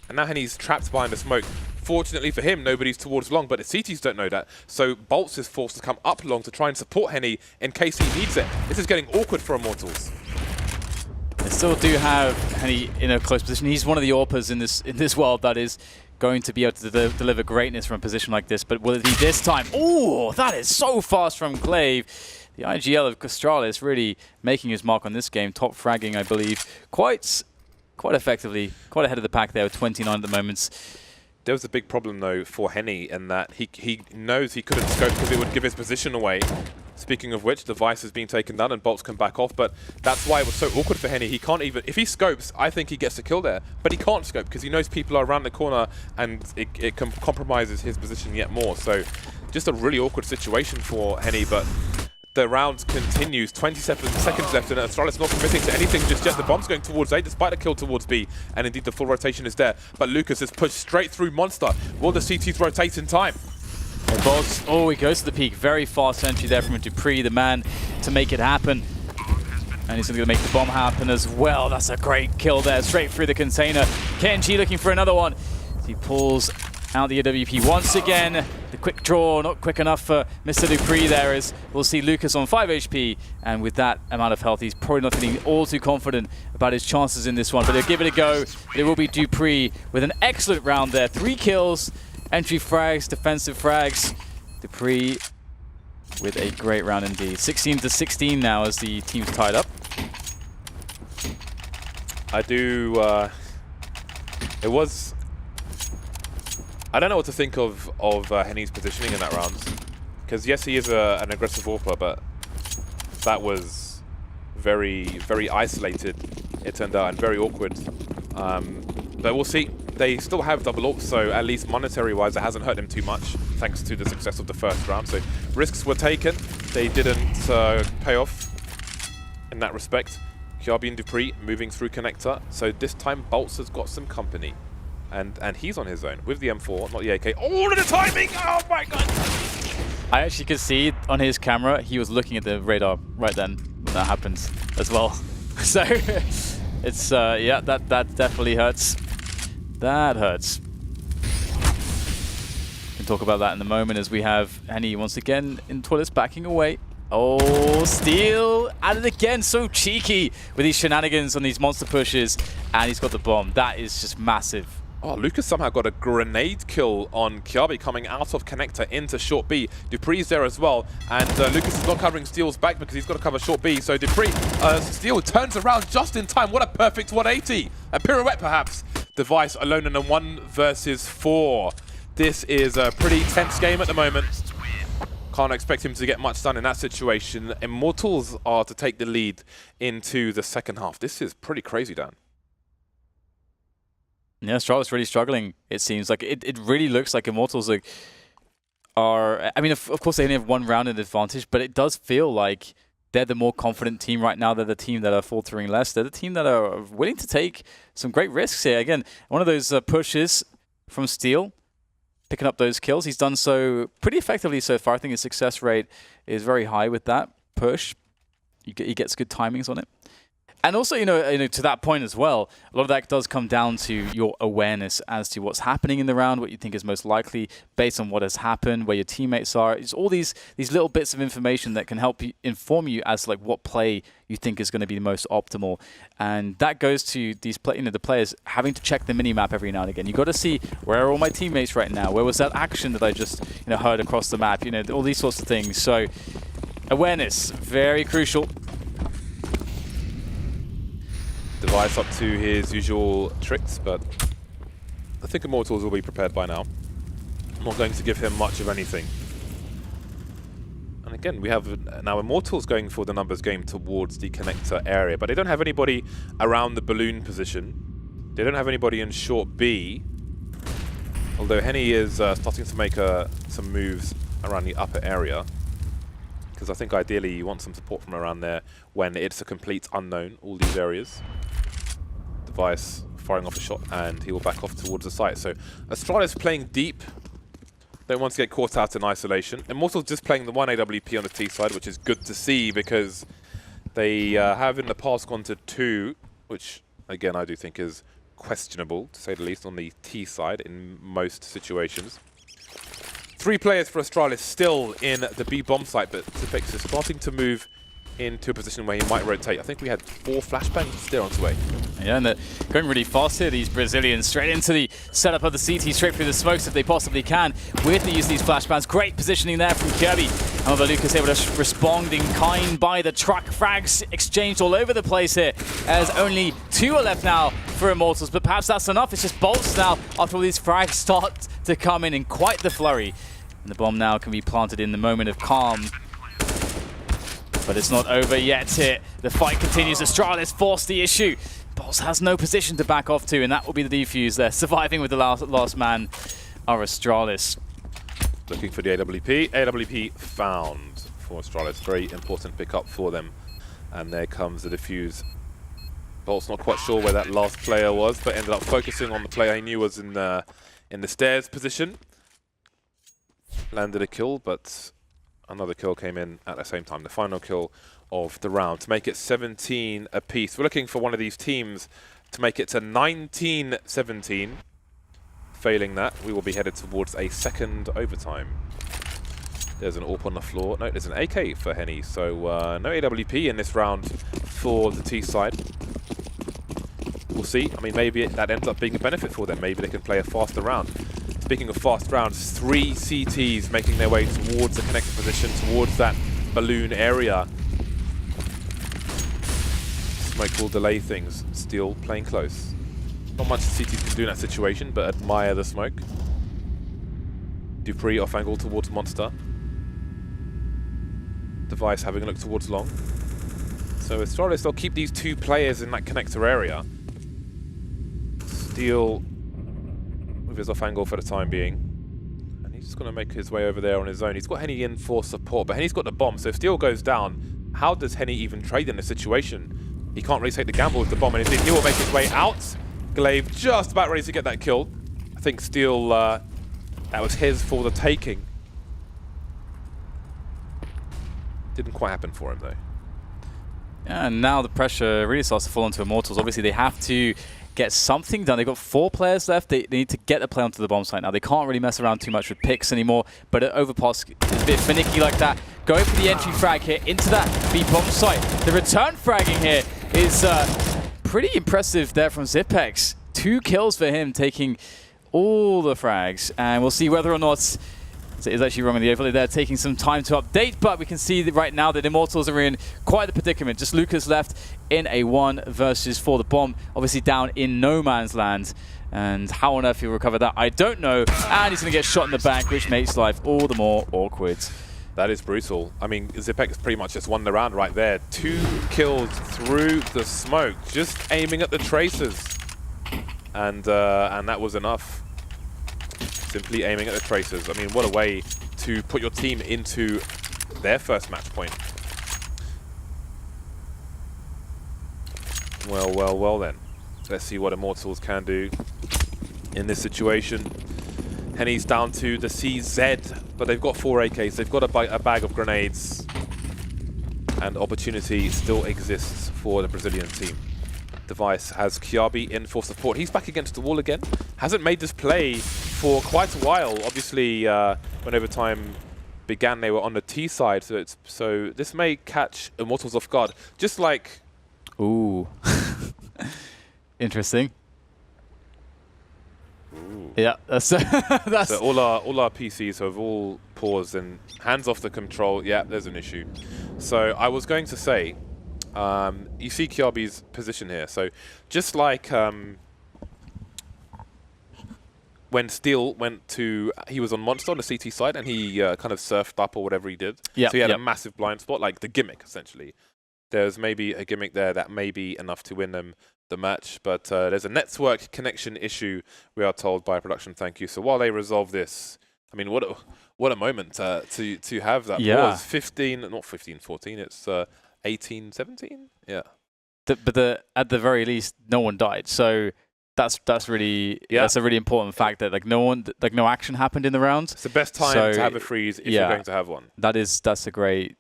And now Henny's trapped behind the smoke. Fortunately for him, nobody's towards long, but the CTs don't know that. So Boltz is forced to come up long to try and support Henny in case he needs it. This is getting awkward for Immortals. They still do have Henny in a close position. He's one of the AWPers in this world that is going to be able to deliver greatness from a position like this, but will it be this time? Oh, that is so fast from Glaive. The IGL of Astralis really making his mark on this game, top fragging, I believe, quite effectively, quite ahead of the pack there with 29 at the moment. There was a big problem though for Henny in that he knows he couldn't scope because it would give his position away. Speaking of which, Device is being taken down and Bolts can back off, but that's why it was so awkward for Henny. He can't even, if he scopes, I think he gets the kill there, but he can't scope because he knows people are around the corner and it compromises his position yet more. So just a really awkward situation for Henny, but the round continues. 27 seconds left and Astralis not committing to anything just yet. The bomb's going towards A despite a kill towards B, and indeed the full rotation is there, but Lucas is pushed straight through Monster. Will the CTs rotate in time? Oh, he goes to the peak. Very fast entry there from Dupree, the man to make it happen. And he's going to make the bomb happen as well. That's a great kill there, straight through the container. KNG looking for another one. He pulls out the AWP once again. The quick draw, not quick enough for Mr. Dupree there, as we'll see Lucas on 5 HP. And with that amount of health, he's probably not feeling all too confident about his chances in this one. But he'll give it a go. But it will be Dupree with an excellent round there. 3 kills. Entry frags, defensive frags. Dupree with a great round indeed. 16 to 16 now as the team's tied up. I do. It was. I don't know what to think of Henny's positioning in that round, because yes, he is an aggressive AWPer, but that was very, very isolated. It turned out and very awkward. But we'll see. They still have double AWP, so at least monetary-wise, it hasn't hurt them too much, thanks to the success of the first round. So risks were taken. They didn't pay off in that respect. Kiabi and Dupree moving through connector. So this time, Boltz has got some company. And he's on his own with the M4, not the AK. All of the timing! Oh my god! I actually could see on his camera, he was looking at the radar right then when that happens as well. So it's, yeah, that definitely hurts. That hurts. We can talk about that in a moment as we have Henny once again in toilets backing away. Oh, Steel at it again, so cheeky with these shenanigans on these monster pushes, and he's got the bomb. That is just massive. Oh, Lucas somehow got a grenade kill on Kiabi coming out of connector into short B. Dupree's there as well, and Lucas is not covering Steel's back because he's got to cover short B. So Dupree, Steel turns around just in time. What a perfect 180. A pirouette perhaps. Device alone in a 1 versus 4. This is a pretty tense game at the moment. Can't expect him to get much done in that situation. Immortals are to take the lead into the second half. This is pretty crazy, Dan. Yeah, Astralis really struggling, it seems. Like, it really looks like Immortals are I mean, of course, they only have 1 round in advantage, but it does feel like they're the more confident team right now. They're the team that are faltering less. They're the team that are willing to take some great risks here. Again, one of those pushes from Steel, picking up those kills. He's done so pretty effectively so far. I think his success rate is very high with that push. He gets good timings on it. And also, to that point as well, a lot of that does come down to your awareness as to what's happening in the round, what you think is most likely based on what has happened, where your teammates are. It's all these little bits of information that can help you inform you as to like what play you think is going to be the most optimal. And that goes to these the players having to check the mini-map every now and again. You got to see, where are all my teammates right now? Where was that action that I just heard across the map? All these sorts of things. So awareness, very crucial. Device up to his usual tricks, but I think Immortals will be prepared by now. I'm not going to give him much of anything. And again, we have now Immortals going for the numbers game towards the connector area, but they don't have anybody around the balloon position. They don't have anybody in short B, although Henny is starting to make some moves around the upper area, because I think ideally you want some support from around there when it's a complete unknown, all these areas. Device firing off a shot, and he will back off towards the site. So Astralis playing deep. Don't want to get caught out in isolation. Immortals just playing the one AWP on the T side, which is good to see because they have in the past gone to 2, which again I do think is questionable, to say the least, on the T side in most situations. 3 players for Astralis still in the B bomb site, but Zipex is starting to move into a position where he might rotate. I think we had 4 flashbangs there on his way. Yeah, and they're going really fast here, these Brazilians, straight into the setup of the CT, straight through the smokes if they possibly can. Weirdly use these flashbangs. Great positioning there from Kirby. However, Lucas able to respond in kind by the truck. Frags exchanged all over the place here, as only 2 are left now for Immortals, but perhaps that's enough. It's just bolts now after all these frags start to come in quite the flurry. And the bomb now can be planted in the moment of calm. But it's not over yet here. The fight continues. Astralis forced the issue. Boss has no position to back off to, and that will be the defuse there. Surviving with the last man are Astralis. Looking for the AWP. AWP found for Astralis. Very important pickup for them. And there comes the defuse. Bolt's not quite sure where that last player was, but ended up focusing on the player he knew was in the stairs position. Landed a kill, but another kill came in at the same time. The final kill of the round to make it 17 apiece. We're looking for one of these teams to make it to 19-17. Failing that, we will be headed towards a second overtime. There's an AWP on the floor. No, there's an AK for Henny. So no AWP in this round for the T side. We'll see. I mean, maybe that ends up being a benefit for them. Maybe they can play a faster round. Speaking of fast rounds, 3 CTs making their way towards the connector position, towards that balloon area. Smoke will delay things. Still playing close. Not much the CTs can do in that situation, but admire the smoke. Dupree off angle towards Monster. Device having a look towards Long. So Astralis, they'll keep these 2 players in that connector area. Steal with his off angle for the time being. And he's just going to make his way over there on his own. He's got Henny in for support, but Henny's got the bomb. So if Steal goes down, how does Henny even trade in this situation? He can't really take the gamble with the bomb, and indeed he will make his way out. Glaive just about ready to get that kill. I think Steal, that was his for the taking. Didn't quite happen for him though. Yeah, and now the pressure really starts to fall onto Immortals. Obviously they have to get something done. They've got 4 players left. They need to get the play onto the bomb site now. They can't really mess around too much with picks anymore, but Overpass is a bit finicky like that. Going for the entry frag here into that B bomb site. The return fragging here is pretty impressive there from Zipex. 2 kills for him, taking all the frags. And we'll see whether or not it is actually wrong in the overlay there, taking some time to update, but we can see that right now that Immortals are in quite the predicament. Just Lucas left in a 1 versus 4. The bomb obviously down in no man's land. And how on earth he'll recover that, I don't know. And he's going to get shot in the back, which makes life all the more awkward. That is brutal. I mean, Zipex pretty much just won the round right there. 2 kills through the smoke, just aiming at the tracers. And that was enough. Simply aiming at the tracers. I mean, what a way to put your team into their first match point. Well, well, well then. Let's see what Immortals can do in this situation. Henny's down to the CZ, but they've got 4 AKs. They've got a bag of grenades. and opportunity still exists for the Brazilian team. Device has Kiabi in for support. He's back against the wall again. Hasn't made this play for quite a while. Obviously, when overtime began, they were on the T side, so this may catch Immortals off guard. Just like... Ooh. Interesting. Ooh. Yeah, that's So all our PCs have all paused and hands off the control. Yeah, there's an issue. So I was going to say, you see Kiabi's position here. So just like when Steel went to, he was on Monster on the CT side and he kind of surfed up or whatever he did. Yeah. So he had a massive blind spot, like the gimmick essentially. There's maybe a gimmick there that may be enough to win them the match, but there's a network connection issue, we are told by production. Thank you. So while they resolve this, I mean, what a moment to have that. Yeah. Pause. 15, not 15, 14. It's 18, 17. Yeah. But at the very least, no one died. So that's really that's a really important fact that no action happened in the round. It's the best time to have a freeze if you're going to have one. That's a great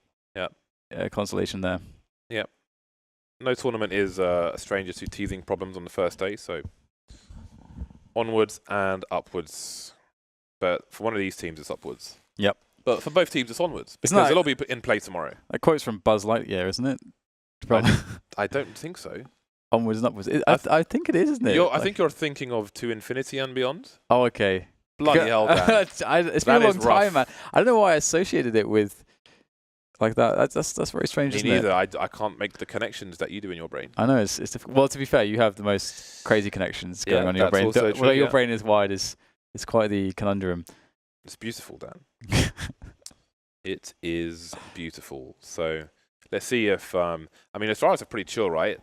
consolation there. Yeah. No tournament is a stranger to teething problems on the first day, so onwards and upwards. But for one of these teams, it's upwards. Yep. But for both teams, it's onwards. Because it'll all be in play tomorrow. That quote's from Buzz Lightyear, isn't it? I don't think so. Onwards and upwards. I think it is, isn't it? I think you're thinking of To Infinity and Beyond. Oh, okay. Bloody hell, Dan. It's been a long time, man. I don't know why I associated it with like that. That's very strange, isn't it? Me neither. I can't make the connections that you do in your brain. I know it's difficult. Well, to be fair, you have the most crazy connections going on in your brain. Although your brain is wide, is quite the conundrum. It's beautiful, Dan. It is beautiful. So let's see if I mean, Astralis are pretty chill, right?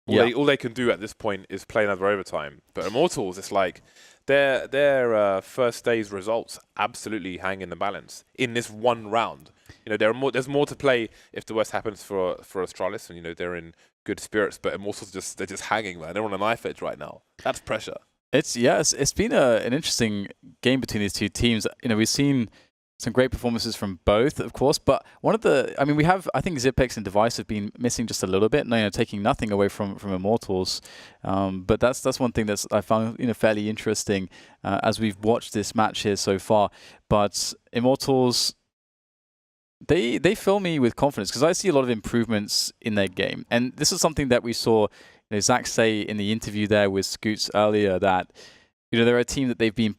All they can do at this point is play another overtime. But Immortals, it's like their first day's results absolutely hang in the balance in this one round. You know, there's more to play if the worst happens for Astralis, and you know they're in good spirits. But Immortals they're just hanging, man. They're on a knife edge right now. That's pressure. It's been an interesting game between these two teams. You know, we've seen some great performances from both, of course, but I think Zipex and Device have been missing just a little bit, taking nothing away from Immortals. But that's one thing that I found fairly interesting as we've watched this match here so far. But Immortals, they fill me with confidence because I see a lot of improvements in their game, and this is something that we saw Zach say in the interview there with Scoots earlier, that they're a team that they've been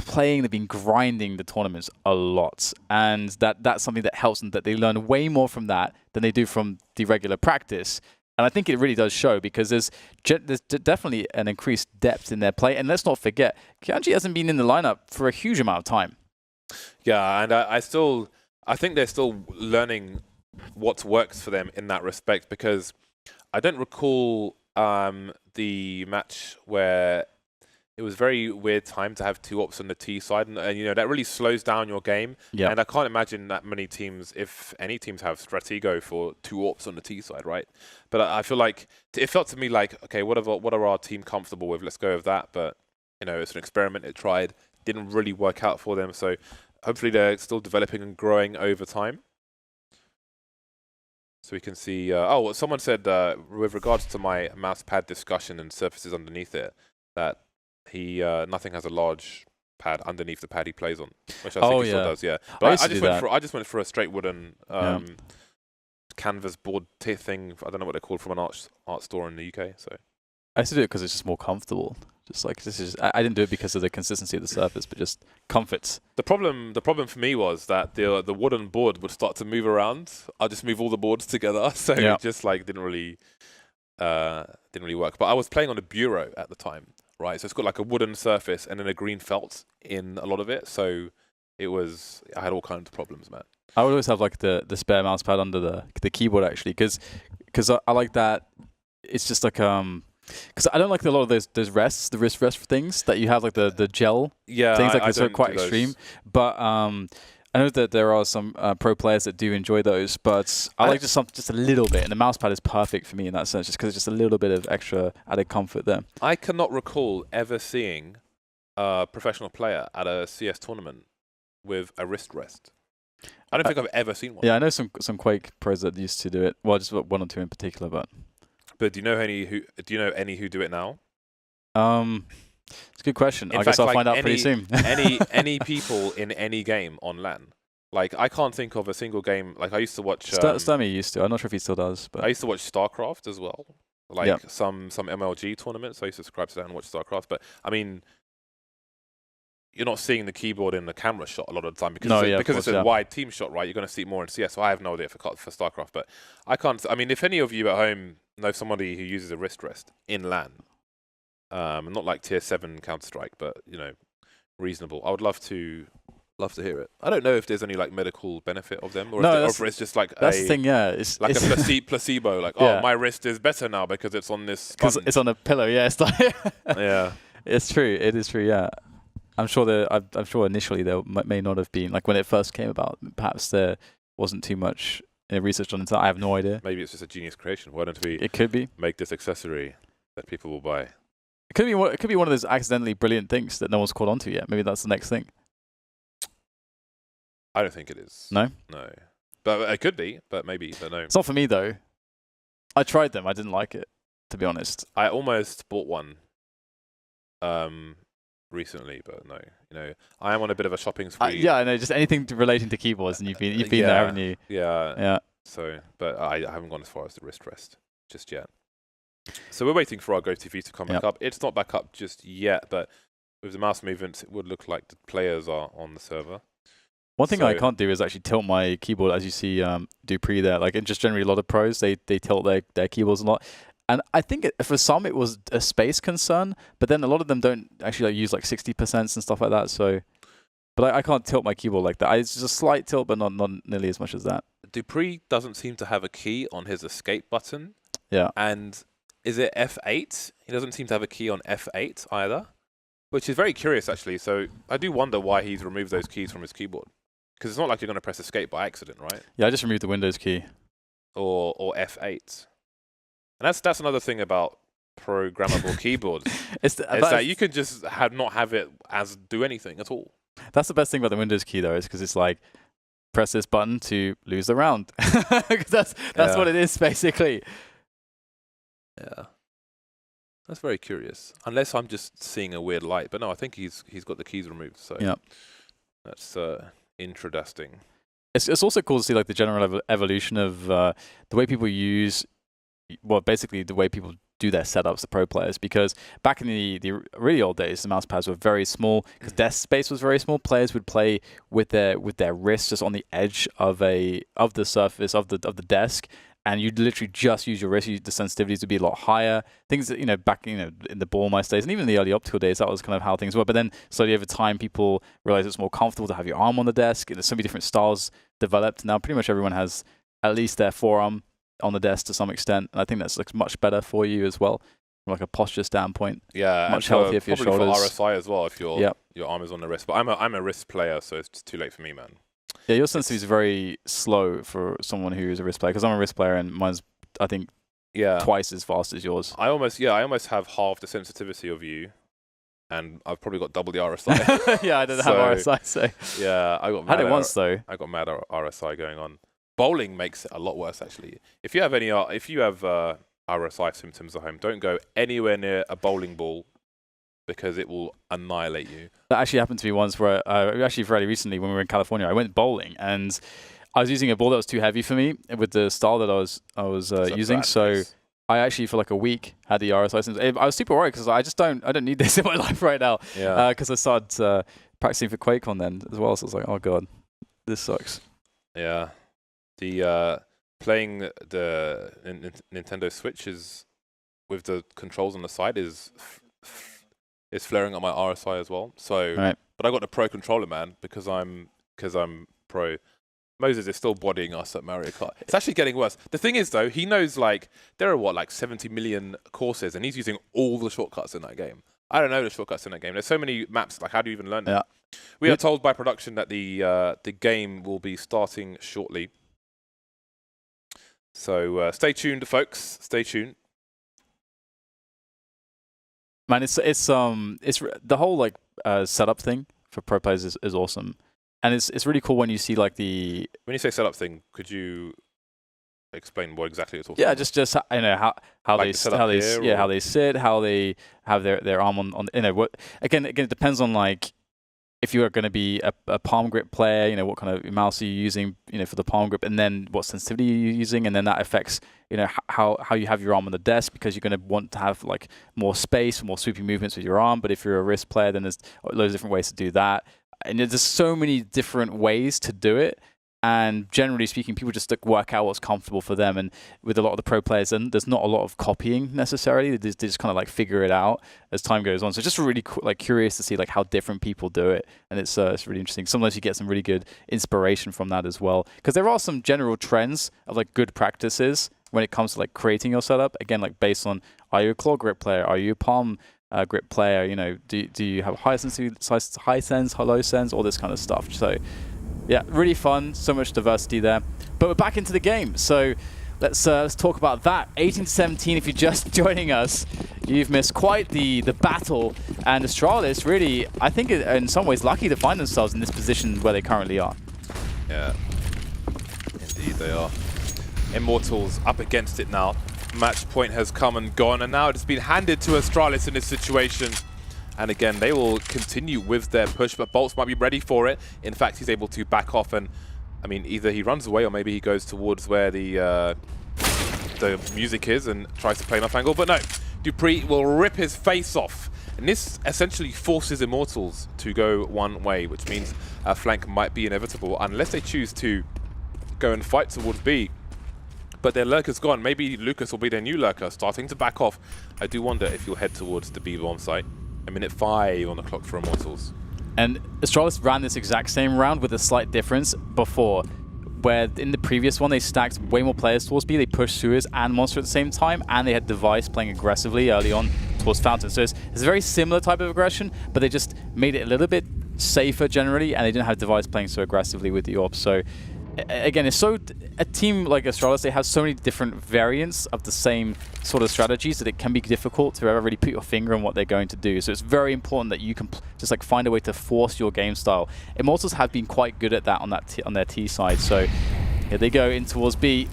grinding the tournaments a lot, and that's something that helps them, that they learn way more from that than they do from the regular practice. And I think it really does show, because there's definitely an increased depth in their play. And let's not forget, Kianji hasn't been in the lineup for a huge amount of time. Yeah, and I think they're still learning what works for them in that respect, because I don't recall the match where it was very weird time to have two ops on the T side, and that really slows down your game. Yeah. And I can't imagine that many teams, if any teams, have Stratego for two ops on the T side, right? But I feel like it felt to me like, okay, what are our team comfortable with? Let's go with that. But it's an experiment. It tried, didn't really work out for them. So hopefully they're still developing and growing over time. So we can see. Someone said with regards to my mouse pad discussion and surfaces underneath it, that nothing has a large pad underneath the pad he plays on, which I think he still does. Yeah, but I just went for a straight wooden canvas board thing. I don't know what they're called, from an art store in the UK. So I used to do it because it's just more comfortable. Just like I didn't do it because of the consistency of the surface, but just comfort. The problem for me was that the wooden board would start to move around. I'll just move all the boards together, so it just didn't really work. But I was playing on a bureau at the time. Right, so it's got like a wooden surface and then a green felt in a lot of it. So I had all kinds of problems, man. I would always have like the spare mouse pad under the keyboard, actually, because I like that. It's just like because I don't like a lot of those rests, the wrist rest things that you have, like the gel things, like they're quite extreme. But I know that there are some pro players that do enjoy those, but I like just a little bit, and the mouse pad is perfect for me in that sense, just because it's just a little bit of extra added comfort there. I cannot recall ever seeing a professional player at a CS tournament with a wrist rest. I don't think I've ever seen one. Yeah, I know some Quake pros that used to do it. Well, just one or two in particular, but. But do you know any who do it now? It's a good question. In I guess fact, I'll like find out pretty soon. any people in any game on LAN. Like, I can't think of a single game. Like, I used to watch. Sturmy used to. I'm not sure if he still does, but I used to watch StarCraft as well. Like some MLG tournaments. I used to subscribe to that and watch StarCraft. But I mean, you're not seeing the keyboard in the camera shot a lot of the time because it's a wide team shot, right? You're going to see it more in CS. So I have no idea for StarCraft, but I can't. I mean, if any of you at home know somebody who uses a wrist rest in LAN, not like tier 7 Counter-Strike, but reasonable. I would love to hear it. I don't know if there's any like medical benefit of them, or if it's just like that's the thing. Yeah, it's like a placebo. Like, oh, my wrist is better now because it's on this. Because it's on a pillow. Yeah, it's like yeah, it's true. It is true. Yeah, I'm sure initially there may not have been, like when it first came about. Perhaps there wasn't too much research on it. I have no idea. Maybe it's just a genius creation. Why don't we? It could be. Make this accessory that people will buy. It could be one of those accidentally brilliant things that no one's caught on to yet. Maybe that's the next thing. I don't think it is. No? No. But it could be, but maybe, but no. It's not for me, though. I tried them. I didn't like it, to be honest. I almost bought one recently, but no. I am on a bit of a shopping spree. Yeah, I know. Just anything relating to keyboards, and you've been there, haven't you? Yeah. Yeah. So, but I haven't gone as far as the wrist rest just yet. So we're waiting for our GoTV to come back up. It's not back up just yet, but with the mouse movements, it would look like the players are on the server. One thing I can't do is actually tilt my keyboard, as you see Dupree there. Like, just generally a lot of pros, they tilt their keyboards a lot. And I think for some it was a space concern, but then a lot of them don't actually use like 60% and stuff like that. So, but I can't tilt my keyboard like that. It's just a slight tilt, but not nearly as much as that. Dupree doesn't seem to have a key on his escape button. Yeah. And is it F8? He doesn't seem to have a key on F8 either, which is very curious actually. So I do wonder why he's removed those keys from his keyboard. Because it's not like you're going to press escape by accident, right? Yeah, I just removed the Windows key. Or F8. And that's another thing about programmable keyboards. It's that you can just not have it do anything at all. That's the best thing about the Windows key, though, is because it's like, press this button to lose the round. that's what it is, basically. Yeah. That's very curious. Unless I'm just seeing a weird light. But no, I think he's got the keys removed. So that's interesting. It's also cool to see like the general evolution of the way people use, well, basically the way people do their setups, the pro players. Because back in the really old days, the mouse pads were very small because desk space was very small. Players would play with their wrists just on the edge of the surface of the desk. And you'd literally just use your wrist. The sensitivities would be a lot higher. Things that, back, in the ball mice days, and even in the early optical days, that was kind of how things were. But then slowly over time, people realized it's more comfortable to have your arm on the desk. There's so many different styles developed. Now pretty much everyone has at least their forearm on the desk to some extent. And I think that's like much better for you as well, from like a posture standpoint. Yeah, much healthier for your shoulders. Probably for RSI as well, if your arm is on the wrist. But I'm a wrist player, so it's too late for me, man. Yeah, your sensitivity is very slow for someone who is a wrist player, because I'm a wrist player and mine's, I think, twice as fast as yours. I almost have half the sensitivity of you, and I've probably got double the RSI. Yeah, I don't have RSI, so yeah, I had it once though. I got mad RSI going on. Bowling makes it a lot worse actually. If you have RSI symptoms at home, don't go anywhere near a bowling ball, because it will annihilate you. That actually happened to me once where, actually fairly recently when we were in California, I went bowling and I was using a ball that was too heavy for me with the style that I was using. So I actually for like a week had the RSI symptoms. I was super worried because I don't need this in my life right now. Yeah. Because I started practicing for Quake on then as well. So I was like, oh god, this sucks. Yeah. The playing the Nintendo Switch with the controls on the side is flaring up my RSI as well. So, but I got the Pro controller, man, because I'm Pro. Moses is still bodying us at Mario Kart. It's actually getting worse. The thing is, though, he knows there are 70 million courses, and he's using all the shortcuts in that game. I don't know the shortcuts in that game. There's so many maps. Like, how do you even learn them? Yeah. We are told by production that the game will be starting shortly. So stay tuned, folks. Stay tuned. Man, it's the whole setup thing for pro players is awesome. And it's really cool when you see like the... When you say setup thing, could you explain what exactly you're talking about? Just you know how Like they sit, how they have their arm on you know what again it depends on like if you are going to be a palm grip player, you know what kind of mouse are you using, you know, for the palm grip, and then what sensitivity you're using, and then that affects, you know, how you have your arm on the desk, because you're going to want to have like more space, more sweeping movements with your arm. But if you're a wrist player, then there's loads of different ways to do that, and there's so many different ways to do it. And generally speaking, people just work out what's comfortable for them. And with a lot of the pro players, and there's not a lot of copying necessarily. They just kind of like figure it out as time goes on. So just really like curious to see like how different people do it. And it's really interesting. Sometimes you get some really good inspiration from that as well. Because there are some general trends of like good practices when it comes to like creating your setup. Again, like based on, are you a claw grip player? Are you a palm grip player? You know, do you have high sensitivity, high sense, low sense, all this kind of stuff. So yeah, really fun. So much diversity there. But we're back into the game. So let's talk about that. 18-17, if you're just joining us, you've missed quite the battle. And Astralis really, I think in some ways, lucky to find themselves in this position where they currently are. Yeah, indeed they are. Immortals up against it now. Match point has come and gone, and now it's been handed to Astralis in this situation. And again, they will continue with their push, but Bolts might be ready for it. In fact, he's able to back off, and I mean, either he runs away or maybe he goes towards where the music is and tries to play an off angle. But no, Dupree will rip his face off. And this essentially forces Immortals to go one way, which means a flank might be inevitable unless they choose to go and fight towards B. But their lurker's gone. Maybe Lucas will be their new lurker, starting to back off. I do wonder if you'll head towards the B bomb site. A minute 5 on the clock for Immortals. And Astralis ran this exact same round with a slight difference before, where in the previous one they stacked way more players towards B. They pushed Suez and Monster at the same time, and they had Device playing aggressively early on towards Fountain. So it's a very similar type of aggression, but they just made it a little bit safer generally, and they didn't have Device playing so aggressively with the AWP. So again, it's a team like Astralis, they have so many different variants of the same sort of strategies that it can be difficult to ever really put your finger on what they're going to do. So it's very important that you can just like find a way to force your game style. Immortals have been quite good at that on their T side. So here they go in towards B.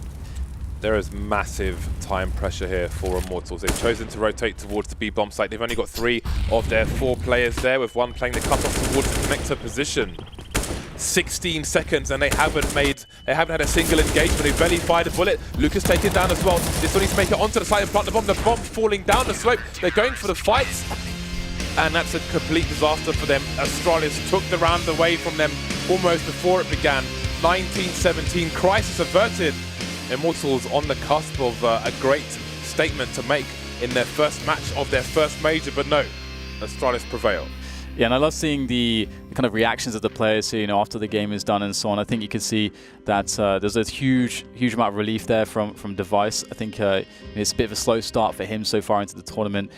There is massive time pressure here for Immortals. They've chosen to rotate towards the B bomb site. They've only got 3 of their 4 players there, with one playing the cutoff towards the connector position. 16 seconds and they haven't had a single engagement. They barely fired a bullet. Lucas taken down as well. They still need to make it onto the site and plant the bomb. The bomb falling down the slope. They're going for the fight, and that's a complete disaster for them. Astralis took the round away from them almost before it began. 19-17, crisis averted. Immortals on the cusp of a great statement to make in their first match of their first major, but no, Astralis prevail. Yeah, and I love seeing the kind of reactions of the players, you know, after the game is done and so on. I think you can see that there's a huge amount of relief there from Device. I think it's a bit of a slow start for him so far into the tournament,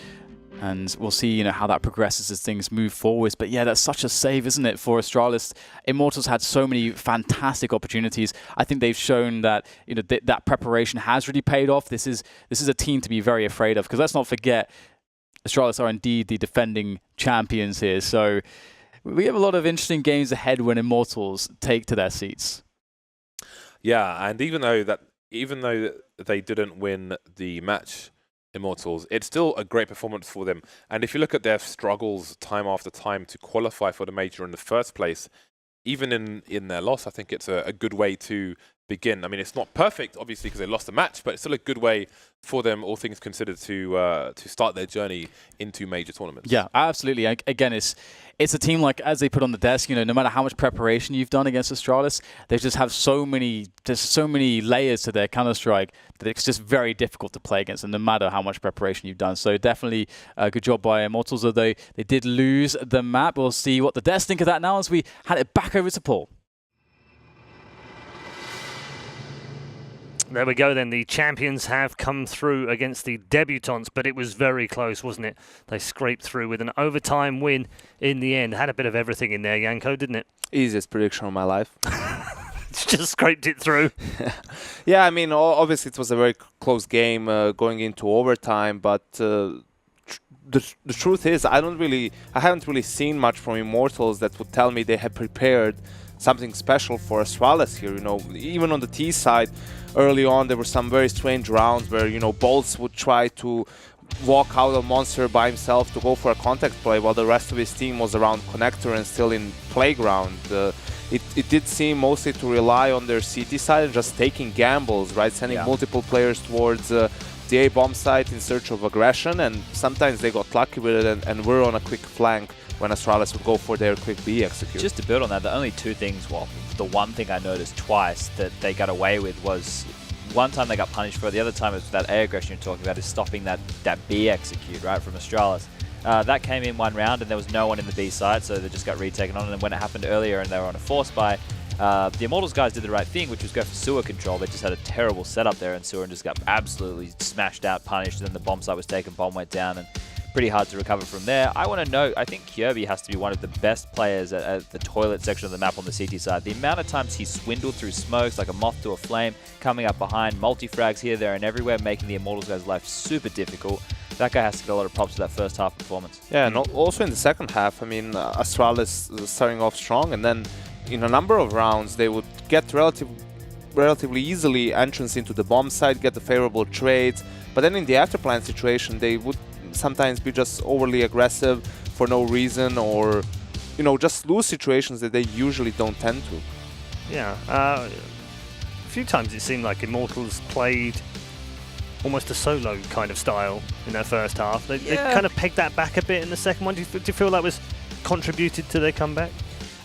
and we'll see, you know, how that progresses as things move forwards. But yeah, that's such a save, isn't it, for Astralis? Immortals had so many fantastic opportunities. I think they've shown that, you know, that preparation has really paid off. This is a team to be very afraid of, because let's not forget, Astralis are indeed the defending champions here, so we have a lot of interesting games ahead when Immortals take to their seats. Yeah, and even though they didn't win the match, Immortals, it's still a great performance for them. And if you look at their struggles time after time to qualify for the major in the first place, even in their loss, I think it's a good way to begin. I mean, it's not perfect, obviously, because they lost the match, but it's still a good way for them, all things considered, to start their journey into major tournaments. Yeah, absolutely. Again, it's a team, like, as they put on the desk, you know, no matter how much preparation you've done against Astralis, they just have so many layers to their Counter-Strike that it's just very difficult to play against them, no matter how much preparation you've done. So definitely a good job by Immortals, although they did lose the map. We'll see what the devs think of that now as we hand it back over to Paul. There we go then. The champions have come through against the debutants, but it was very close, wasn't it? They scraped through with an overtime win in the end. Had a bit of everything in there, Janko, didn't it? Easiest prediction of my life. Just scraped it through. Yeah, I mean, obviously it was a very close game going into overtime, but the truth is I haven't really seen much from Immortals that would tell me they had prepared something special for Astralis here. You know, even on the T side, early on there were some very strange rounds where, you know, Bolts would try to walk out of Monster by himself to go for a contact play while the rest of his team was around Connector and still in Playground. It did seem mostly to rely on their CT side and just taking gambles, right? Sending multiple players towards the A bomb site in search of aggression, and sometimes they got lucky with it and were on a quick flank when Astralis would go for their quick B execute. Just to build on that, the only two things, well, the one thing I noticed twice that they got away with was one time they got punished for it, the other time it's that A aggression you're talking about is stopping that B execute, right, from Astralis. That came in one round and there was no one in the B side, so they just got retaken on, and when it happened earlier and they were on a force buy, the Immortals guys did the right thing, which was go for sewer control. They just had a terrible setup there, and sewer just got absolutely smashed out, punished, and then the bomb site was taken, bomb went down, and pretty hard to recover from there. I want to note, I think Kirby has to be one of the best players at the toilet section of the map on the CT side. The amount of times he swindled through smokes like a moth to a flame, coming up behind, multi-frags here, there, and everywhere, making the Immortals guys' life super difficult. That guy has to get a lot of props for that first half performance. Yeah, and also in the second half, I mean, Astralis starting off strong, and then in a number of rounds they would get relatively easily entrance into the bomb site, get the favorable trades, but then in the afterplan situation they would sometimes be just overly aggressive for no reason, or, you know, just lose situations that they usually don't tend to. Yeah, a few times it seemed like Immortals played almost a solo kind of style in their first half. They kind of pegged that back a bit in the second one. Do you feel that was contributed to their comeback?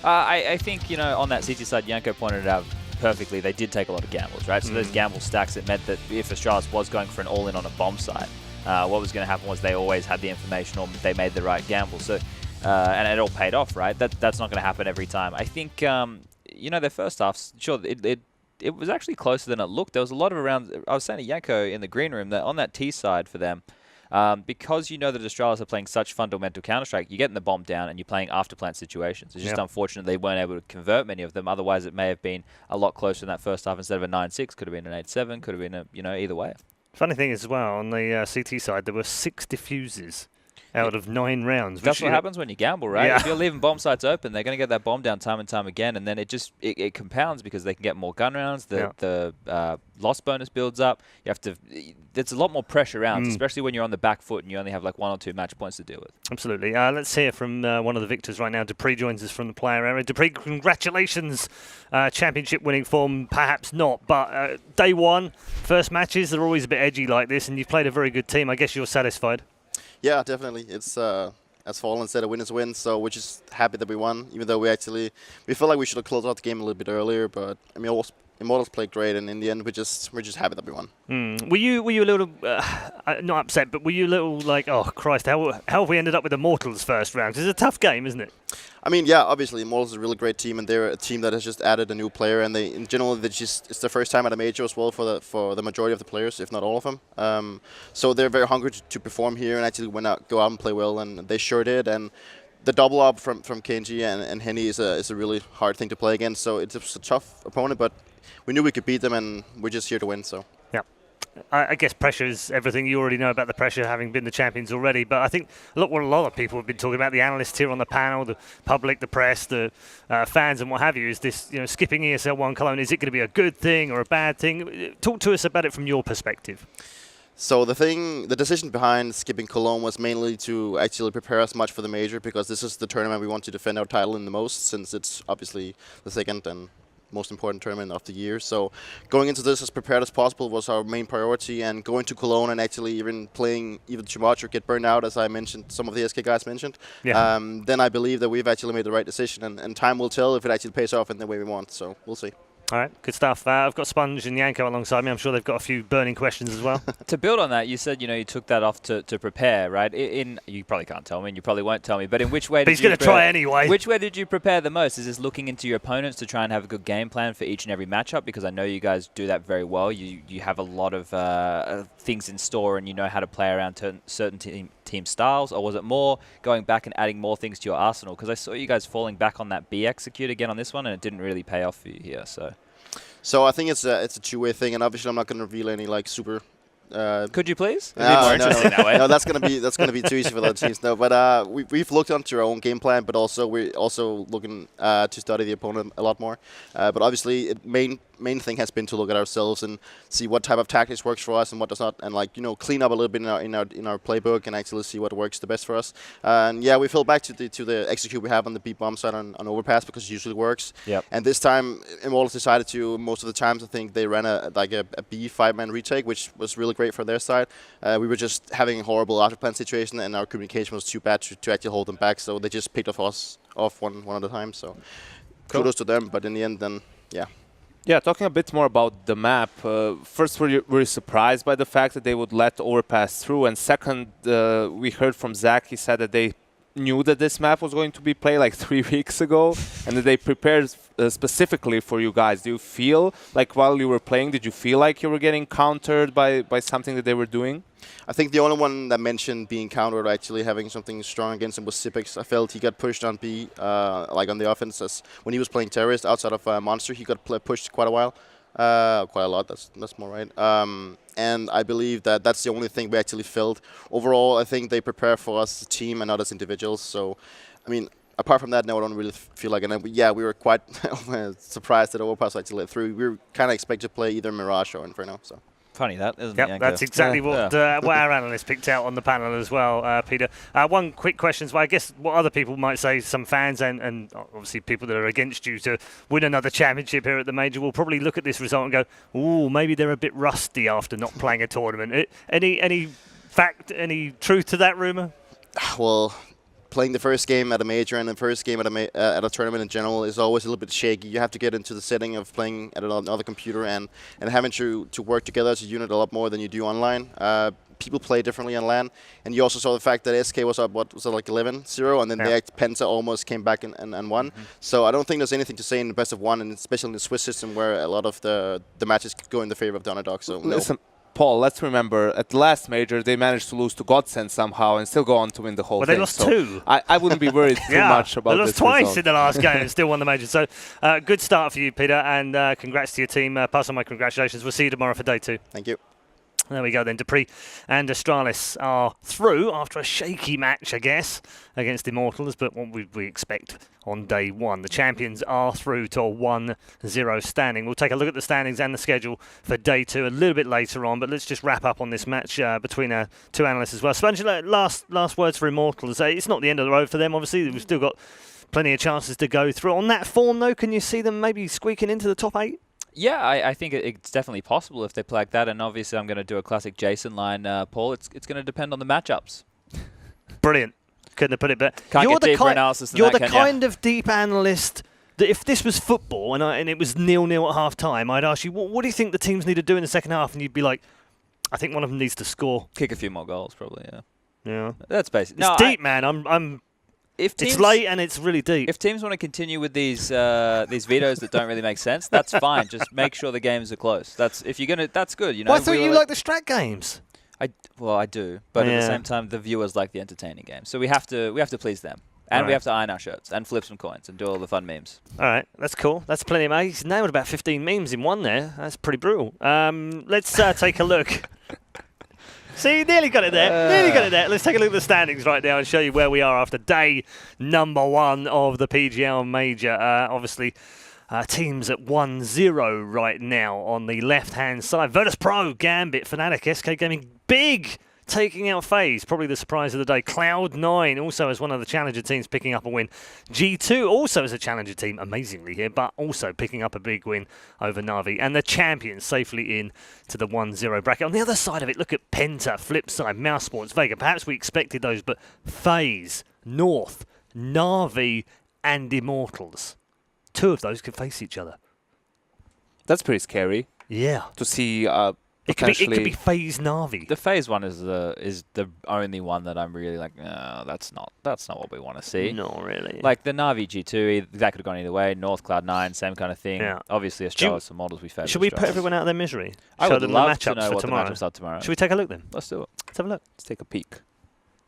I think, you know, on that CT side, Yanko pointed it out perfectly, they did take a lot of gambles, right? So those gamble stacks, it meant that if Astralis was going for an all-in on a bomb site, what was going to happen was they always had the information, or they made the right gamble. So, and it all paid off, right? That's not going to happen every time. I think, you know, their first half, sure, it was actually closer than it looked. There was a lot of around. I was saying to Yanko in the green room that on that T side for them, because you know that Astralis are playing such fundamental Counter-Strike, you're getting the bomb down and you're playing after plant situations. It's just unfortunate they weren't able to convert many of them. Otherwise, it may have been a lot closer in that first half. Instead of a 9-6, could have been an 8-7, could have been a, you know, either way. Funny thing is, as well, on the CT side, there were 6 diffuses out of 9 rounds. That's what happens when you gamble, right? Yeah. If you're leaving bomb sites open, they're going to get that bomb down time and time again, and then it compounds because they can get more gun rounds. The loss bonus builds up. You have to. There's a lot more pressure rounds, especially when you're on the back foot and you only have like 1 or 2 match points to deal with. Absolutely. Let's hear from one of the victors right now. Dupree joins us from the player area. Dupree, congratulations. Championship winning form, perhaps not, but day one, first matches, they're always a bit edgy like this, and you've played a very good team. I guess you're satisfied. Yeah, definitely. It's as Fallen said, a win is a win. So we're just happy that we won, even though we feel like we should have closed out the game a little bit earlier. But I mean, Immortals played great, and in the end, we're just happy that we won. Were you a little not upset, but were you a little like, oh Christ, how have we ended up with Immortals first round? 'Cause it's a tough game, isn't it? I mean, yeah, obviously Immortals is a really great team, and they're a team that has just added a new player, and in general, it's their first time at a major as well for the majority of the players, if not all of them. So they're very hungry to perform here and actually go out and play well, and they sure did. And the double up from Kenji and Henny is a really hard thing to play against. So it's a tough opponent, but we knew we could beat them, and we're just here to win. So. I guess pressure is everything. You already know about the pressure, having been the champions already. But I think what a lot of people have been talking about, the analysts here on the panel, the public, the press, the fans and what have you, is this, you know, skipping ESL 1 Cologne. Is it going to be a good thing or a bad thing? Talk to us about it from your perspective. So the decision behind skipping Cologne was mainly to actually prepare us much for the major, because this is the tournament we want to defend our title in the most, since it's obviously the second and most important tournament of the year. So going into this as prepared as possible was our main priority, and going to Cologne and actually even playing even too much or get burned out, as I mentioned, some of the SK guys mentioned, then I believe that we've actually made the right decision, and time will tell if it actually pays off in the way we want. So we'll see. All right, good stuff. I've got Sponge and Yanko alongside me. I'm sure they've got a few burning questions as well. To build on that, you said, you know, you took that off to prepare, right? You probably can't tell me, and you probably won't tell me, but in which way did he's going to try anyway. Which way did you prepare the most? Is this looking into your opponents to try and have a good game plan for each and every matchup? Because I know you guys do that very well. You have a lot of things in store, and you know how to play around certain team styles. Or was it more going back and adding more things to your arsenal? Because I saw you guys falling back on that B execute again on this one, and it didn't really pay off for you here. So I think it's a two-way thing, and obviously I'm not going to reveal any like super Could you please? No, It'd be more no, interesting that way. no, that's gonna be too easy for the other teams. No, but we've looked onto our own game plan, but also we're also looking to study the opponent a lot more. But obviously, main thing has been to look at ourselves and see what type of tactics works for us and what does not, and clean up a little bit in our playbook and actually see what works the best for us. And yeah, we fell back to the execute we have on the B bomb side on Overpass because it usually works. Yep. And this time, Immortals decided to. Most of the times, I think they ran a B 5-man retake, which was really great for their side. We were just having a horrible afterplan situation, and our communication was too bad to actually hold them back. So they just picked us off one at a time. So kudos to them. But in the end, then yeah. Yeah, talking a bit more about the map. First, were you surprised by the fact that they would let Overpass through? And second, we heard from Zach, he said that they knew that this map was going to be played like 3 weeks ago and that they prepared specifically for you guys. Do you feel like while you were playing, did you feel like you were getting countered by something that they were doing? I think the only one that mentioned being countered, actually having something strong against him, was Sipix. I felt he got pushed on B, like on the offense. When he was playing Terrorist outside of Monster, he got pushed quite a while. Quite a lot, that's more right. And I believe that that's the only thing we actually felt. Overall, I think they prepare for us as a team and not as individuals. So, I mean, apart from that, no, I don't really feel like it. And yeah, we were quite surprised that Overpass actually let through. We were kind of expected to play either Mirage or Inferno. So. Funny that, isn't it? Yep, Yanko? that's exactly what our analysts picked out on the panel as well, Peter. One quick question, I guess what other people might say, some fans and obviously people that are against you to win another championship here at the Major will probably look at this result and go, ooh, maybe they're a bit rusty after not playing a tournament. Any truth to that rumour? Well, playing the first game at a major and the first game at a tournament in general is always a little bit shaky. You have to get into the setting of playing at another computer and having to work together as a unit a lot more than you do online. People play differently on LAN, and you also saw the fact that SK was up, what was it, like 11-0, and then Penta almost came back and won. So I don't think there's anything to say in the best of one, and especially in the Swiss system where a lot of the matches go in the favor of the underdog. So listen, Paul, let's remember, at the last major, they managed to lose to Godsend somehow and still go on to win the whole thing. Well, they lost two. I wouldn't be worried too much about this They lost twice result. in the last game and still won the major. So, good start for you, Peter, and congrats to your team. Pass on my congratulations. We'll see you tomorrow for day 2. Thank you. There we go then. Dupree and Astralis are through after a shaky match, I guess, against Immortals, but what we expect on day 1. The champions are through to a 1-0 standing. We'll take a look at the standings and the schedule for day 2 a little bit later on, but let's just wrap up on this match between our two analysts as well. Spangela, last words for Immortals. It's not the end of the road for them, obviously. We've still got plenty of chances to go through. On that form, though, can you see them maybe squeaking into the top 8? Yeah, I think it's definitely possible if they play like that. And obviously, I'm going to do a classic Jason line, Paul. It's going to depend on the matchups. Brilliant. Couldn't have put it better. Can't get deeper analysis than You're that, the kind of deep analyst that if this was football and it was 0-0 at half time, I'd ask you, what do you think the teams need to do in the second half? And you'd be like, I think one of them needs to score. Kick a few more goals, probably. Yeah. Yeah. That's basic. It's deep, man. It's late and it's really deep. If teams want to continue with these vetoes that don't really make sense, that's fine. Just make sure the games are close. That's good. You know. Well, I thought you like the strat games. I do, but at the same time, the viewers like the entertaining games. So we have to please them, and we have to iron our shirts and flip some coins and do all the fun memes. All right, that's cool. That's plenty of. He's nailed about 15 memes in one there. That's pretty brutal. Let's take a look. See, nearly got it there. Let's take a look at the standings right now and show you where we are after day number 1 of the PGL Major. Obviously, teams at 1-0 right now on the left-hand side. Virtus Pro, Gambit, Fnatic, SK Gaming, big taking out FaZe, probably the surprise of the day. Cloud9 also as one of the challenger teams picking up a win. G2 also as a challenger team, amazingly here, but also picking up a big win over Na'Vi. And the champions safely in to the 1-0 bracket. On the other side of it, look at Penta, Flipside, Mouse Sports, Vega. Perhaps we expected those, but FaZe, North, Na'Vi, and Immortals. 2 of those could face each other. That's pretty scary. Yeah. To see it could be FaZe Na'Vi. The FaZe one is the only one that I'm really like, no, that's not what we want to see. No, really. Like the Na'Vi G2, that could have gone either way. North Cloud9, same kind of thing. Yeah. Obviously, Astralis and models we favour. Should we put everyone out of their misery? I Show would them love the to matchups know for what tomorrow. the matchups are tomorrow. Should we take a look then? Let's do it. Let's have a look. Let's take a peek.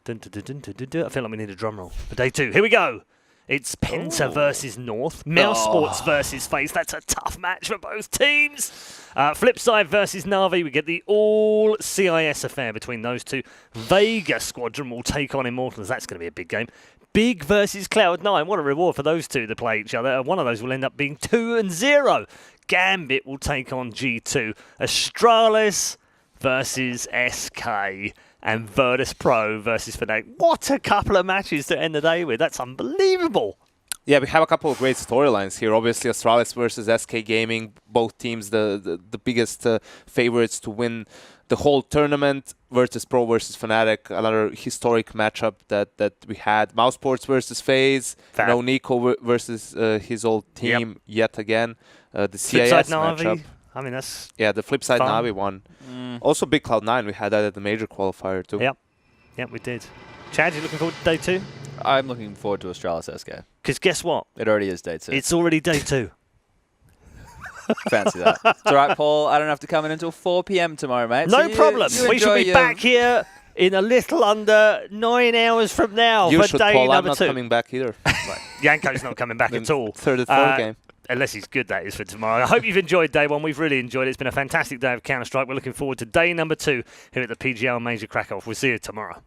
I feel like we need a drum roll for day 2. Here we go. It's Penta versus North. Mouse Sports versus FaZe. That's a tough match for both teams. Flipside versus Na'Vi. We get the all CIS affair between those two. Vega Squadron will take on Immortals. That's going to be a big game. Big versus Cloud9. What a reward for those two to play each other. One of those will end up being 2-0. Gambit will take on G2. Astralis versus SK. And Virtus Pro versus Fnatic. What a couple of matches to end the day with. That's unbelievable. Yeah, we have a couple of great storylines here. Obviously, Astralis versus SK Gaming. Both teams the biggest favorites to win the whole tournament. Virtus Pro versus Fnatic. Another historic matchup that we had. Mouse Sports versus FaZe. No Nico versus his old team yet again. The CIS matchup. I mean, that's the flip side fun. Na'Vi one. Also big Cloud9. We had that at the major qualifier too. Yep, we did. Chad, you looking forward to day 2? I'm looking forward to Astralis SK. Because guess what? It already is day 2. It's already day 2. Fancy that. It's all right, Paul. I don't have to come in until 4 p.m. tomorrow, mate. No problem. You We should be back here in a little under 9 hours from now You for should, day Paul. number I'm not 2. coming back either. Right. Yanko's not coming back at all. Third game. Unless he's good, that is, for tomorrow. I hope you've enjoyed day 1. We've really enjoyed it. It's been a fantastic day of Counter-Strike. We're looking forward to day number 2 here at the PGL Major Kraków. We'll see you tomorrow.